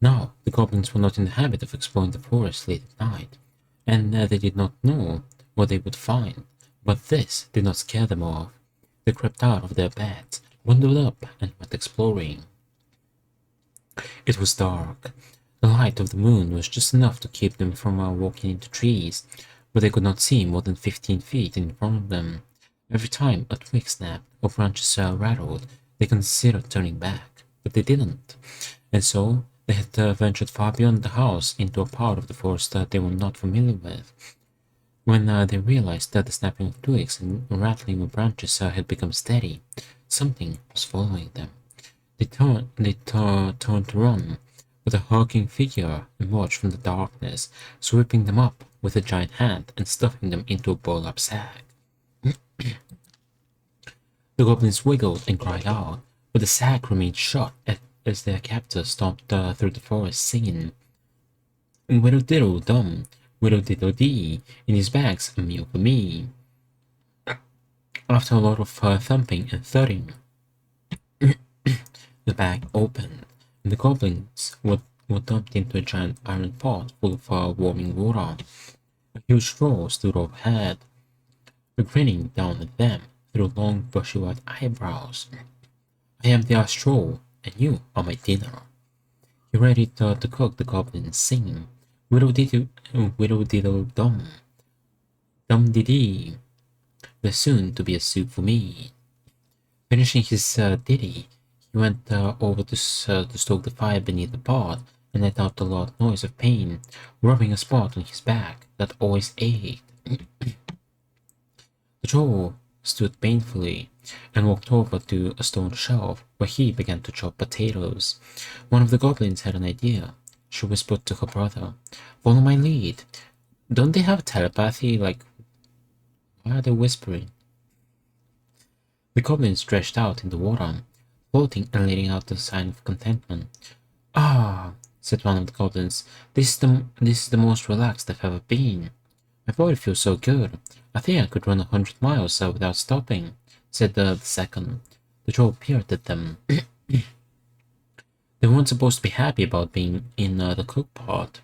Now, the goblins were not in the habit of exploring the forest late at night, and they did not know what they would find, but this did not scare them off. They crept out of their beds, bundled up, and went exploring. It was dark. The light of the moon was just enough to keep them from walking into trees, but they could not see more than 15 feet in front of them. Every time a twig snapped or branches rattled, they considered turning back, but they didn't. And so, they had ventured far beyond the house into a part of the forest that they were not familiar with. When they realized that the snapping of twigs and rattling of branches had become steady, something was following them. They turned to run, but a hulking figure emerged from the darkness, sweeping them up with a giant hand and stuffing them into a burlap sack. The goblins wiggled and cried out, but the sack remained shut as their captor stomped through the forest singing, "Whittle-diddle-dum, whittle-diddle-dee, in his bag's a meal for me." After a lot of thumping and thudding, the bag opened, and the goblins were dumped into a giant iron pot full of warming water. A huge troll stood overhead, grinning down at them through long bushy white eyebrows. "I am the ice troll, and you are my dinner." He ready to cook the goblins, singing, "Whittle-diddle-dum, dum-dee-dee, there's soon to be a soup for me." Finishing his ditty, he went over to stoke the fire beneath the pot and let out a loud noise of pain, rubbing a spot on his back that always ached. The troll stood painfully and walked over to a stone shelf where he began to chop potatoes. One of the goblins had an idea. She whispered to her brother, "Follow my lead." Don't they have telepathy? Like, why are they whispering? The goblin stretched out in the water, floating and letting out a sign of contentment. "Ah," said one of the goblins, this is the most relaxed I've ever been. "My body feels so good. I think I could run 100 miles without stopping," said the second. The troll peered at them. They weren't supposed to be happy about being in the cook pot,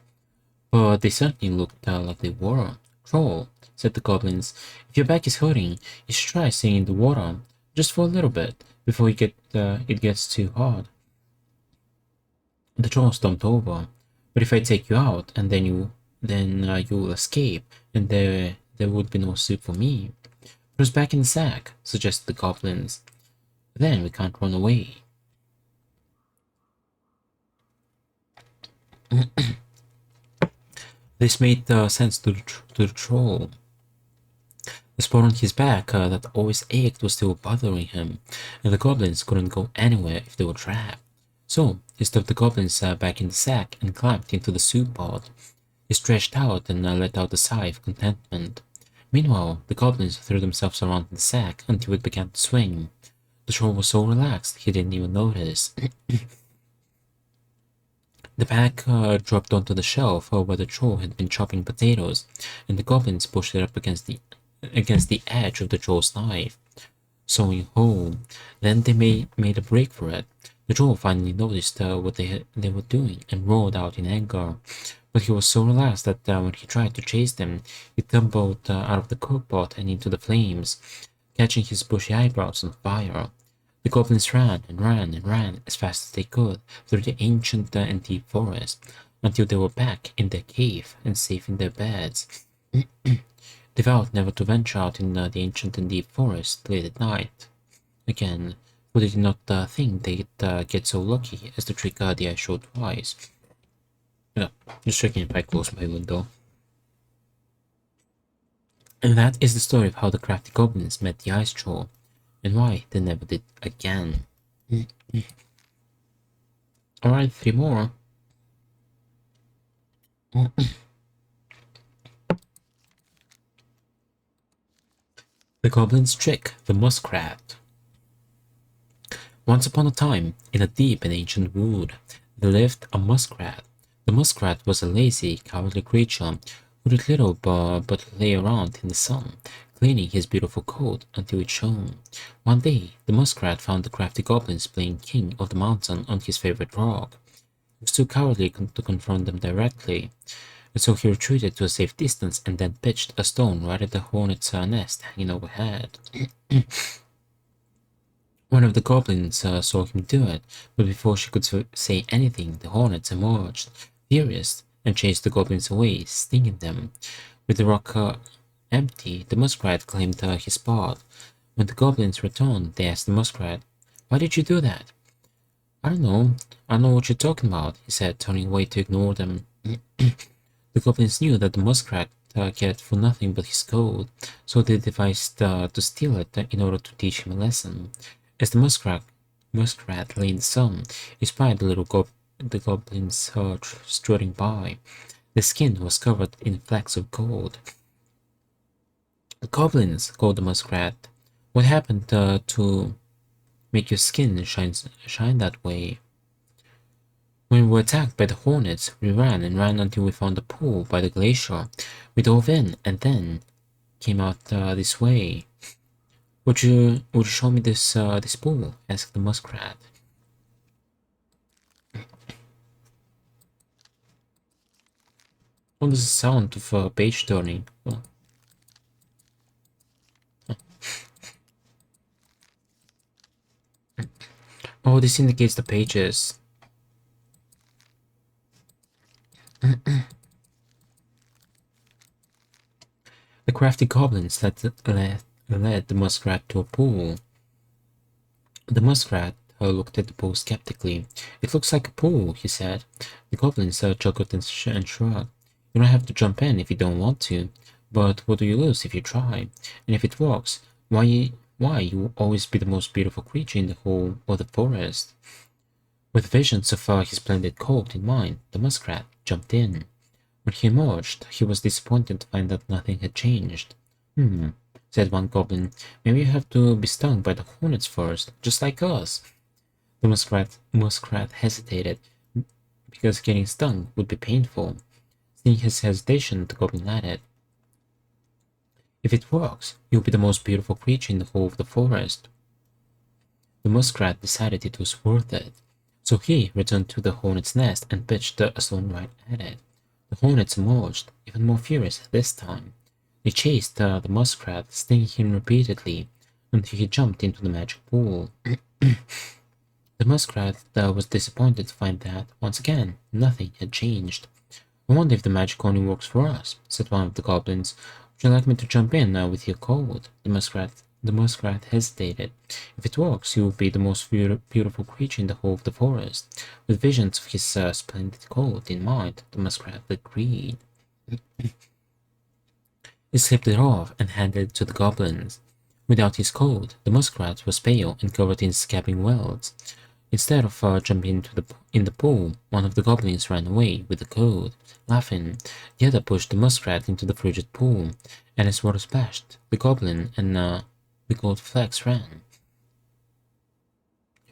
but they certainly looked like they were. "Troll," said the goblins, "if your back is hurting, you should try staying in the water, just for a little bit, before it gets too hard." The troll stomped over. "But if I take you out, and then you will escape, and there would be no soup for me." "Put us back in the sack," suggested the goblins. "Then we can't run away." This made sense to the troll. The spot on his back that always ached was still bothering him, and the goblins couldn't go anywhere if they were trapped. So he stuffed the goblins back in the sack and climbed into the soup pot. He stretched out and let out a sigh of contentment. Meanwhile, the goblins threw themselves around in the sack until it began to swing. The troll was so relaxed he didn't even notice. The bag dropped onto the shelf where the troll had been chopping potatoes, and the goblins pushed it up against the edge of the troll's knife, sewing home. Then they made a break for it. The troll finally noticed what they were doing and roared out in anger. But he was so relaxed that when he tried to chase them, he tumbled out of the cookpot and into the flames, catching his bushy eyebrows on fire. The goblins ran and ran and ran as fast as they could through the ancient and deep forest until they were back in their cave and safe in their beds. They vowed never to venture out in the ancient and deep forest late at night. Again, for they did not think they'd get so lucky as to trick the ice show twice. Yeah, just checking if I close my window. And that is the story of how the crafty goblins met the ice troll, and why they never did again. Alright, 3 more. The Goblin's Trick, the Muskrat. Once upon a time, in a deep and ancient wood, there lived a muskrat. The muskrat was a lazy, cowardly creature who did little but lay around in the sun, cleaning his beautiful coat until it shone. One day, the muskrat found the crafty goblins playing king of the mountain on his favorite rock. He was too cowardly to confront them directly, and so he retreated to a safe distance and then pitched a stone right at the hornet's nest hanging overhead. One of the goblins saw him do it, but before she could say anything, the hornets emerged, furious, and chased the goblins away, stinging them. With the rock empty, the muskrat claimed his spot. When the goblins returned, they asked the muskrat, "Why did you do that?" "I don't know. I don't know what you're talking about," he said, turning away to ignore them. The goblins knew that the muskrat cared for nothing but his coat, so they devised to steal it in order to teach him a lesson. As the muskrat lay in the sun, he spied the goblins strutting by. The skin was covered in flecks of gold. "Goblins," called the muskrat, "what happened to make your skin shine that way?" "When we were attacked by the hornets, we ran and ran until we found a pool by the glacier. We dove in and then came out this way." Would you show me this pool?" asked the muskrat. What is the sound of page turning? Oh. Oh, this indicates the pages. The crafty goblins led the muskrat to a pool. The muskrat looked at the pool skeptically. "It looks like a pool," he said. The goblins chuckled and shrugged. "You don't have to jump in if you don't want to, but what do you lose if you try? And if it works, why you will always be the most beautiful creature in the whole of the forest." With visions of his splendid coat in mind, the muskrat jumped in. When he emerged, he was disappointed to find that nothing had changed. Said one goblin, "Maybe you have to be stung by the hornets first, just like us." The muskrat hesitated, because getting stung would be painful. Seeing his hesitation, the goblin added, "If it works, you'll be the most beautiful creature in the whole of the forest." The muskrat decided it was worth it, so he returned to the hornet's nest and pitched a stone right at it. The hornets emerged, even more furious this time. They chased the muskrat, stinging him repeatedly, until he jumped into the magic pool. The muskrat was disappointed to find that, once again, nothing had changed. "I wonder if the magic only works for us," said one of the goblins. "Would you like me to jump in with your coat?" The muskrat hesitated. "If it works, you will be the most beautiful creature in the whole of the forest." With visions of his splendid coat in mind, the muskrat agreed. He slipped it off and handed it to the goblins. Without his coat, the muskrat was pale and covered in scabbing welts. Instead of jumping in the pool, one of the goblins ran away with the coat, laughing. The other pushed the muskrat into the frigid pool, and as water splashed, the goblin and the gold flecks ran,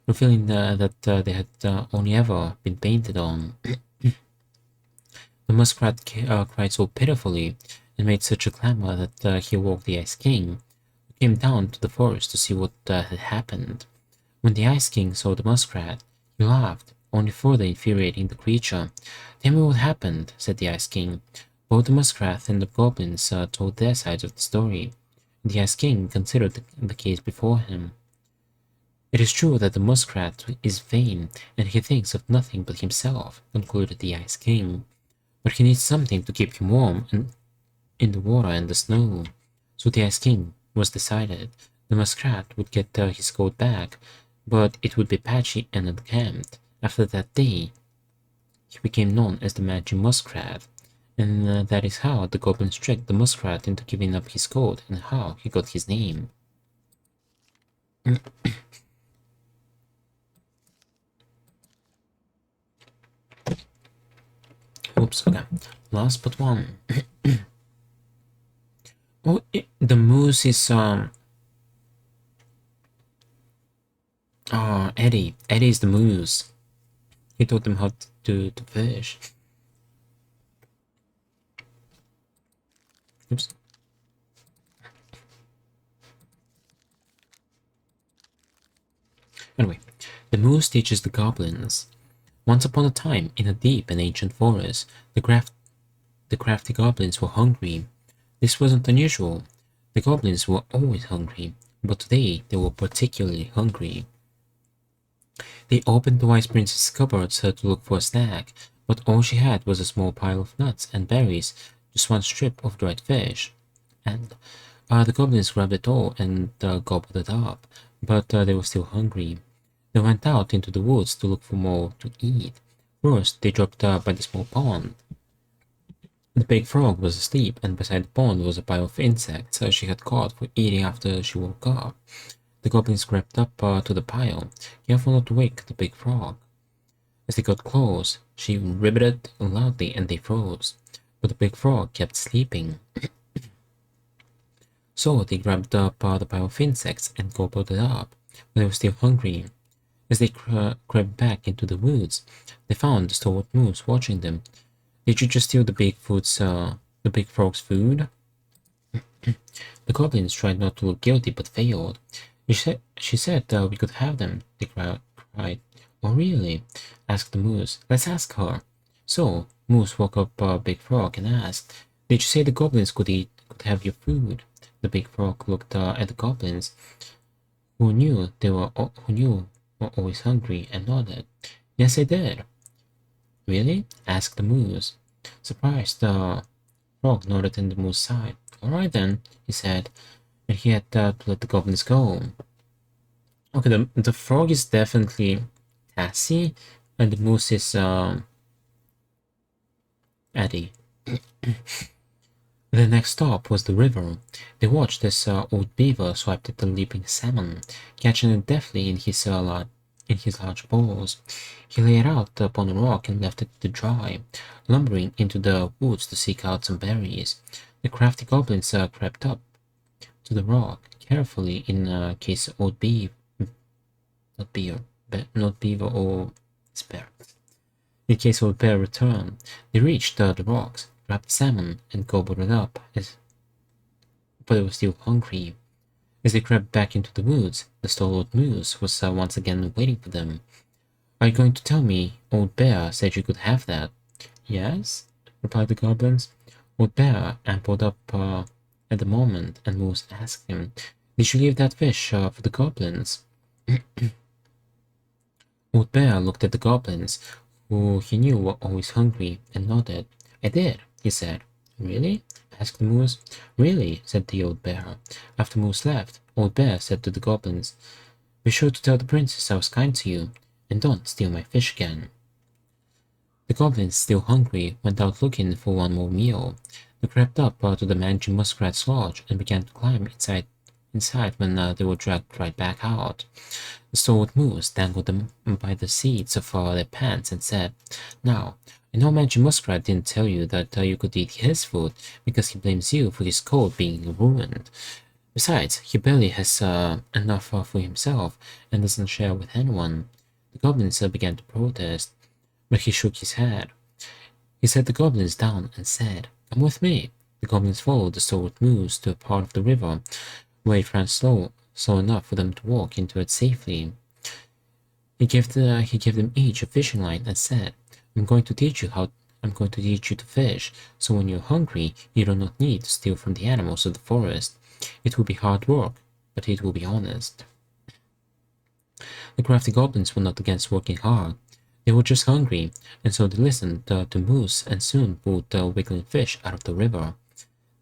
revealing that they had only ever been painted on. The muskrat cried so pitifully and made such a clamor that he woke the Ice King, who came down to the forest to see what had happened. When the Ice King saw the muskrat, he laughed, only further infuriating the creature. "Tell me what happened," said the Ice King. Both the muskrat and the goblins told their sides of the story. The Ice King considered the case before him. "It is true that the muskrat is vain, and he thinks of nothing but himself," concluded the Ice King. "But he needs something to keep him warm, and in the water and the snow. So the Ice King was decided. The muskrat would get his coat back, but it would be patchy and unkempt. After that day, he became known as the Magic Muskrat, and that is how the goblins tricked the muskrat into giving up his coat and how he got his name. Oops, okay. Last but one. Oh, the moose is, Eddie. Eddie is the moose. He taught them how to fish. Oops. Anyway, the moose teaches the goblins. Once upon a time, in a deep and ancient forest, the crafty goblins were hungry. This wasn't unusual. The goblins were always hungry, but today they were particularly hungry. They opened the Wise Princess's cupboards to look for a snack, but all she had was a small pile of nuts and berries, just one strip of dried fish. And the goblins grabbed it all and gobbled it up, but they were still hungry. They went out into the woods to look for more to eat. First, they dropped by the small pond. The big frog was asleep, and beside the pond was a pile of insects she had caught for eating after she woke up. The goblins crept up to the pile, careful not to wake the big frog. As they got close, she ribbited loudly and they froze, but the big frog kept sleeping. So they grabbed up the pile of insects and gobbled it up, but they were still hungry. As they crept back into the woods, they found the stalwart moose watching them. Did you just steal the big frog's food? The goblins tried not to look guilty, but failed. She said we could have them, they cried. Oh, really? Asked the moose. Let's ask her. So, Moose woke up Big Frog and asked, Did you say the goblins could have your food? The Big Frog looked at the goblins, who knew were always hungry, and nodded. Yes, I did. Really? Asked the moose. Surprised, the frog nodded in the moose's side. Alright then, he said, and he had to let the goblins go. Okay, the frog is definitely Tassie, and the moose is Eddie. The next stop was the river. They watched as old beaver swiped at the leaping salmon, catching it deftly in his large paws. He lay it out upon a rock and left it to dry, lumbering into the woods to seek out some berries. The crafty goblins crept up to the rock carefully in case old beaver, not beaver or bear. In case old bear returned, they reached the rocks, grabbed salmon, and gobbled it up, but they were still hungry. As they crept back into the woods, the stalwart moose was once again waiting for them. Are you going to tell me Old Bear said you could have that? Yes, replied the goblins. Old Bear ambled up at the moment, and Moose asked him, Did you leave that fish for the goblins? Old Bear looked at the goblins, who he knew were always hungry, and nodded. I did, he said. Really? Asked the Moose. Really, said the Old Bear. After Moose left, Old Bear said to the goblins, Be sure to tell the princess I was kind to you, and don't steal my fish again. The goblins, still hungry, went out looking for one more meal. They crept up to the mangy muskrat's lodge and began to climb inside when they were dragged right back out. The stalwart moose dangled them by the seats of their pants and said, Now, I know Mangy Muskrat didn't tell you that you could eat his food because he blames you for his coat being ruined. Besides, he barely has enough for himself and doesn't share with anyone. The goblins began to protest, but he shook his head. He set the goblins down and said, Come with me. The goblins followed the stalwart moose to a part of the river where it ran slow enough for them to walk into it safely. He gave them each a fishing line and said, I'm going to teach you to fish, so when you're hungry, you do not need to steal from the animals of the forest. It will be hard work, but it will be honest. The crafty goblins were not against working hard. They were just hungry, and so they listened to Moose and soon pulled the wiggling fish out of the river.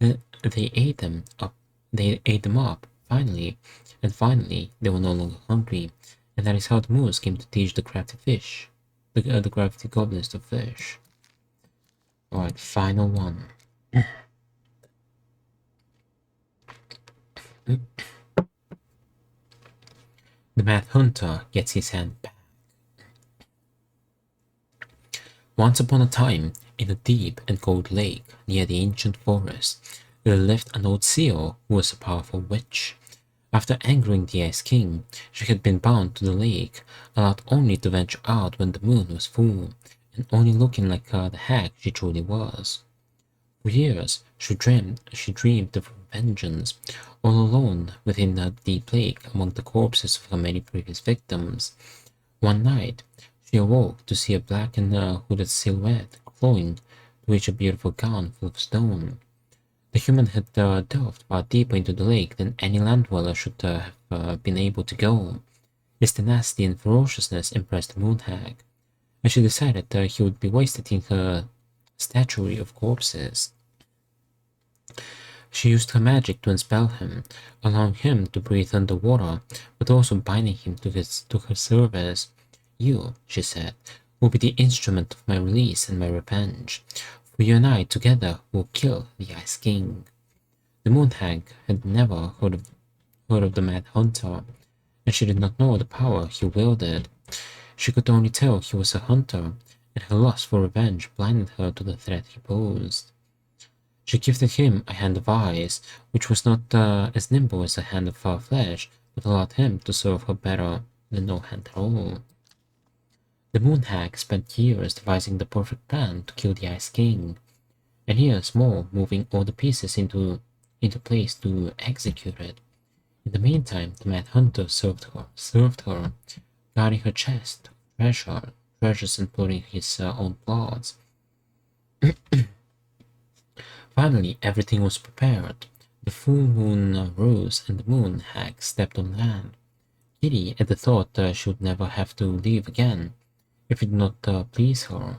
They ate them up. They ate them up, finally, and finally they were no longer hungry, and that is how the moose came to teach the crafty fish, the crafty goblins to fish. Alright, final one. The Mad Hunter gets his hand back. Once upon a time, in a deep and cold lake near the ancient forest, there lived an old seal who was a powerful witch. After angering the Ice King, she had been bound to the lake, allowed only to venture out when the moon was full, and only looking like the hag she truly was. For years, she dreamed of vengeance, all alone within the deep lake among the corpses of her many previous victims. One night, she awoke to see a black and hooded silhouette glowing to reach a beautiful gown full of stone. The human had delved far deeper into the lake than any land dweller should have been able to go. His tenacity and ferociousness impressed the moon hag, and she decided he would be wasted in her statuary of corpses. She used her magic to enspell him, allowing him to breathe underwater, but also binding him to her service. You, she said, will be the instrument of my release and my revenge, for you and I together will kill the Ice King. The moon hag had never heard of the Mad Hunter, and she did not know the power he wielded. She could only tell he was a hunter, and her lust for revenge blinded her to the threat he posed. She gifted him a hand of ice, which was not as nimble as a hand of flesh, but allowed him to serve her better than no hand at all. The moon hag spent years devising the perfect plan to kill the Ice King, and years more moving all the pieces into place to execute it. In the meantime, the Mad Hunter served her, guarding her chest of treasures including his own plots. Finally, everything was prepared. The full moon rose and the moon hag stepped on land. Kitty, at the thought she would never have to leave again, if it did not please her.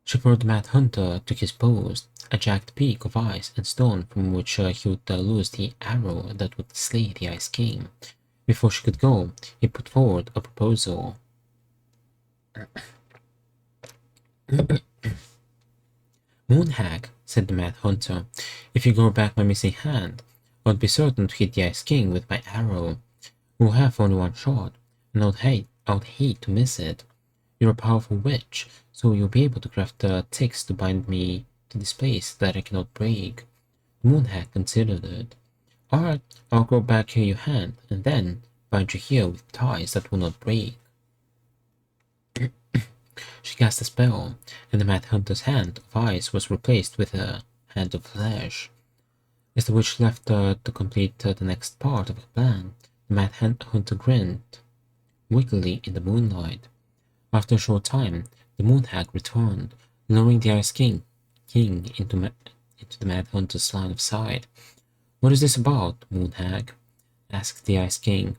Shepherd Mad Hunter took his post, a jagged peak of ice and stone from which he would loose the arrow that would slay the Ice King. Before she could go, he put forward a proposal. Moon hag, said the Mad Hunter, if you grow back my missing hand, I would be certain to hit the Ice King with my arrow. We'll have only one shot, and I would hate to miss it. You're a powerful witch, so you'll be able to craft ticks to bind me to this place that I cannot break. The moon hag considered it. Alright, I'll grow back your hand, and then bind you here with ties that will not break. She cast a spell, and the Mad Hunter's hand of ice was replaced with a hand of flesh. As the witch left to complete the next part of her plan, the Mad Hunter grinned wickedly in the moonlight. After a short time, the moon hag returned, luring the Ice King into the Mad Hunter's line of sight. What is this about, moon hag? Asked the Ice King.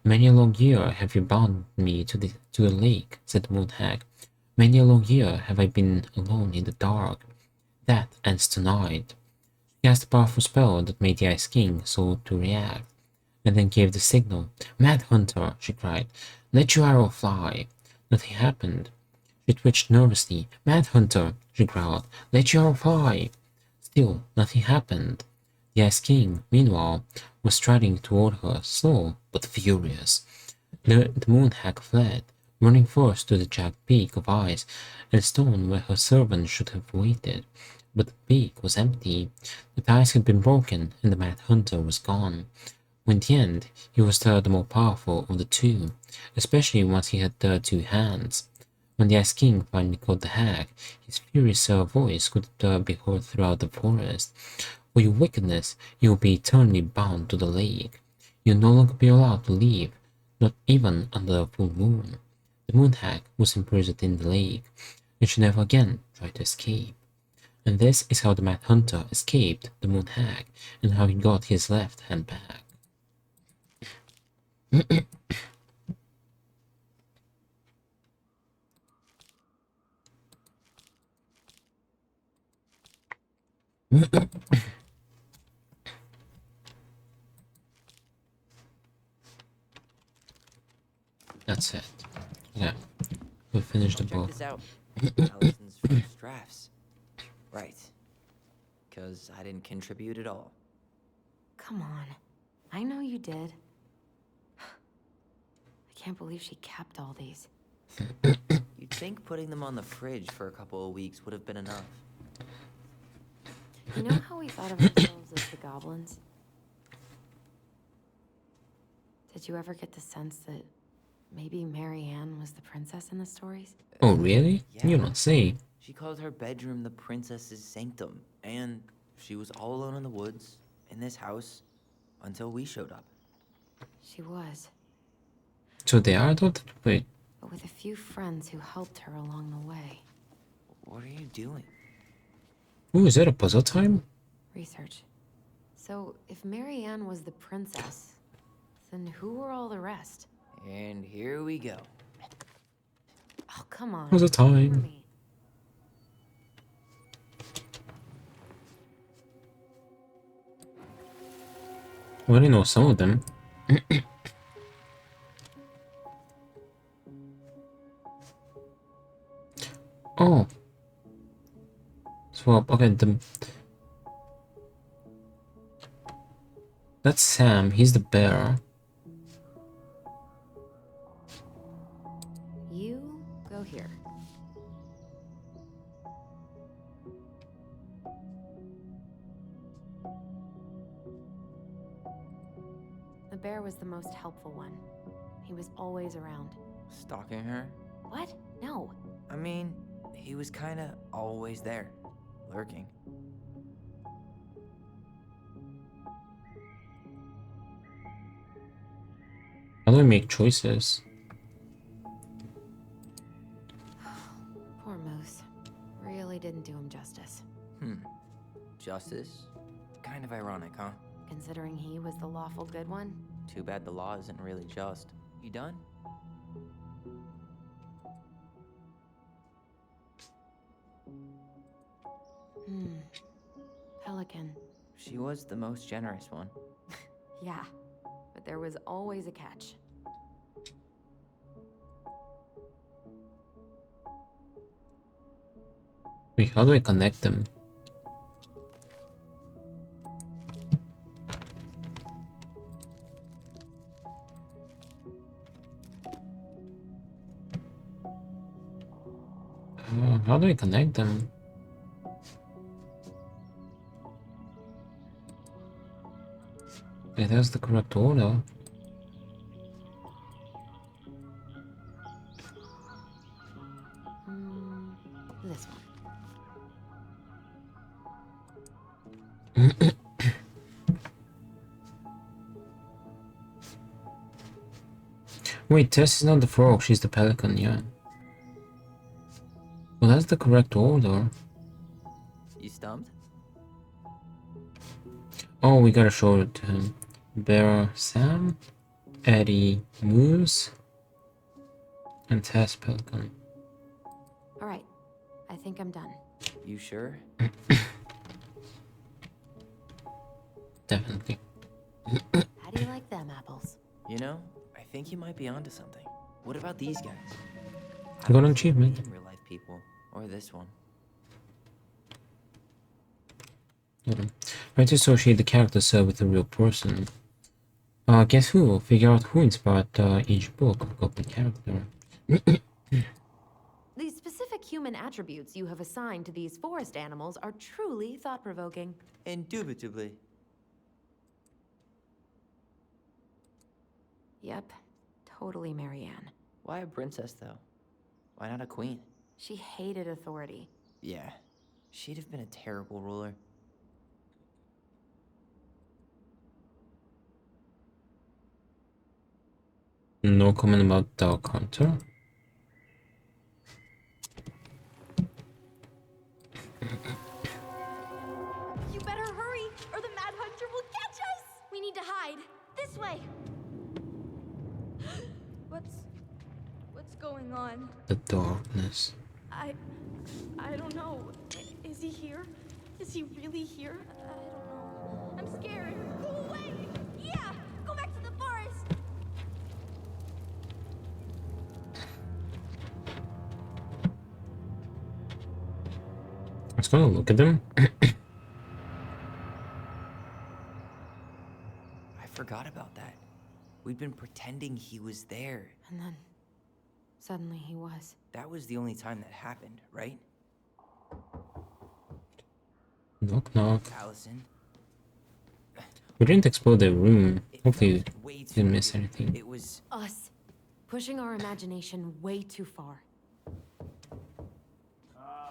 Many a long year have you bound me to the lake, said the moon hag. Many a long year have I been alone in the dark. That ends tonight. She cast a powerful spell that made the Ice King slow to react, and then gave the signal. Mad Hunter, she cried, let your arrow fly. Nothing happened. She twitched nervously. Mad Hunter, she growled, let your arrow fly. Still, nothing happened. The Ice King, meanwhile, was striding toward her, slow but furious. The moon hag fled, running first to the jagged peak of ice and stone where her servant should have waited. But the peak was empty. The ties had been broken, and the Mad Hunter was gone. In the end, he was the more powerful of the two, especially once he had two hands. When the Ice King finally caught the hag, his furious voice could be heard throughout the forest. For your wickedness, you will be eternally bound to the lake. You will no longer be allowed to leave, not even under a full moon. The moon hag was imprisoned in the lake, and she never again tried to escape. And this is how the Mad Hunter escaped the moon hag, and how he got his left hand back. That's it. Yeah, we finished the Check book. this out. Allison's first drafts. Right. Because I didn't contribute at all. Come on. I know you did. I can't believe she kept all these. You'd think putting them on the fridge for a couple of weeks would have been enough. You know how we thought of ourselves as the goblins? Did you ever get the sense that maybe Mary Ann was the princess in the stories? Oh, really? Yeah. You don't say. She called her bedroom the princess's sanctum, and she was all alone in the woods, in this house, until we showed up. She was. So they are adopted? Wait. But with a few friends who helped her along the way. What are you doing? Ooh, is that a puzzle time? Research. So, if Mary Ann was the princess, then who were all the rest? And here we go. Oh, come on. Puzzle time. Hear me. Well, I know some of them. Oh. Swap. Okay, that's Sam. He's the bear. You go here. The bear was the most helpful one. He was always around. Stalking her? What? No. I mean, he was kinda always there, lurking. How do I make choices? Poor Moose. Really didn't do him justice. Justice? Kind of ironic, huh? Considering he was the lawful good one. Too bad the law isn't really just. You done? Pelican. She was the most generous one. Yeah, but there was always a catch. Wait, how do I connect them? How do I connect them? Okay, that's the correct order. This one. Wait, Tess is not the frog, she's the pelican, yeah. Well, that's the correct order. You stumped? Oh, we gotta show it to him. Bear Sam, Eddie Moose, and Tess Pelican. Alright, I think I'm done. You sure? Definitely. How do you like them apples? You know, I think you might be onto something. What about these guys? I got an achievement. In real life people, or this one. Try to associate the character set with a real person. Guess who? Figure out who inspired each book of the character. The specific human attributes you have assigned to these forest animals are truly thought-provoking. Indubitably. Yep, totally Mary Ann. Why a princess, though? Why not a queen? She hated authority. Yeah, she'd have been a terrible ruler. No comment about Dark Hunter. You better hurry, or the Mad Hunter will catch us! We need to hide. This way. What's going on? The darkness. I don't know. Is he here? Is Is he really here? I don't know. I'm scared. Go away! Yeah! Go back to the forest! Let's go look at them. I forgot about that. We'd been pretending he was there. And then, suddenly he was. That was the only time that happened, right? Knock knock. Allison? We didn't explore the room. It Hopefully felt way you too didn't miss real. anything. It was... Us. Pushing our imagination way too far.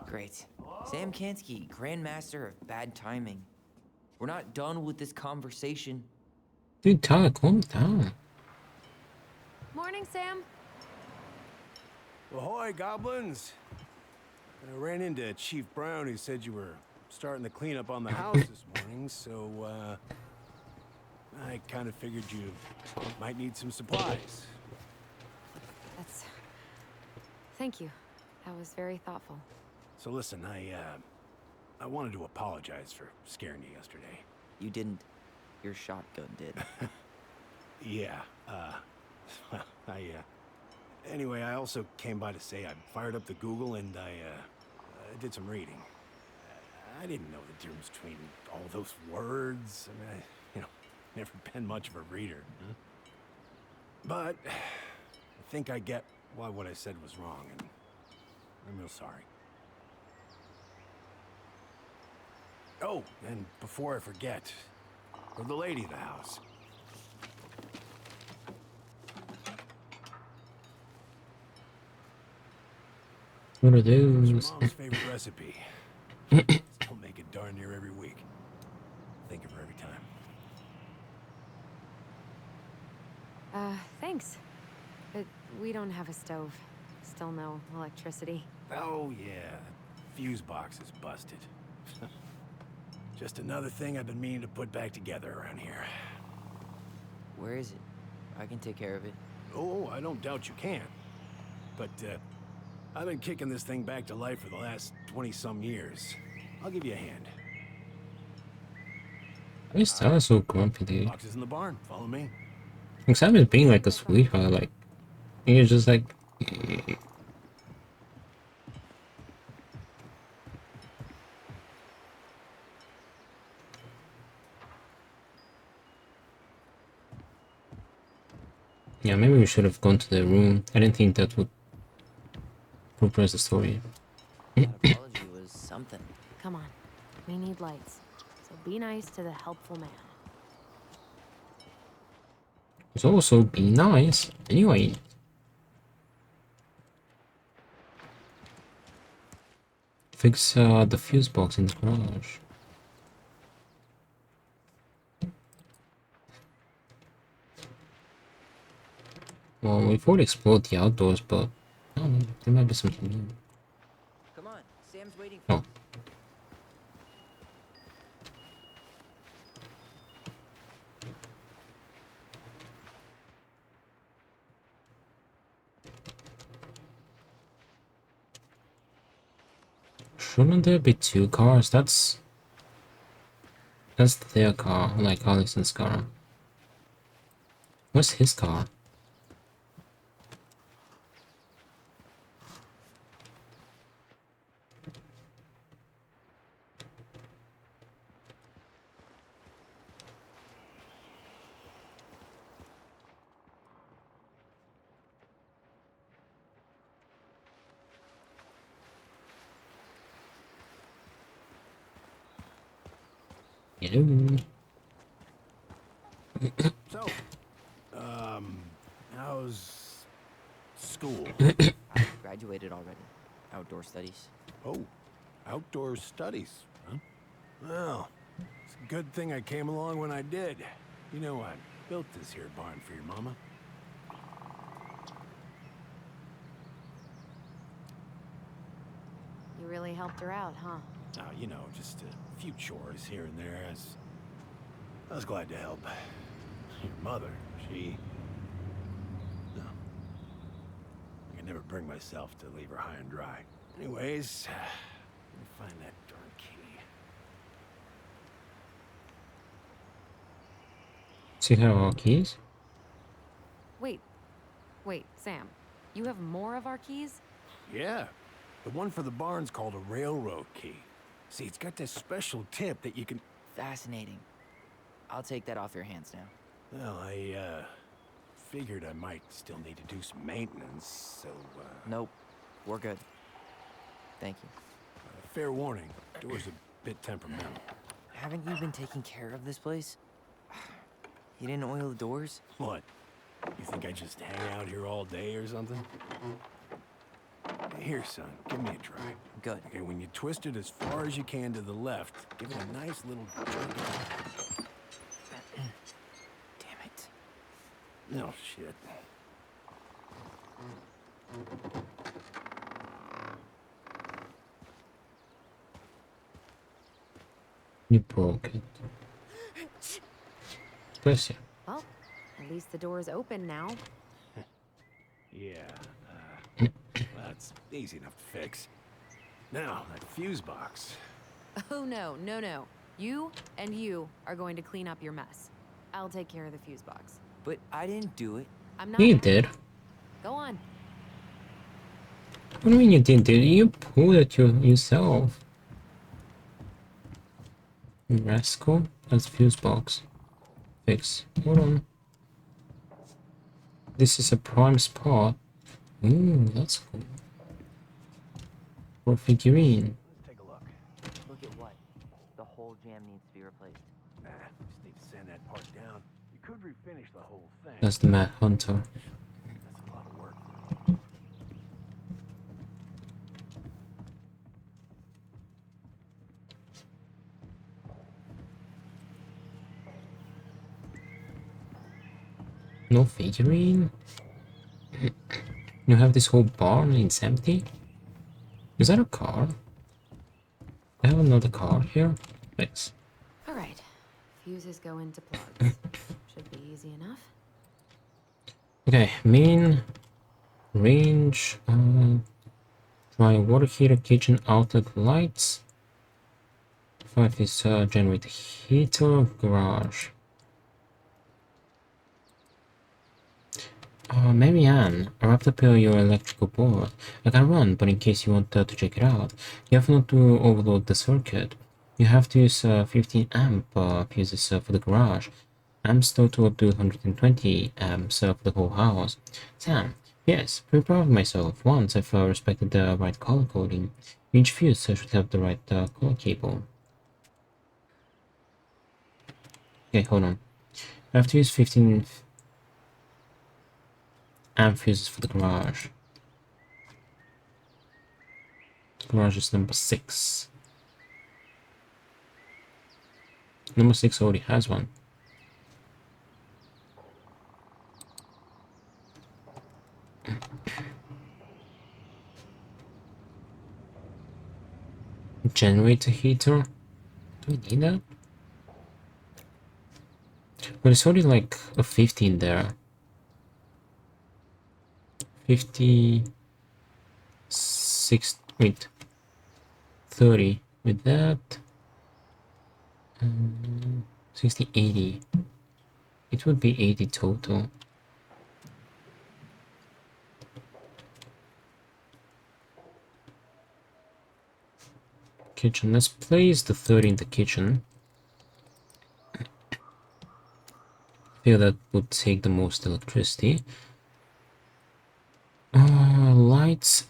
Great. Sam Kansky, Grandmaster of Bad Timing. We're not done with this conversation. Dude, Tyler, calm down. Morning, Sam. Ahoy, goblins! I ran into Chief Brown, who said you were starting the cleanup on the house this morning, so, I kind of figured you might need some supplies. That's... Thank you. That was very thoughtful. So listen, I wanted to apologize for scaring you yesterday. You didn't. Your shotgun did. Yeah, anyway, I also came by to say I fired up the Google and I did some reading. I didn't know the difference between all those words. I mean, never been much of a reader. Huh? But I think I get why what I said was wrong, and I'm real sorry. Oh, and before I forget, for the lady of the house. What are It's her those? mom's favorite recipe. I'll make it darn near every week. Think of her every time. Thanks. But we don't have a stove. Still no electricity. Oh yeah, fuse box is busted. Just another thing I've been meaning to put back together around here. Where is it? I can take care of it. Oh, I don't doubt you can. But, I've been kicking this thing back to life for the last 20-some years. I'll give you a hand. Why is Tyler so grumpy, dude? Box is in the barn. Follow me. Like, Sam is being like a sweetheart, like, he's just like... Yeah, maybe we should have gone to the room. I didn't think that would progress the story. That apology was something. Come on. We need lights. So be nice to the helpful man. It's also be nice. Anyway. Fix the fuse box in the garage. Well, we've already explored the outdoors, but I don't know, there might be something new. Come on, Sam's waiting for Oh. Shouldn't there be two cars? That's their car, like Allison's car. Where's his car? Hello. So, how's school? I graduated already. Outdoor studies. Oh, outdoor studies, huh? Well, it's a good thing I came along when I did. You know, I built this here barn for your mama. You really helped her out, huh? You know, just a few chores here and there. I was glad to help. Your mother, she... No. I could never bring myself to leave her high and dry. Anyways, let me find that darn key. So you have our keys? Wait, Sam. You have more of our keys? Yeah. The one for the barn's called a railroad key. See, it's got this special tip that you can... Fascinating. I'll take that off your hands now. Well, I, figured I might still need to do some maintenance, so, Nope. We're good. Thank you. fair warning. Door's a bit temperamental. Haven't you been taking care of this place? You didn't oil the doors? What? You think I just hang out here all day or something? Here, son, give me a try. Good. Okay, when you twist it as far as you can to the left, give it a nice little jerk. Damn it. No shit. You broke it. Bless you. Well, at least the door is open now. Yeah, that's easy enough to fix. Now, that fuse box. Oh no. You and you are going to clean up your mess. I'll take care of the fuse box. But I didn't do it. I'm not. You did. Go on. What do you mean you didn't do it? You pulled it yourself. Rascal? That's fuse box. Fix. Hold on. This is a prime spot. Ooh, that's cool. For a figurine. Let's take a look. Look at what? The whole jam needs to be replaced. Nah, just need to sand that part down. You could refinish the whole thing. That's the Mad Hunter. That's a lot of work. No figurine? You have this whole barn and it's empty? Is that a car? I have another car here. Thanks. Alright. Fuses go into plugs. Should be easy enough. Okay, main range, dry water heater, kitchen outlet lights. 5 is generator heater, garage. Marianne, I wrapped up your electrical board. I can run, but in case you want to check it out, you have not to overload the circuit. You have to use 15 amp fuses for the garage. Amps total up to 120 amps for the whole house. Sam, yes, pretty proud of myself. Once I've respected the right color coding. Each fuse should have the right color cable. Okay, hold on. I have to use 15 amp fuses for the garage. Garage is number 6. Number 6 already has one. Generator heater? Do we need that? But it's already like a 15 there. 56, wait, 30 with that. 60, 80. It would be 80 total. Kitchen, let's place the 30 in the kitchen. I feel that would take the most electricity. Lights.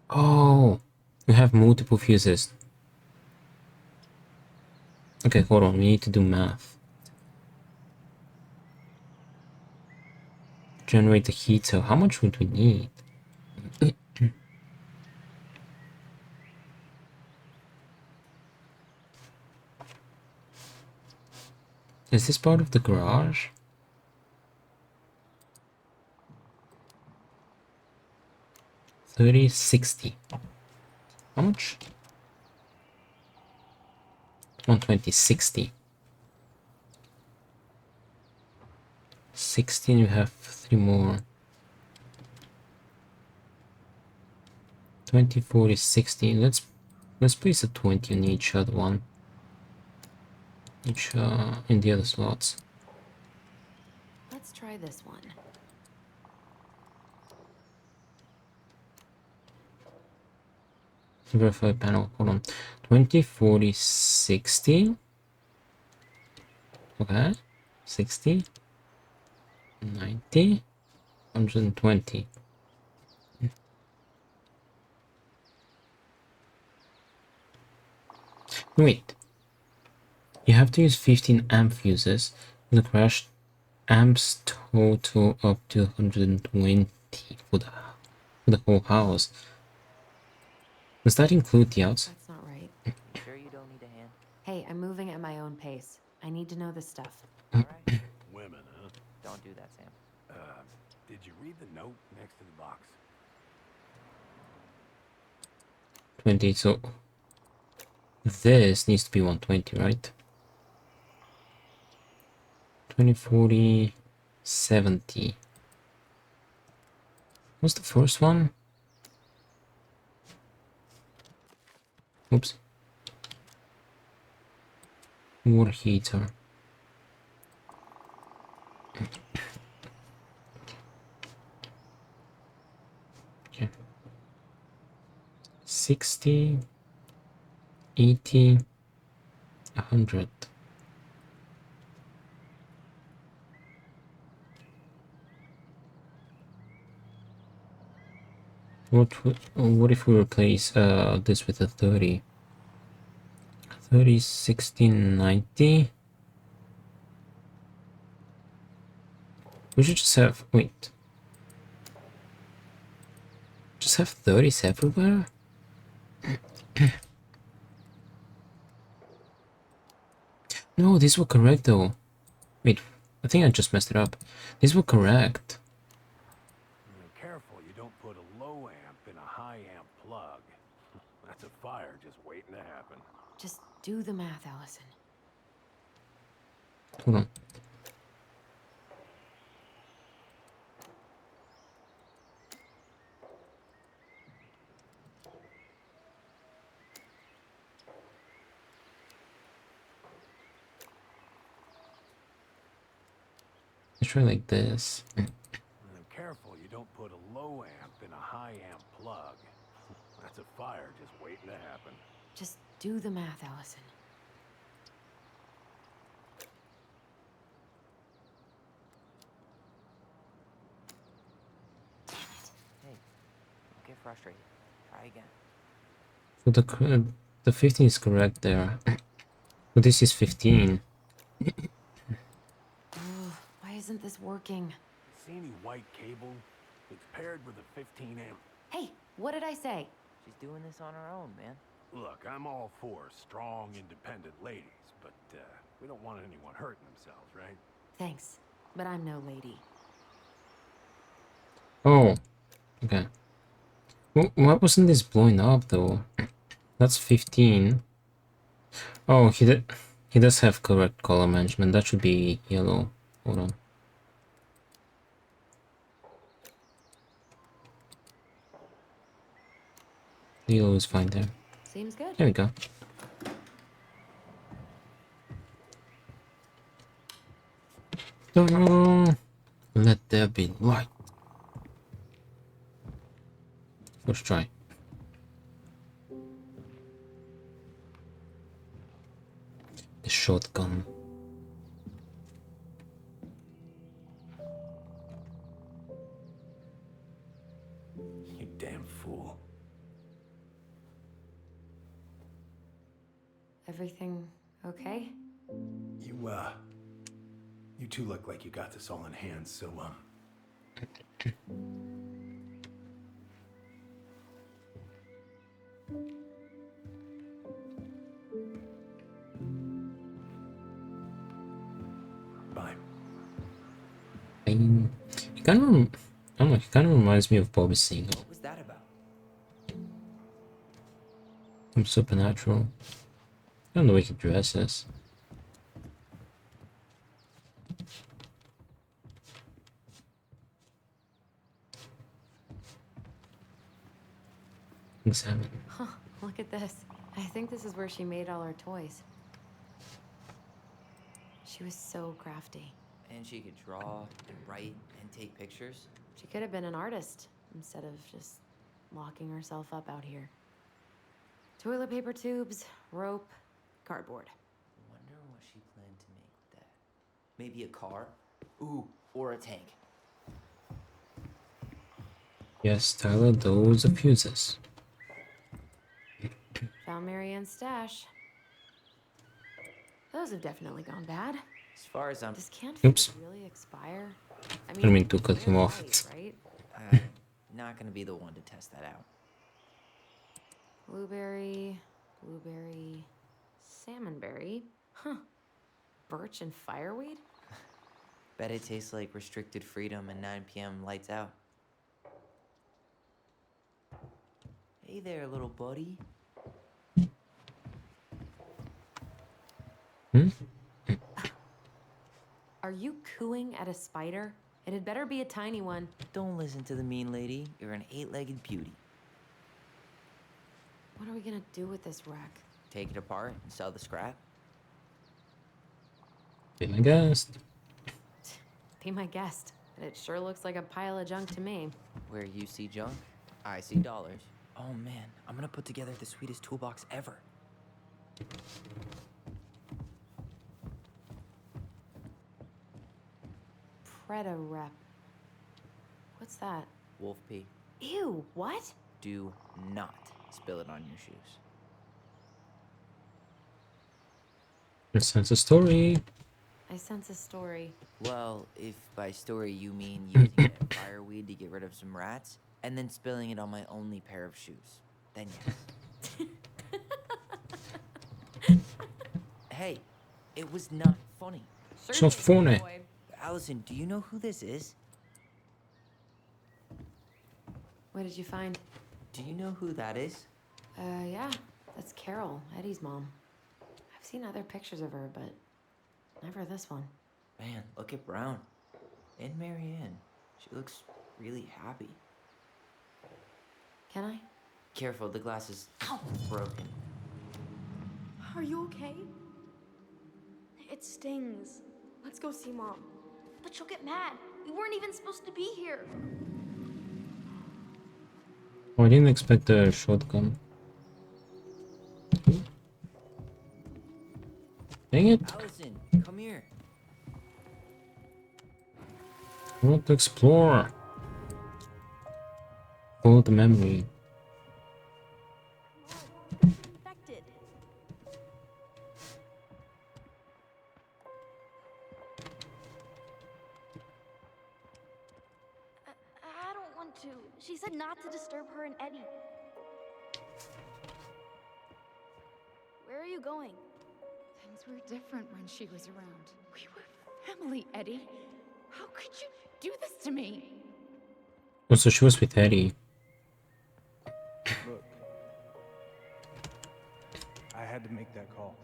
Oh, we have multiple fuses. Okay, hold on, we need to do math. Generate the heater. How much would we need? Is this part of the garage? $30.60. How much? 120.60. 16, you have 3 more. 20, 40, 60. Let's place a 20 on each other one. each in the other slots. Let's try this one. Verify panel. Hold on. 20, 40, 60. Okay. 60, 90, 120. Wait. You have to use 15 amp fuses. The crash amps total up to 120 for the whole house. Does that include the outside? That's not right. You sure you don't need a hand? Hey, I'm moving at my own pace. I need to know this stuff. Alright. Women, huh? Don't do that, Sam. Did you read the note next to the box? 20, so this needs to be 120, right? 20, 40, 70. What's the first one? Oops. Water heater. Okay. 60, 80, 100. What if we replace this with a 30? 30, 60, 90. We should just have, wait. Just have 30s everywhere? No, these were correct though. Wait, I think I just messed it up. These were correct. Careful you don't put a low amp in a high amp plug. That's a fire just waiting to happen. Just do the math, Allison. Hold on. Let's try like this. Careful you don't put a low amp in a high amp plug. That's a fire just waiting to happen. Just do the math, Allison. Hey, don't get frustrated. Try again. So the 15 is correct there. So this is 15. Why isn't this working? See any white cable? It's paired with a 15 amp. Hey, what did I say? She's doing this on her own, man. Look, I'm all for strong, independent ladies, but we don't want anyone hurting themselves, right? Thanks, but I'm no lady. Oh, okay. Why wasn't this blowing up though? That's 15. Oh, he does have correct color management. That should be yellow. Hold on. The yellow is fine there. Seems good. There we go. Oh, let there be light. First try. The shotgun. You damn fool. Everything okay? You two look like you got this all in hand, so, bye. He kind of, I don't know, he kind of reminds me of Bobby Single What was that about? from Supernatural. I don't know the way he dresses. Examine. Huh, look at this. I think this is where she made all her toys. She was so crafty. And she could draw and write and take pictures. She could have been an artist instead of just locking herself up out here. Toilet paper tubes, rope, cardboard. Wonder what she planned to make with that. Maybe a car? Ooh, or a tank. Yes, Tyler, those are fuses. Found Marianne's stash. Those have definitely gone bad. As far as I'm... Does canned Oops. food really expire? I Didn't mean to cut him they're off. light, right? not gonna be the one to test that out. Blueberry, salmonberry. Huh. Birch and fireweed? Bet it tastes like restricted freedom and 9 p.m. lights out. Hey there, little buddy. Are you cooing at a spider? It had better be a tiny one. Don't listen to the mean lady. You're an 8-legged beauty. What are we gonna do with this wreck? Take it apart and sell the scrap. Be my guest. Be my guest. It sure looks like a pile of junk to me. Where you see junk, I see dollars. Oh man, I'm gonna put together the sweetest toolbox ever. Preda rep. What's that? Wolf pee. Ew, what? Do not spill it on your shoes. It sense a story. I sense a story. Well, if by story you mean using that fireweed to get rid of some rats, and then spilling it on my only pair of shoes, then yes. Hey, it was not funny. So funny. Allison, do you know who this is? What did you find? Do you know who that is? Yeah. That's Carol, Eddie's mom. I've seen other pictures of her, but never this one. Man, look at Brown. And Marianne. She looks really happy. Can I? Careful, the glass is broken. Are you okay? It stings. Let's go see Mom. But she'll get mad. We weren't even supposed to be here. Oh, I didn't expect a shotgun. Dang it. Allison, come here. I want to explore. Follow the memory. Infected. I don't want to. She said not to disturb her and Eddie. Where are you going? Things were different when she was around. We were family, Eddie. How could you do this to me? Oh, so she was with Eddie. Look, I had to make that call.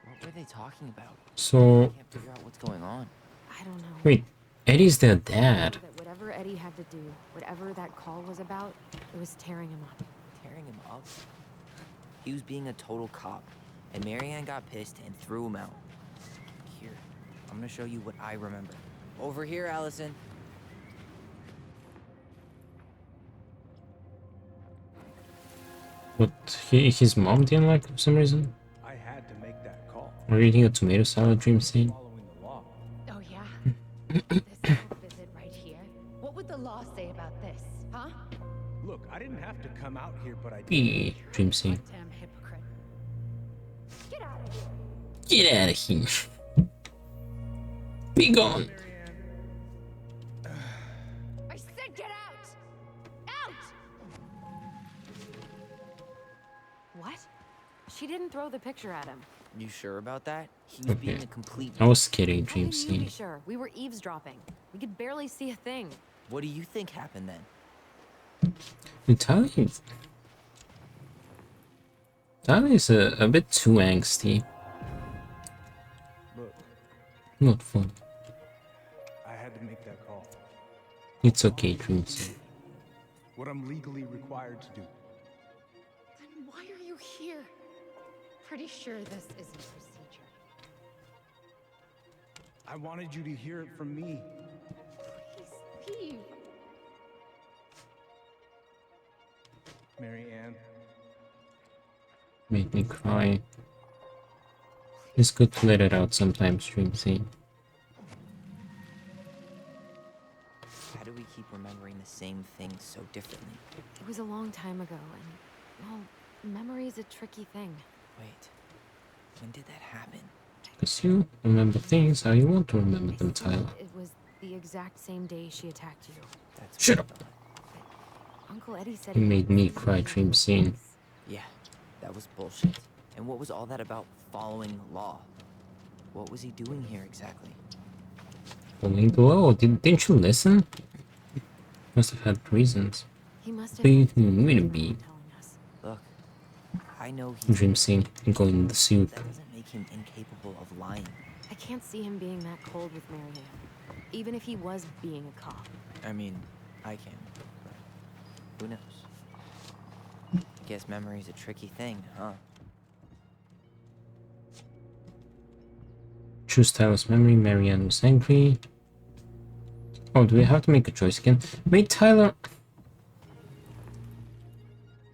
What were they talking about? So, I can't figure out what's going on. I don't know. wait, Eddie's their I dad. know that whatever Eddie had to do, whatever that call was about, it was tearing him up. Tearing him up? He was being a total cop, and Marianne got pissed and threw him out. Here, I'm gonna show you what I remember. Over here, Allison. But his mom didn't like him for some reason. I had to make that call. We're eating a tomato salad dream scene. Following the law. Oh, yeah? This little visit right here. What would the law say about this, huh? Look, I didn't have to come out here, but I did. Eee, dream scene. Goddamn hypocrite. Get out of here. Get out of here. Be gone. I said get out! Out! What? She didn't throw the picture at him. You sure about that? He was being Okay. a complete... I was kidding, How dream can you be scene. sure? We were eavesdropping. We could barely see a thing. What do you think happened then? Tyler is a bit too angsty. Look, Not fun. I had to make that call. It's okay, dream scene. What I'm legally required to do. Then why are you here? Pretty sure this isn't for I wanted you to hear it from me. Please leave. Mary Ann. Made me cry. It's good to let it out sometimes, Dream Scene. How do we keep remembering the same thing so differently? It was a long time ago, and, well, memory's a tricky thing. Wait, when did that happen? Because you remember things how you want to remember them, Tyler. It was the exact same day she attacked you. That's Shut what up! I thought. Uncle Eddie said You he made hadn't me seen cry, you Dream for Scene. weeks. Yeah, that was bullshit. And what was all that about following the law? What was he doing here exactly? Following the law? Didn't you listen? Must have had reasons. He must have But you had didn't something mean to he's be. not telling us. Look, I know he's Dream Scene and going in the suit. That doesn't make him incapable of lying. I can't see him being that cold with Marianne, even if he was being a cop. I mean, I can, but who knows? Guess memory's a tricky thing, huh? Choose Tyler's memory. Marianne was angry. Oh, do we have to make a choice again? Wait, Tyler.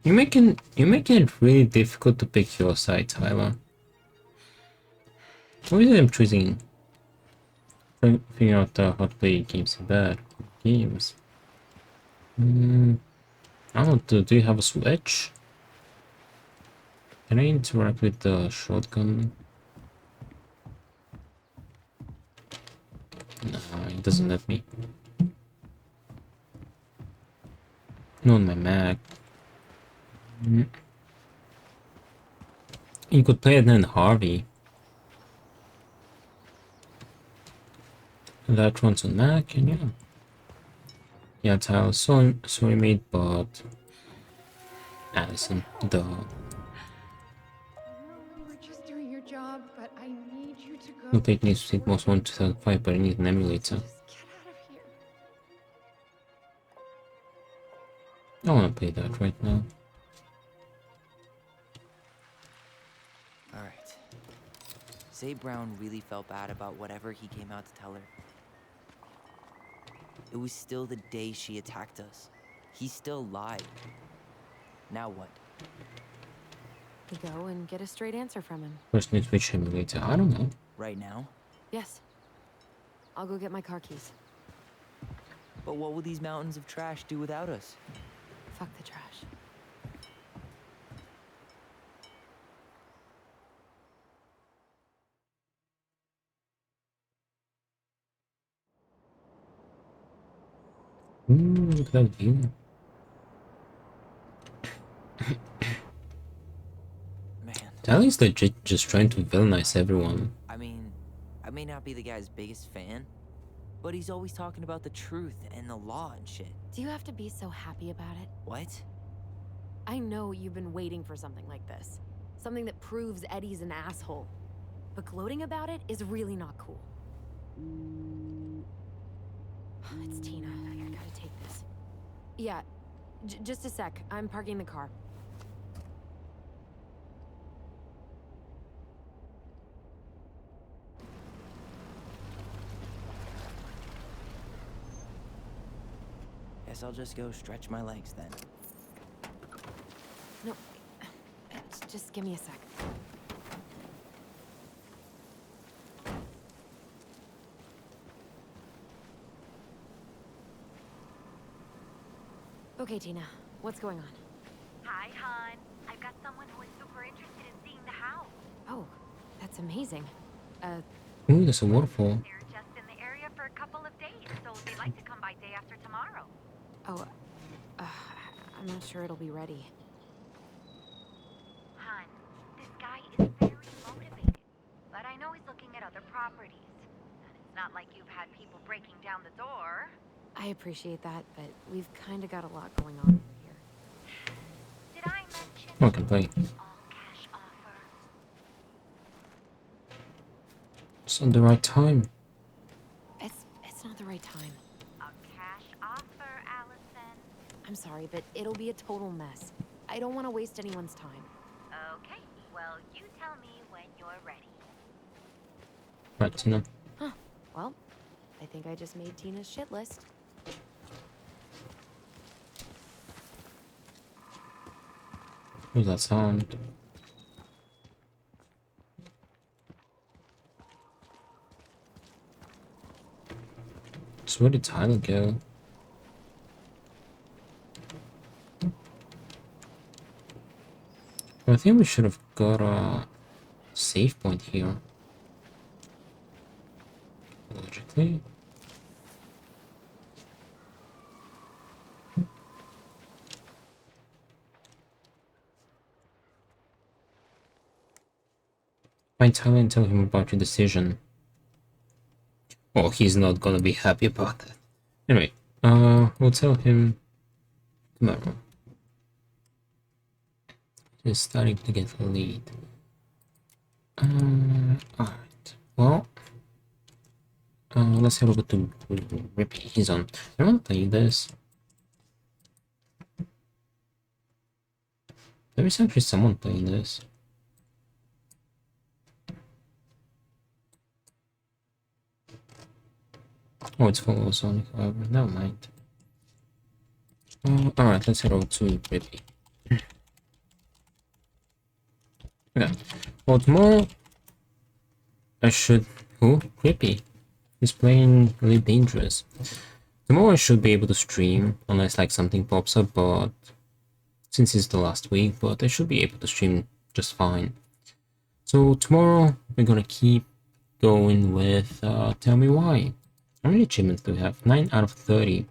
You're making it really difficult to pick your side, Tyler. Why is it I'm choosing? Figuring out how to play games are bad. Games. I don't know, do you have a Switch? Can I interact with the shotgun? No, it doesn't let me. Not on my Mac. You could play it in Harvey. That runs on Mac, and yeah. Yeah, Tyler, sorry mate, but Allison, duh. I know you were just doing your job, but I need you to go. No take needs to take most 1 2005, but I need an emulator. Just get out of here. I wanna play that right now. Alright. Say Brown really felt bad about whatever he came out to tell her. It was still the day she attacked us. He still lied. Now what? You go and get a straight answer from him. First need which emulator, I don't know. Right now? Yes. I'll go get my car keys. But what will these mountains of trash do without us? Fuck the trash. Ooh, look at that view. Man. Tally's legit just trying to villainize everyone. I mean, I may not be the guy's biggest fan, but he's always talking about the truth and the law and shit. Do you have to be so happy about it? What? I know you've been waiting for something like this. Something that proves Eddie's an asshole. But gloating about it is really not cool. It's Tina. I gotta take this. Yeah, just a sec. I'm parking the car. Guess I'll just go stretch my legs then. No, just give me a sec. Okay, Tina, what's going on? Hi, hon. I've got someone who is super interested in seeing the house. Oh, that's amazing. Ooh, there's a waterfall. They're just in the area for a couple of days, so they'd like to come by day after tomorrow. Oh, I'm not sure it'll be ready. Hon, this guy is very motivated, but I know he's looking at other properties. And it's not like you've had people breaking down the door. I appreciate that, but we've kind of got a lot going on here. Did I mention I can play. all cash offer? It's not the right time. It's not the right time. A cash offer, Allison. I'm sorry, but it'll be a total mess. I don't want to waste anyone's time. Okay, well, you tell me when you're ready. Right, Tina. Huh. Well, I think I just made Tina's shit list. What's that sound? So where did Tyler go? I think we should have got a save point here. Logically. Find Tyler and tell him about your decision. Well, he's not gonna be happy about that. Anyway, we'll tell him tomorrow. He's starting to get the lead. Alright. Well, let's head over to Rippy. He's on. I wanna play this. There is actually someone playing this. Oh, it's for Sonic, however. Never mind. Alright, let's head over to Rippy. Okay. Well, tomorrow I should. Who? Rippy. He's playing really dangerous. Tomorrow I should be able to stream, unless like something pops up, but since it's the last week, but I should be able to stream just fine. So tomorrow we're gonna keep going with Tell Me Why. How many achievements do we have? 9 out of 30.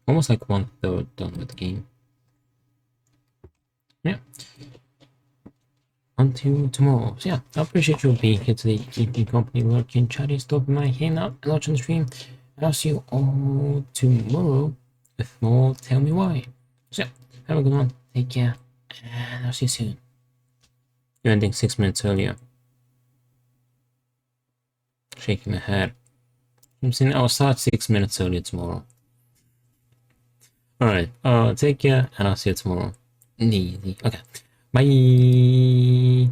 Almost like 1/3 done with the game. Yeah. Until tomorrow. So yeah, I appreciate you being here today, keeping company, lurking, chatting, stopping my hangout, and watching the stream. And I'll see you all tomorrow with more Tell Me Why. So yeah, have a good one, take care, and I'll see you soon. You're ending 6 minutes earlier. Shaking my head. I'm saying I'll start 6 minutes earlier tomorrow. Alright, take care, and I'll see you tomorrow. Easy. Okay. Bye.